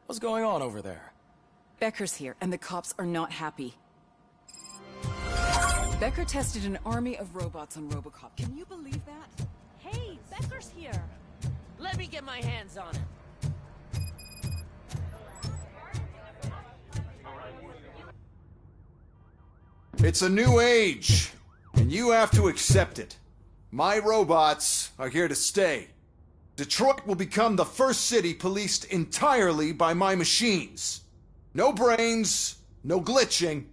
What's going on over there? Becker's here, and the cops are not happy. Becker tested an army of robots on Robocop. Can you believe that? Hey, Becker's here. Let me get my hands on him. It's a new age, and you have to accept it. My robots are here to stay. Detroit will become the first city policed entirely by my machines. No brains, no glitching,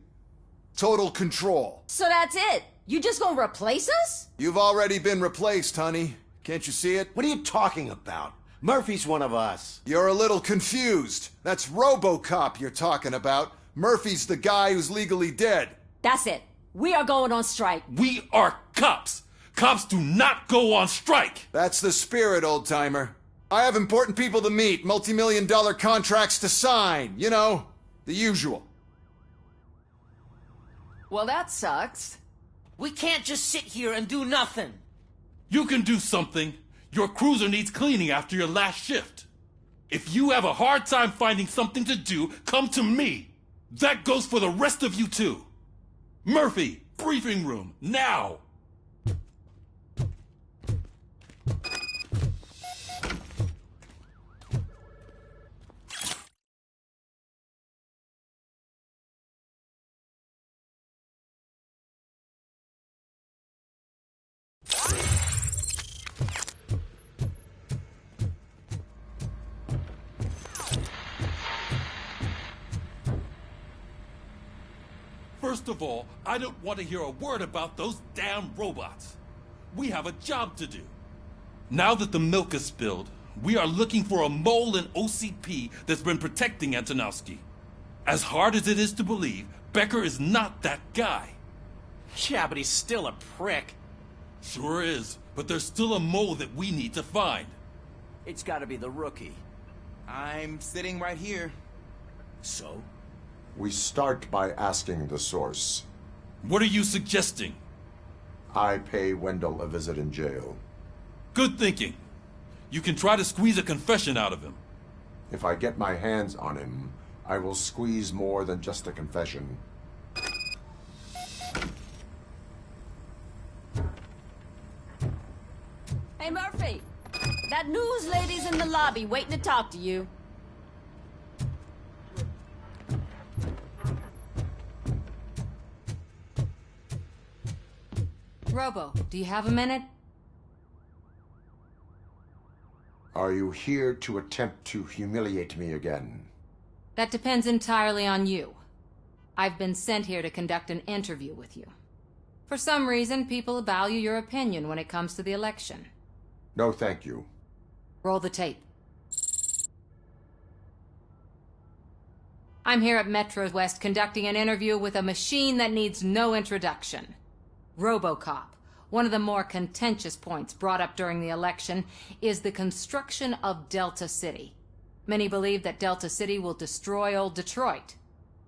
total control. So that's it? You just gonna replace us? You've already been replaced, honey. Can't you see it? What are you talking about? Murphy's one of us. You're a little confused. That's Robocop you're talking about. Murphy's the guy who's legally dead. That's it. We are going on strike. We are cops. Cops do not go on strike! That's the spirit, old-timer. I have important people to meet, multi-million-dollar contracts to sign. You know, the usual. Well, that sucks. We can't just sit here and do nothing. You can do something. Your cruiser needs cleaning after your last shift. If you have a hard time finding something to do, come to me. That goes for the rest of you too. Murphy, briefing room, now! First of all, I don't want to hear a word about those damn robots. We have a job to do. Now that the milk is spilled, we are looking for a mole in OCP that's been protecting Antonowski. As hard as it is to believe, Becker is not that guy. Yeah, but he's still a prick. Sure is, but there's still a mole that we need to find. It's gotta be the rookie. I'm sitting right here. So? We start by asking the source. What are you suggesting? I pay Wendell a visit in jail. Good thinking. You can try to squeeze a confession out of him. If I get my hands on him, I will squeeze more than just a confession. Hey, Murphy! That news lady's in the lobby waiting to talk to you. Robo, do you have a minute? Are you here to attempt to humiliate me again? That depends entirely on you. I've been sent here to conduct an interview with you. For some reason, people value your opinion when it comes to the election. No, thank you. Roll the tape. I'm here at Metro West conducting an interview with a machine that needs no introduction. Robocop. One of the more contentious points brought up during the election is the construction of Delta City. Many believe that Delta City will destroy old Detroit.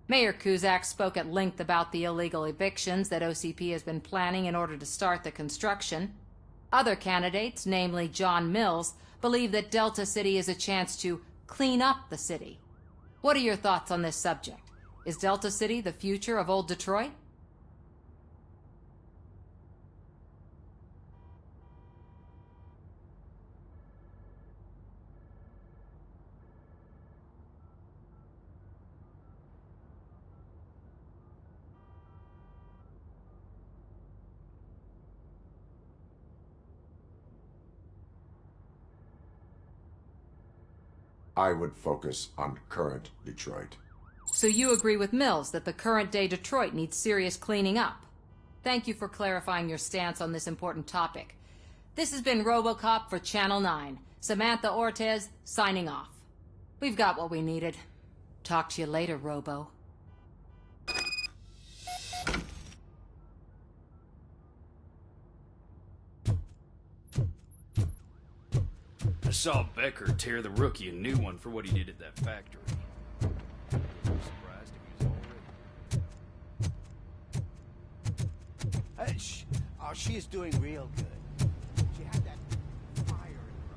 Mayor 𝐸𝐞𝐫𝐳 spoke at length about the illegal evictions that OCP has been planning in order to start the construction. Other candidates, namely John Mills, believe that Delta City is a chance to clean up the city. What are your thoughts on this subject? Is Delta City the future of old Detroit? I would focus on current Detroit. So you agree with Mills that the current-day Detroit needs serious cleaning up? Thank you for clarifying your stance on this important topic. This has been Robocop for Channel 9. Samantha Ortez, signing off. We've got what we needed. Talk to you later, Robo. I saw Becker tear the rookie a new one for what he did at that factory. I'm surprised if he was already... Oh, she is doing real good. She had that fire in her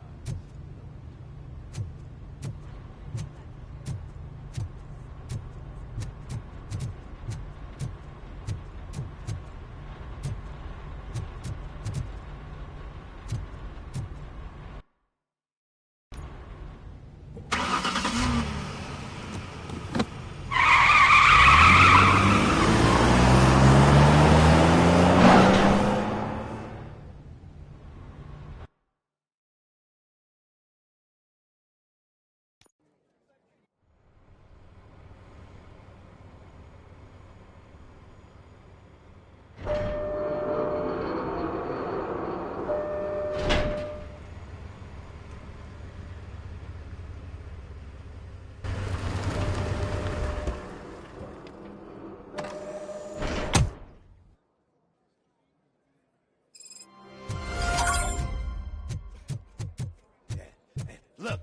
Look,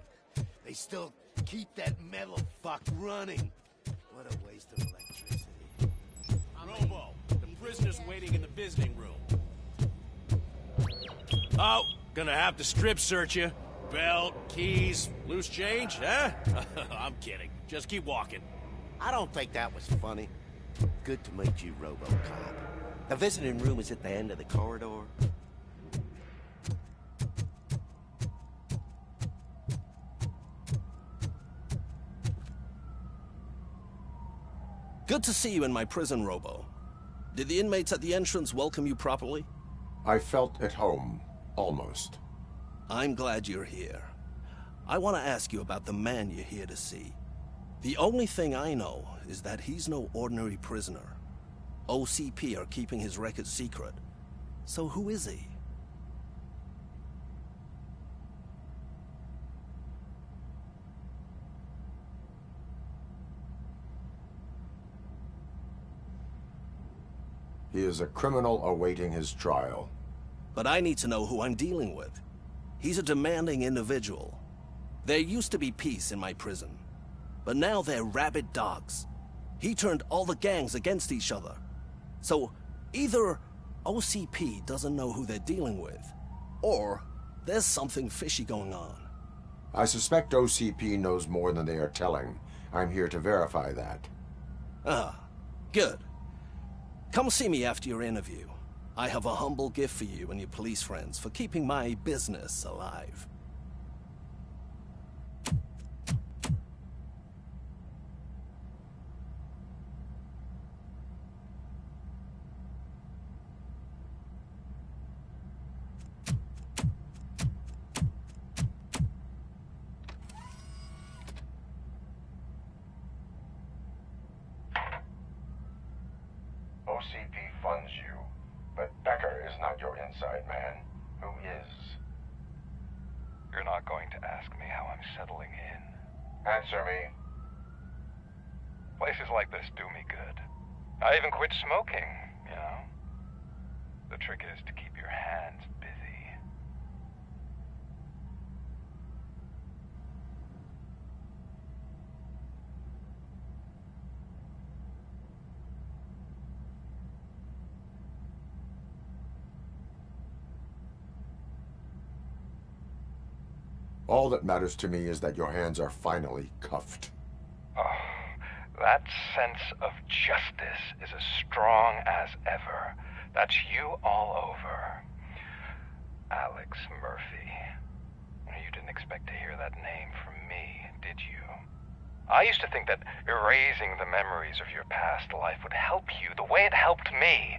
they still keep that metal fuck running. What a waste of electricity. Robo, the prisoner's waiting in the visiting room. Oh, gonna have to strip search you. Belt, keys, loose change, huh? I'm kidding. Just keep walking. I don't think that was funny. Good to meet you, Robocop. The visiting room is at the end of the corridor. Good to see you in my prison, Robo. Did the inmates at the entrance welcome you properly? I felt at home, almost. I'm glad you're here. I want to ask you about the man you're here to see. The only thing I know is that he's no ordinary prisoner. OCP are keeping his record secret. So who is he? He is a criminal awaiting his trial. But I need to know who I'm dealing with. He's a demanding individual. There used to be peace in my prison, but now they're rabid dogs. He turned all the gangs against each other. So either OCP doesn't know who they're dealing with, or there's something fishy going on. I suspect OCP knows more than they are telling. I'm here to verify that. Ah, good. Come see me after your interview. I have a humble gift for you and your police friends for keeping my business alive. OCP funds you, but Becker is not your inside man. Who is? You're not going to ask me how I'm settling in. Answer me. Places like this do me good. I even quit smoking, you know? The trick is to keep your hands busy. All that matters to me is that your hands are finally cuffed. Oh, that sense of justice is as strong as ever. That's you all over. Alex Murphy. You didn't expect to hear that name from me, did you? I used to think that erasing the memories of your past life would help you the way it helped me.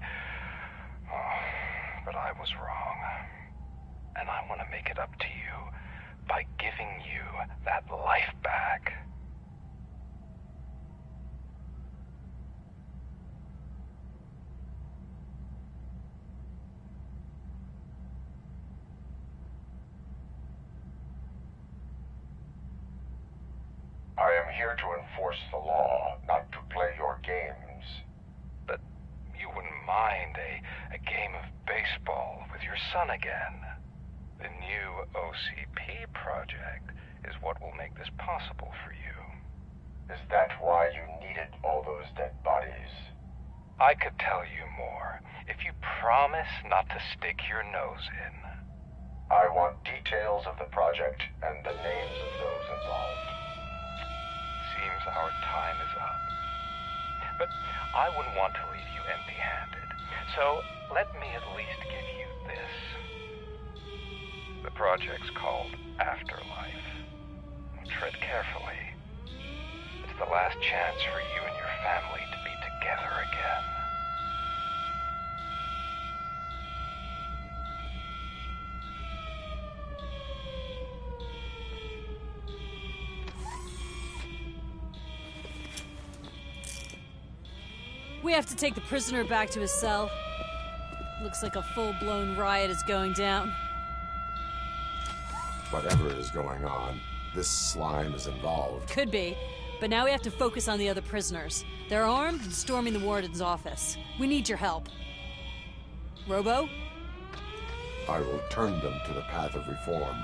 Oh, but I was wrong. And I want to make it up to you by giving you that life back. I am here to enforce the law, not to play your games. But you wouldn't mind a game of baseball with your son again. The new OCP project is what will make this possible for you. Is that why you needed all those dead bodies? I could tell you more if you promise not to stick your nose in. I want details of the project and the names of those involved. Seems our time is up. But I wouldn't want to leave you empty-handed. So let me at least give you this. The project's called Afterlife. Tread carefully. It's the last chance for you and your family to be together again. We have to take the prisoner back to his cell. Looks like a full-blown riot is going down. Whatever is going on, this slime is involved. Could be, but now we have to focus on the other prisoners. They're armed and storming the warden's office. We need your help. Robo? I will turn them to the path of reform.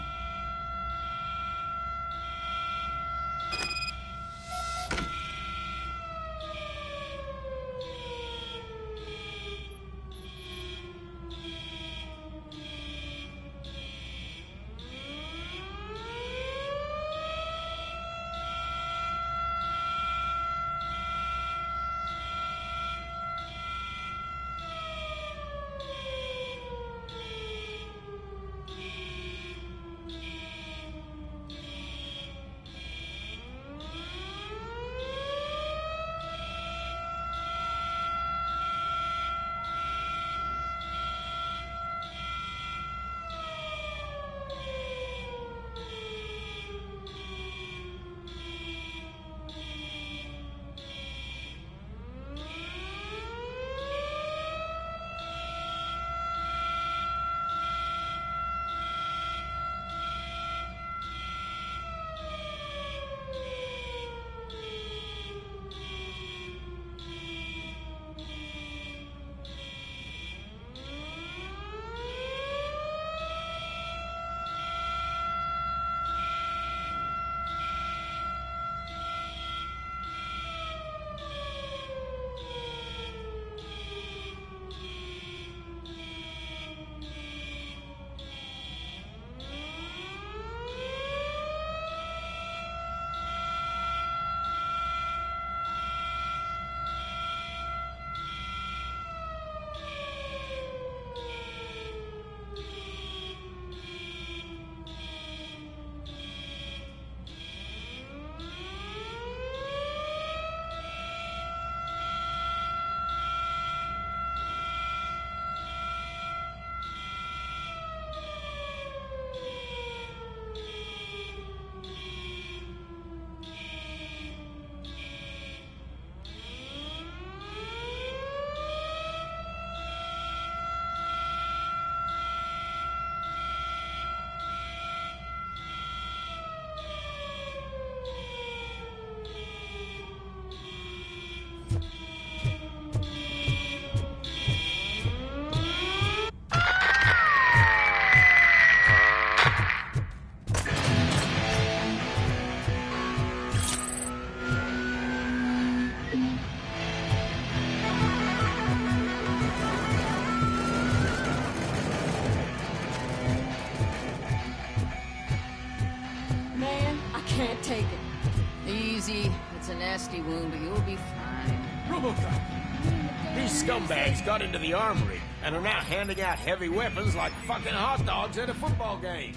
Robocop. These scumbags got into the armory and are now handing out heavy weapons like fucking hot dogs at a football game.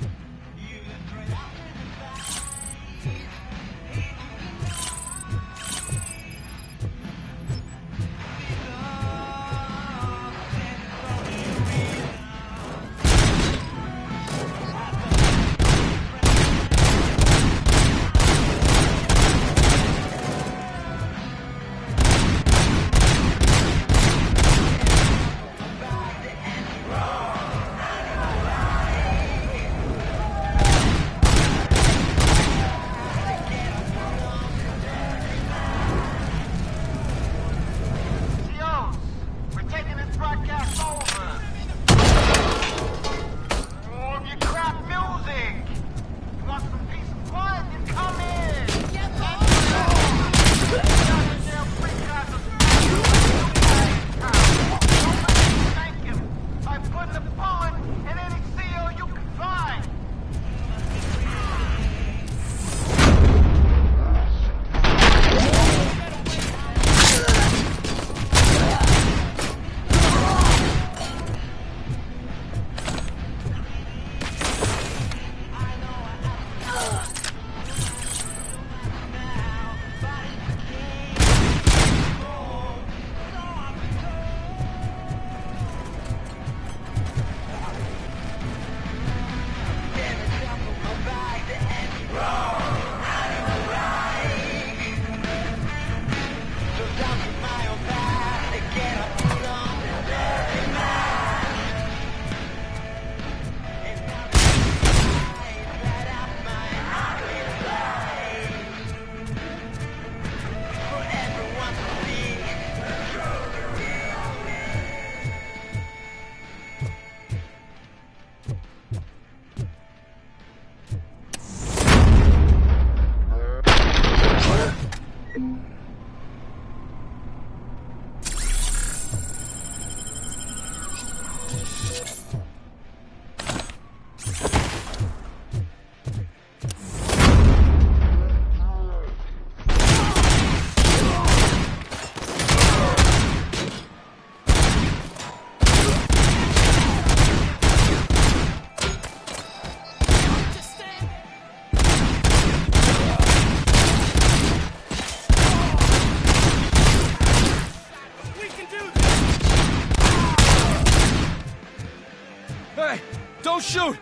Don't shoot!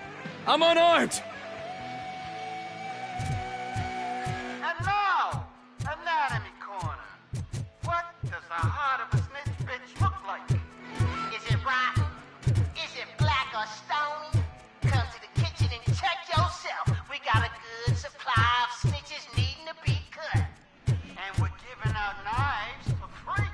I'm unarmed! And now, Anatomy Corner. What does the heart of a snitch bitch look like? Is it rotten? Is it black or stony? Come to the kitchen and check yourself. We got a good supply of snitches needing to be cut. And we're giving out knives for free.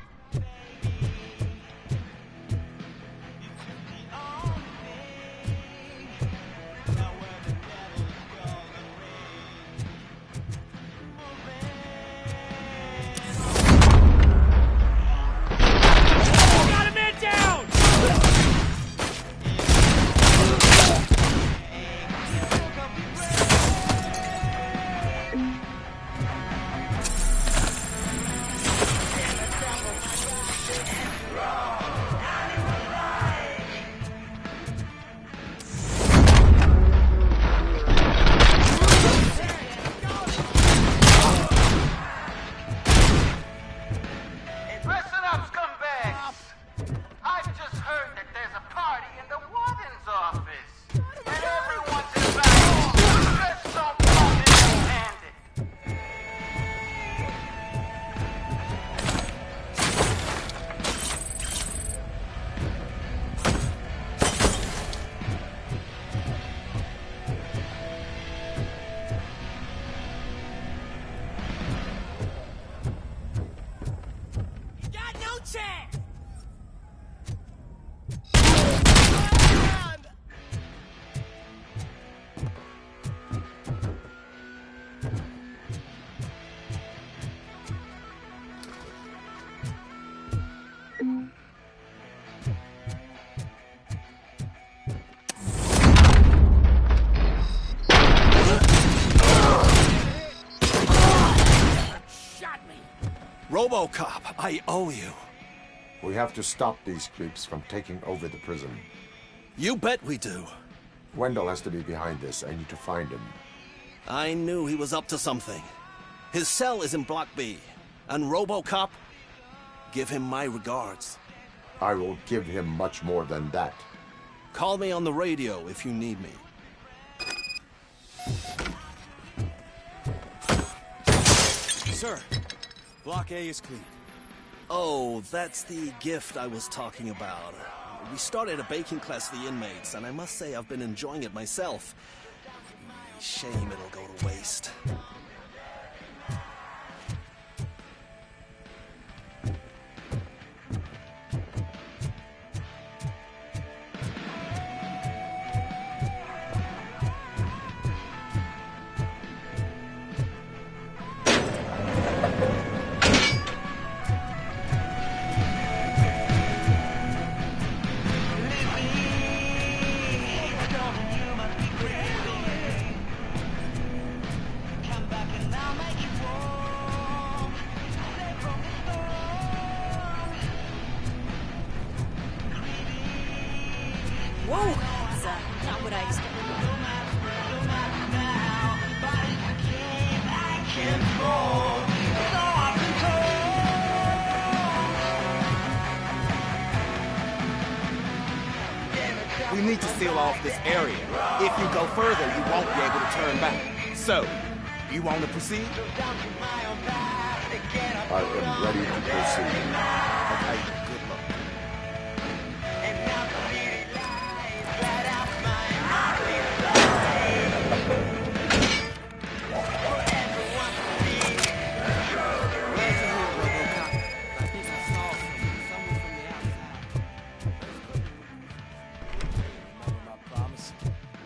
Robocop, I owe you. We have to stop these creeps from taking over the prison. You bet we do. Wendell has to be behind this. I need to find him. I knew he was up to something. His cell is in Block B. And Robocop, give him my regards. I will give him much more than that. Call me on the radio if you need me. Sir, Block A is clean. Oh, that's the gift I was talking about. We started a baking class for the inmates, and I must say I've been enjoying it myself. Shame it'll go to waste. Whoa! It's not what I expected. We need to seal off this area. If you go further, you won't be able to turn back. So, you want to proceed? I am ready to proceed. Okay, good luck.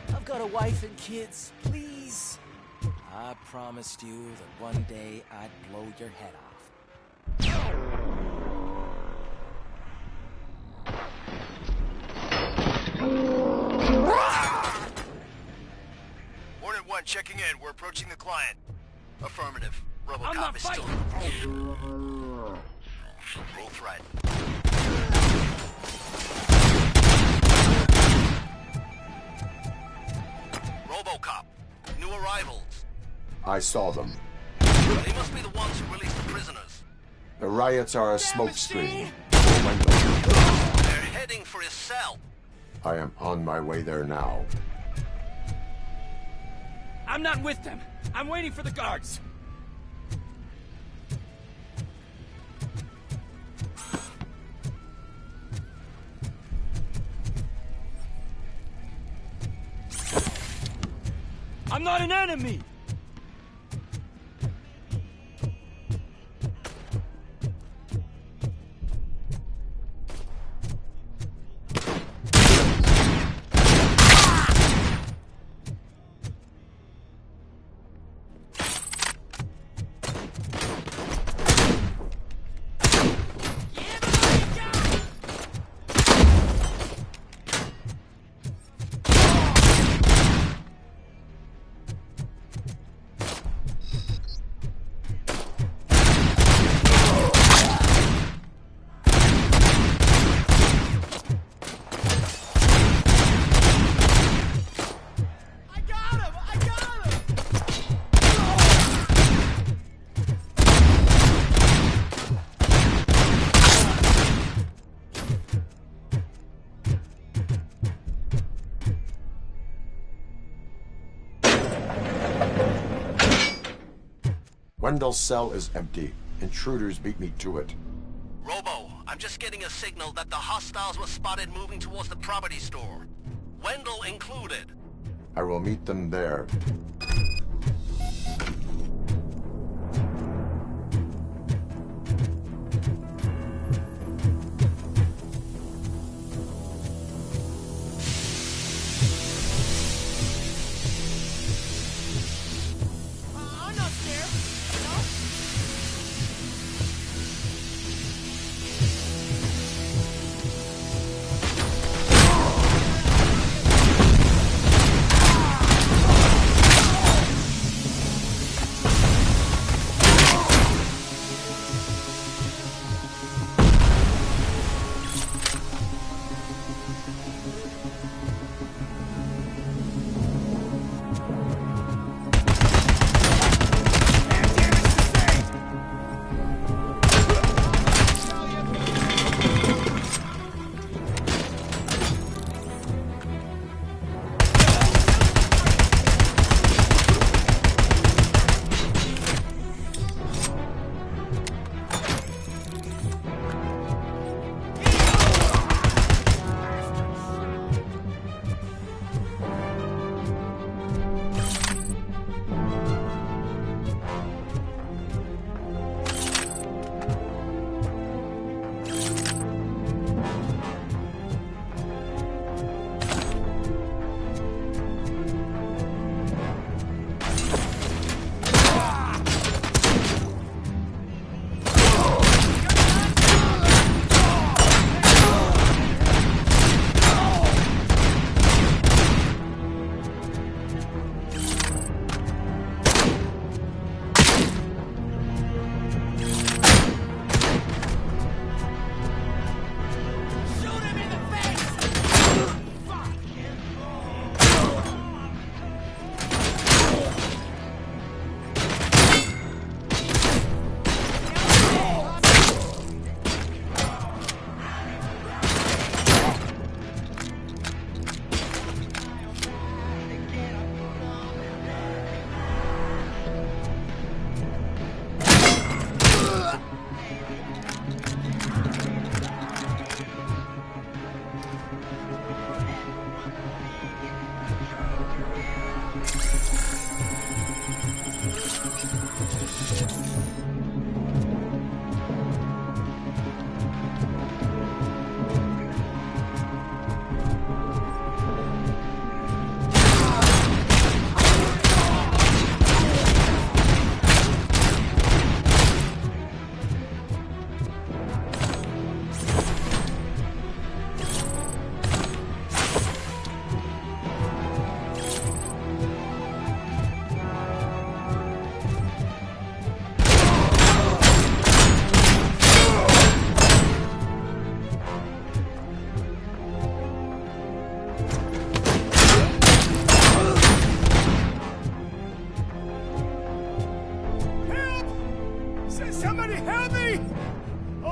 I've got a wife and kids, please. I promised you that one day I'd blow your head off. Hornet 1 checking in. We're approaching the client. Affirmative. I'm Robocop not is still fighting. Roll threat. Robocop. New arrivals. I saw them. They must be the ones who released the prisoners. The riots are a smokescreen. They're heading for his cell. I am on my way there now. I'm not with them. I'm waiting for the guards. I'm not an enemy! Wendell's cell is empty. Intruders beat me to it. Robo, I'm just getting a signal that the hostiles were spotted moving towards the property store. Wendell included. I will meet them there. I'm not scared. No?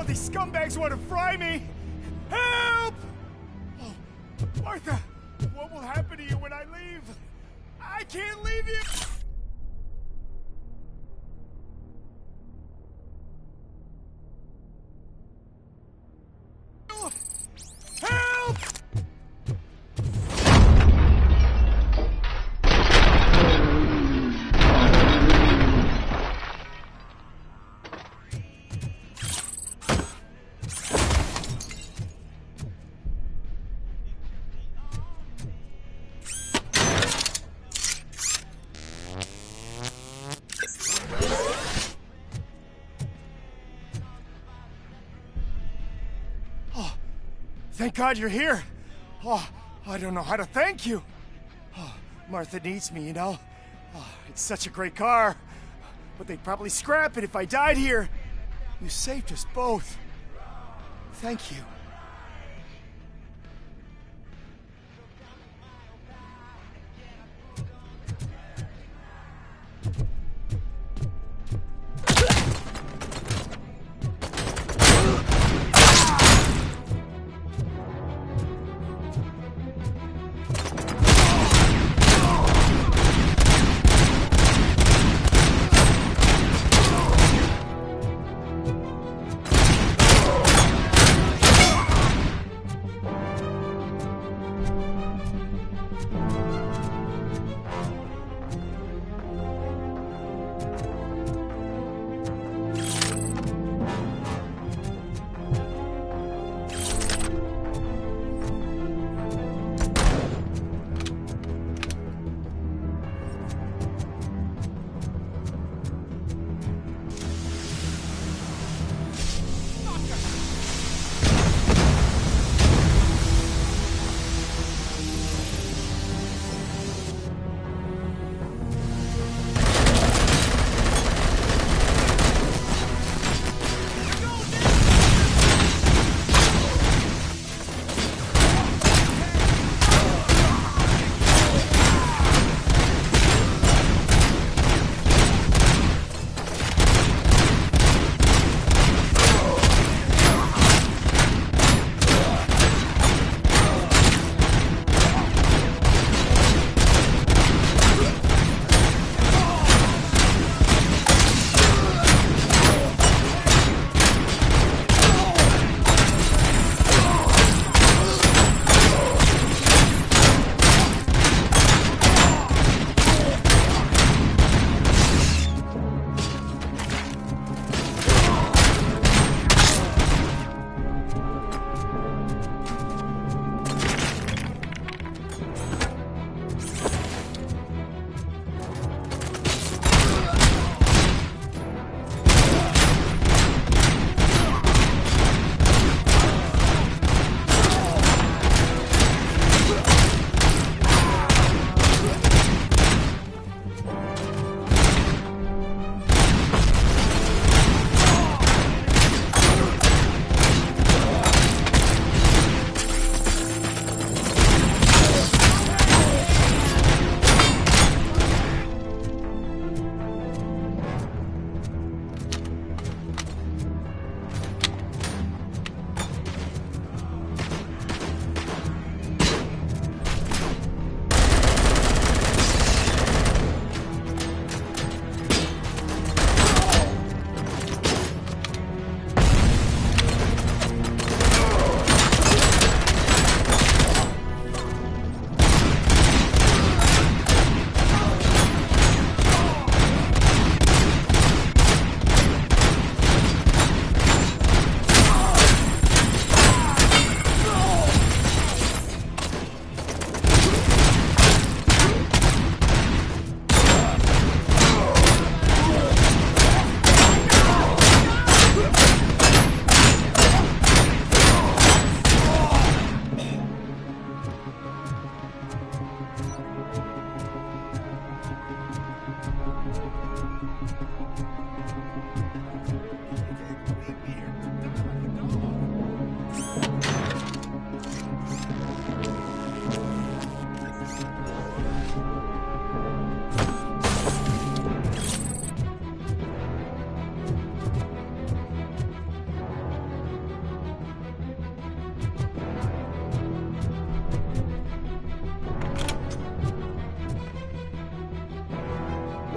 Oh, these scumbags want to fry me! Help! Oh, Martha, what will happen to you when I leave? I can't leave you! Help! Thank God you're here. Oh, I don't know how to thank you. Oh, Martha needs me, you know. Oh, it's such a great car. But they'd probably scrap it if I died here. You saved us both. Thank you.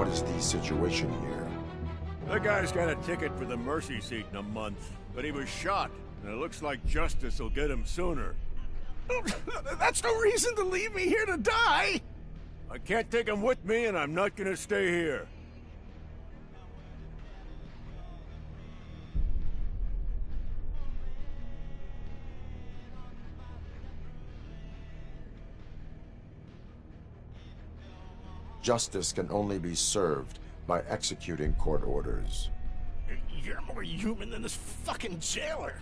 What is the situation here? The guy's got a ticket for the mercy seat in a month, but he was shot, and it looks like justice will get him sooner. That's no reason to leave me here to die! I can't take him with me, and I'm not gonna stay here. Justice can only be served by executing court orders. You're more human than this fucking jailer.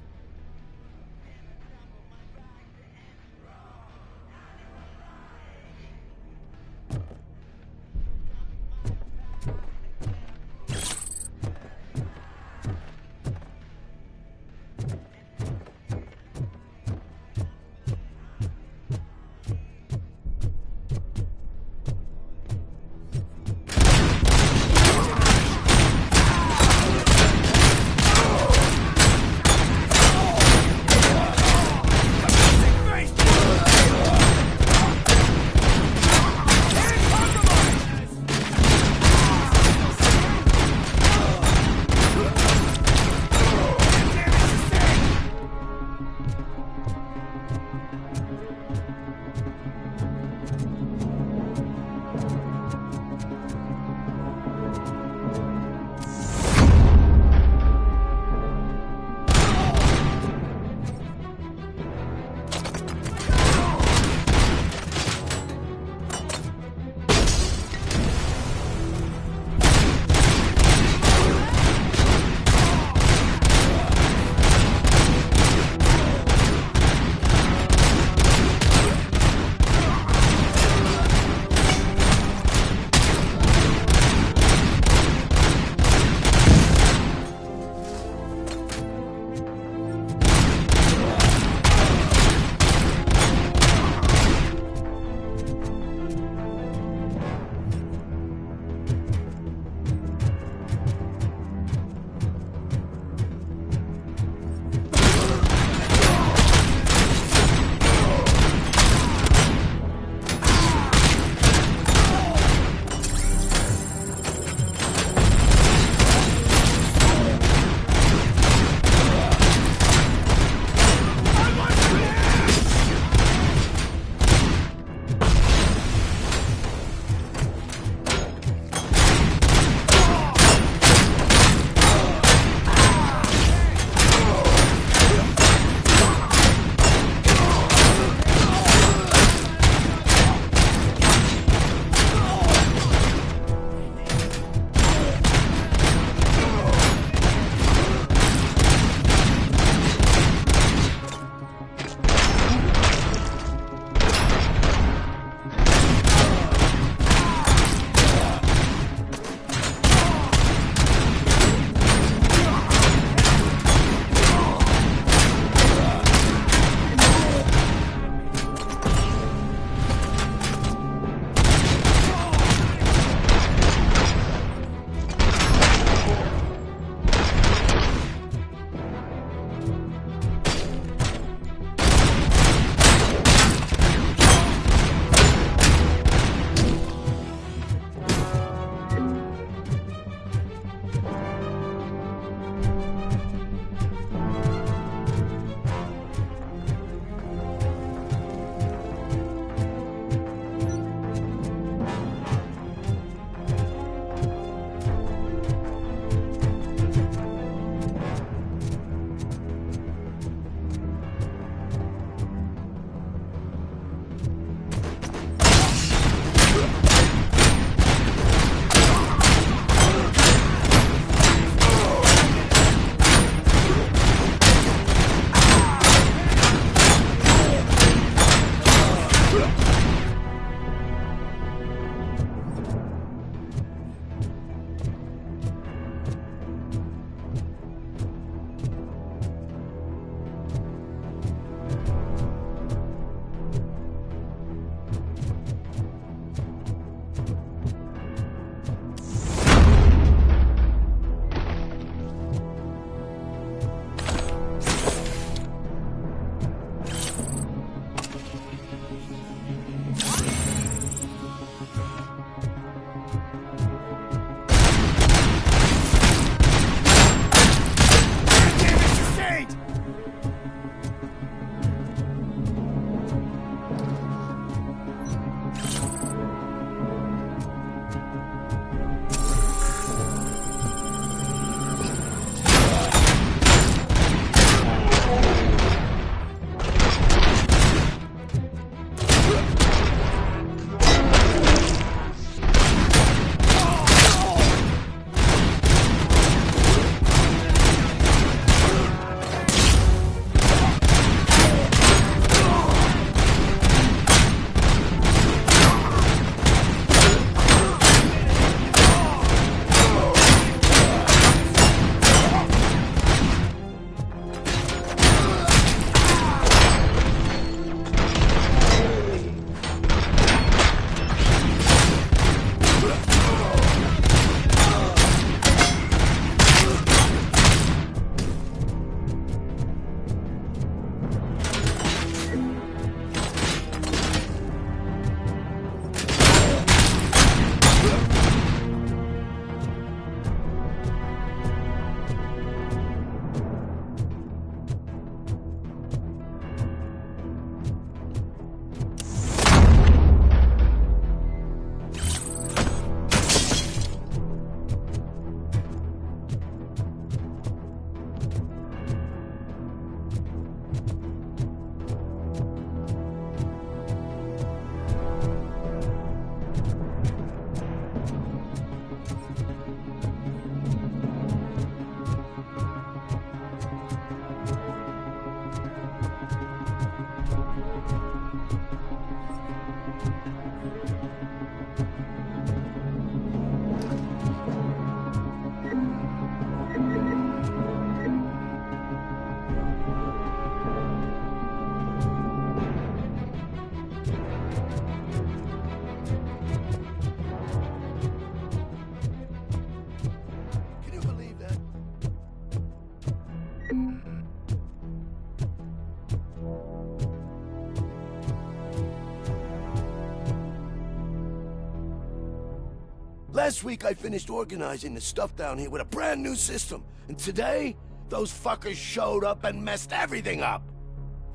Last week I finished organizing the stuff down here with a brand new system. And today, those fuckers showed up and messed everything up.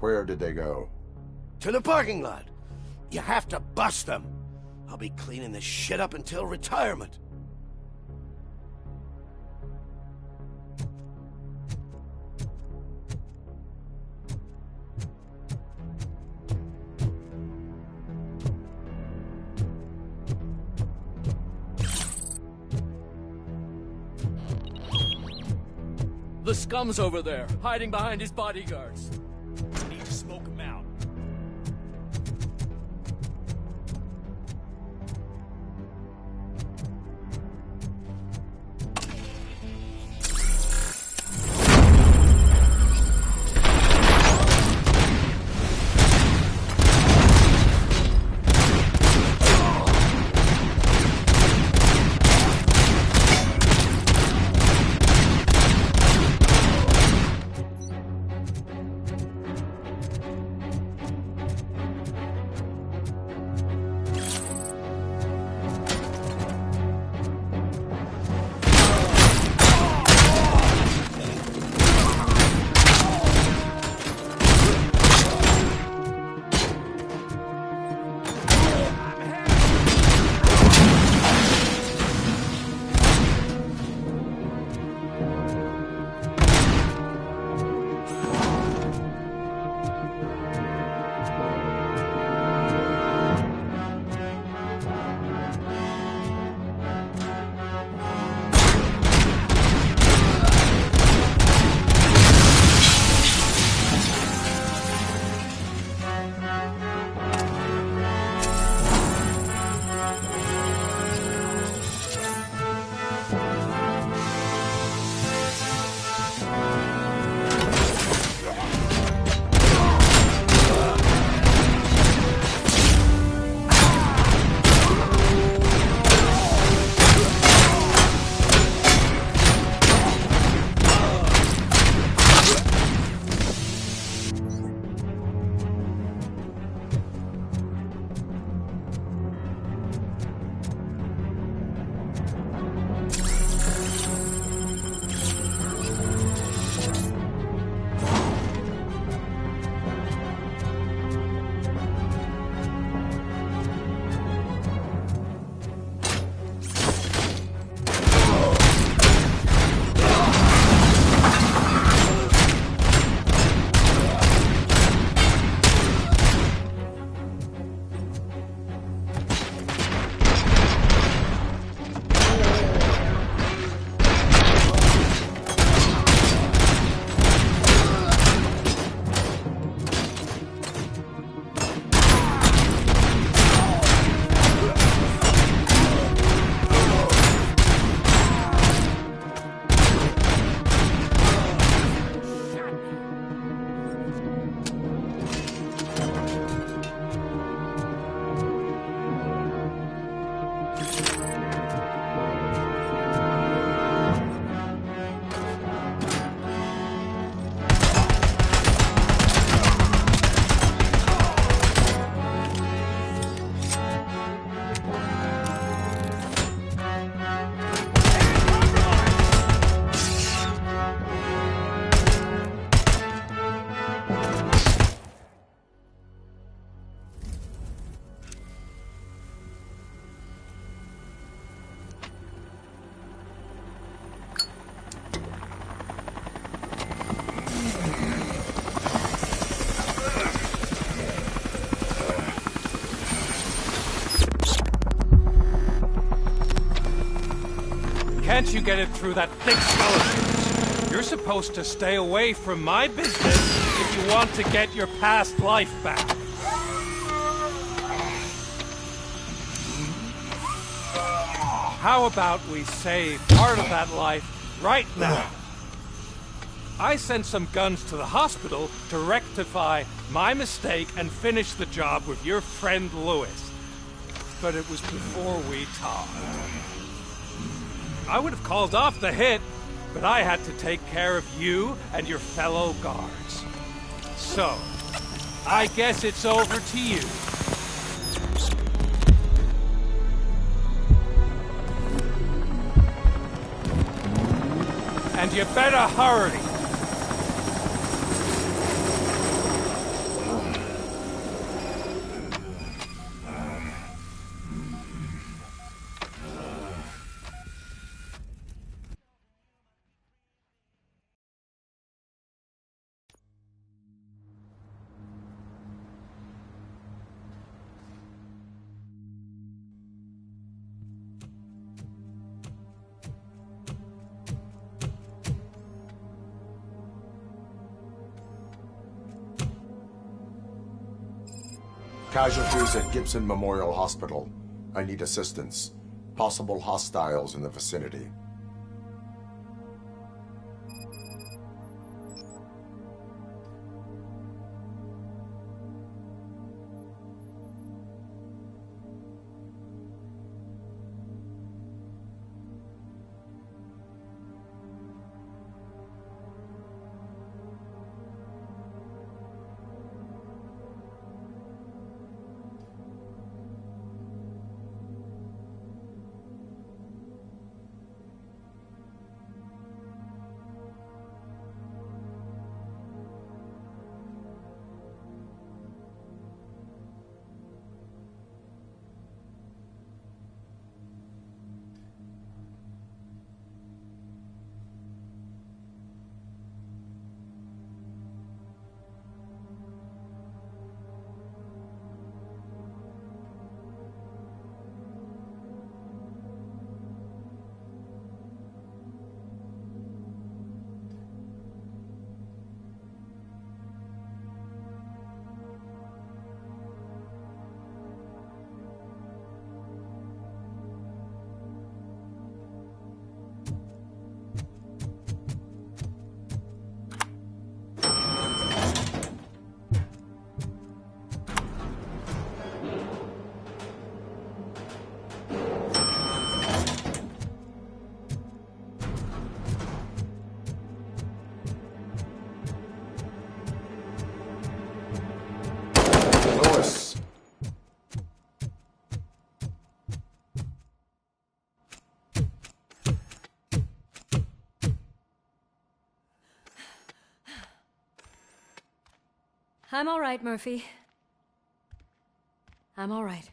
Where did they go? To the parking lot. You have to bust them. I'll be cleaning this shit up until retirement. The scum's over there, hiding behind his bodyguards. We need to smoke him out. Can't you get it through that thick skeleton? You're supposed to stay away from my business if you want to get your past life back. How about we save part of that life right now? I sent some guns to the hospital to rectify my mistake and finish the job with your friend Lewis. But it was before we talked. I would have called off the hit, but I had to take care of you and your fellow guards. So, I guess it's over to you. And you better hurry. Casualties at Gibson Memorial Hospital. I need assistance. Possible hostiles in the vicinity. I'm all right, Murphy. I'm all right.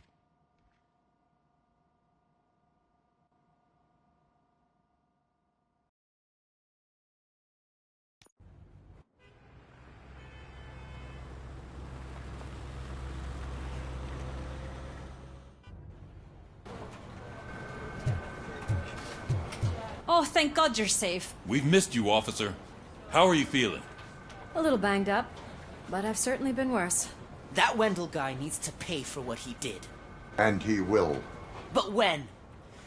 Oh, thank God you're safe. We've missed you, officer. How are you feeling? A little banged up, but I've certainly been worse. That Wendell guy needs to pay for what he did. And he will. But when?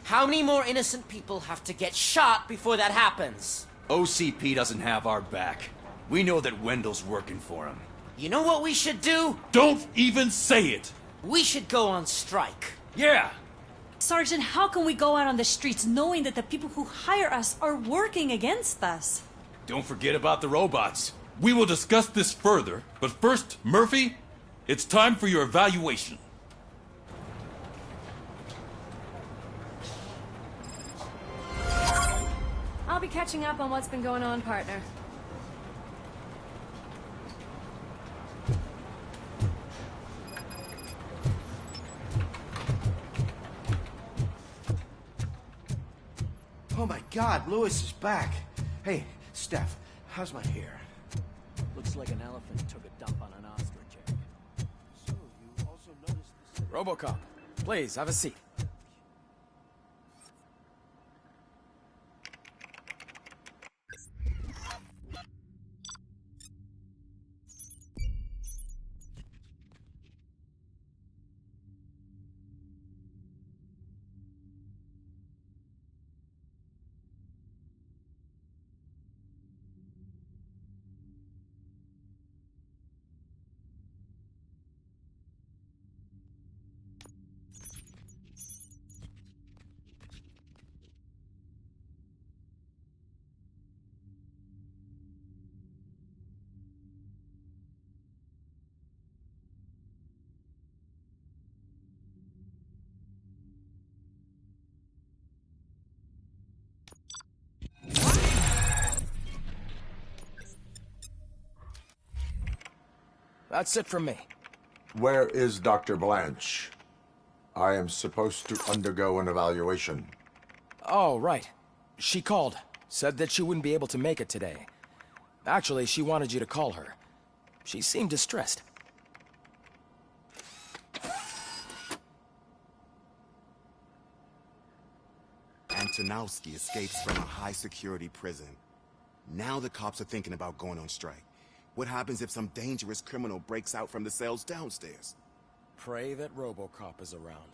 How many more innocent people have to get shot before that happens? OCP doesn't have our back. We know that Wendell's working for him. You know what we should do? Don't even say it! We should go on strike. Yeah! Sergeant, how can we go out on the streets knowing that the people who hire us are working against us? Don't forget about the robots. We will discuss this further, but first, Murphy, it's time for your evaluation. I'll be catching up on what's been going on, partner. Oh my God, Lewis is back. Hey, Steph, how's my hair? Looks like an elephant took a dump on an ostrich egg. So, you also noticed this... Robocop, please, have a seat. That's it from me. Where is Dr. Blanche? I am supposed to undergo an evaluation. Oh, right. She called. Said that she wouldn't be able to make it today. Actually, she wanted you to call her. She seemed distressed. Antonowski escapes from a high-security prison. Now the cops are thinking about going on strike. What happens if some dangerous criminal breaks out from the cells downstairs? Pray that Robocop is around.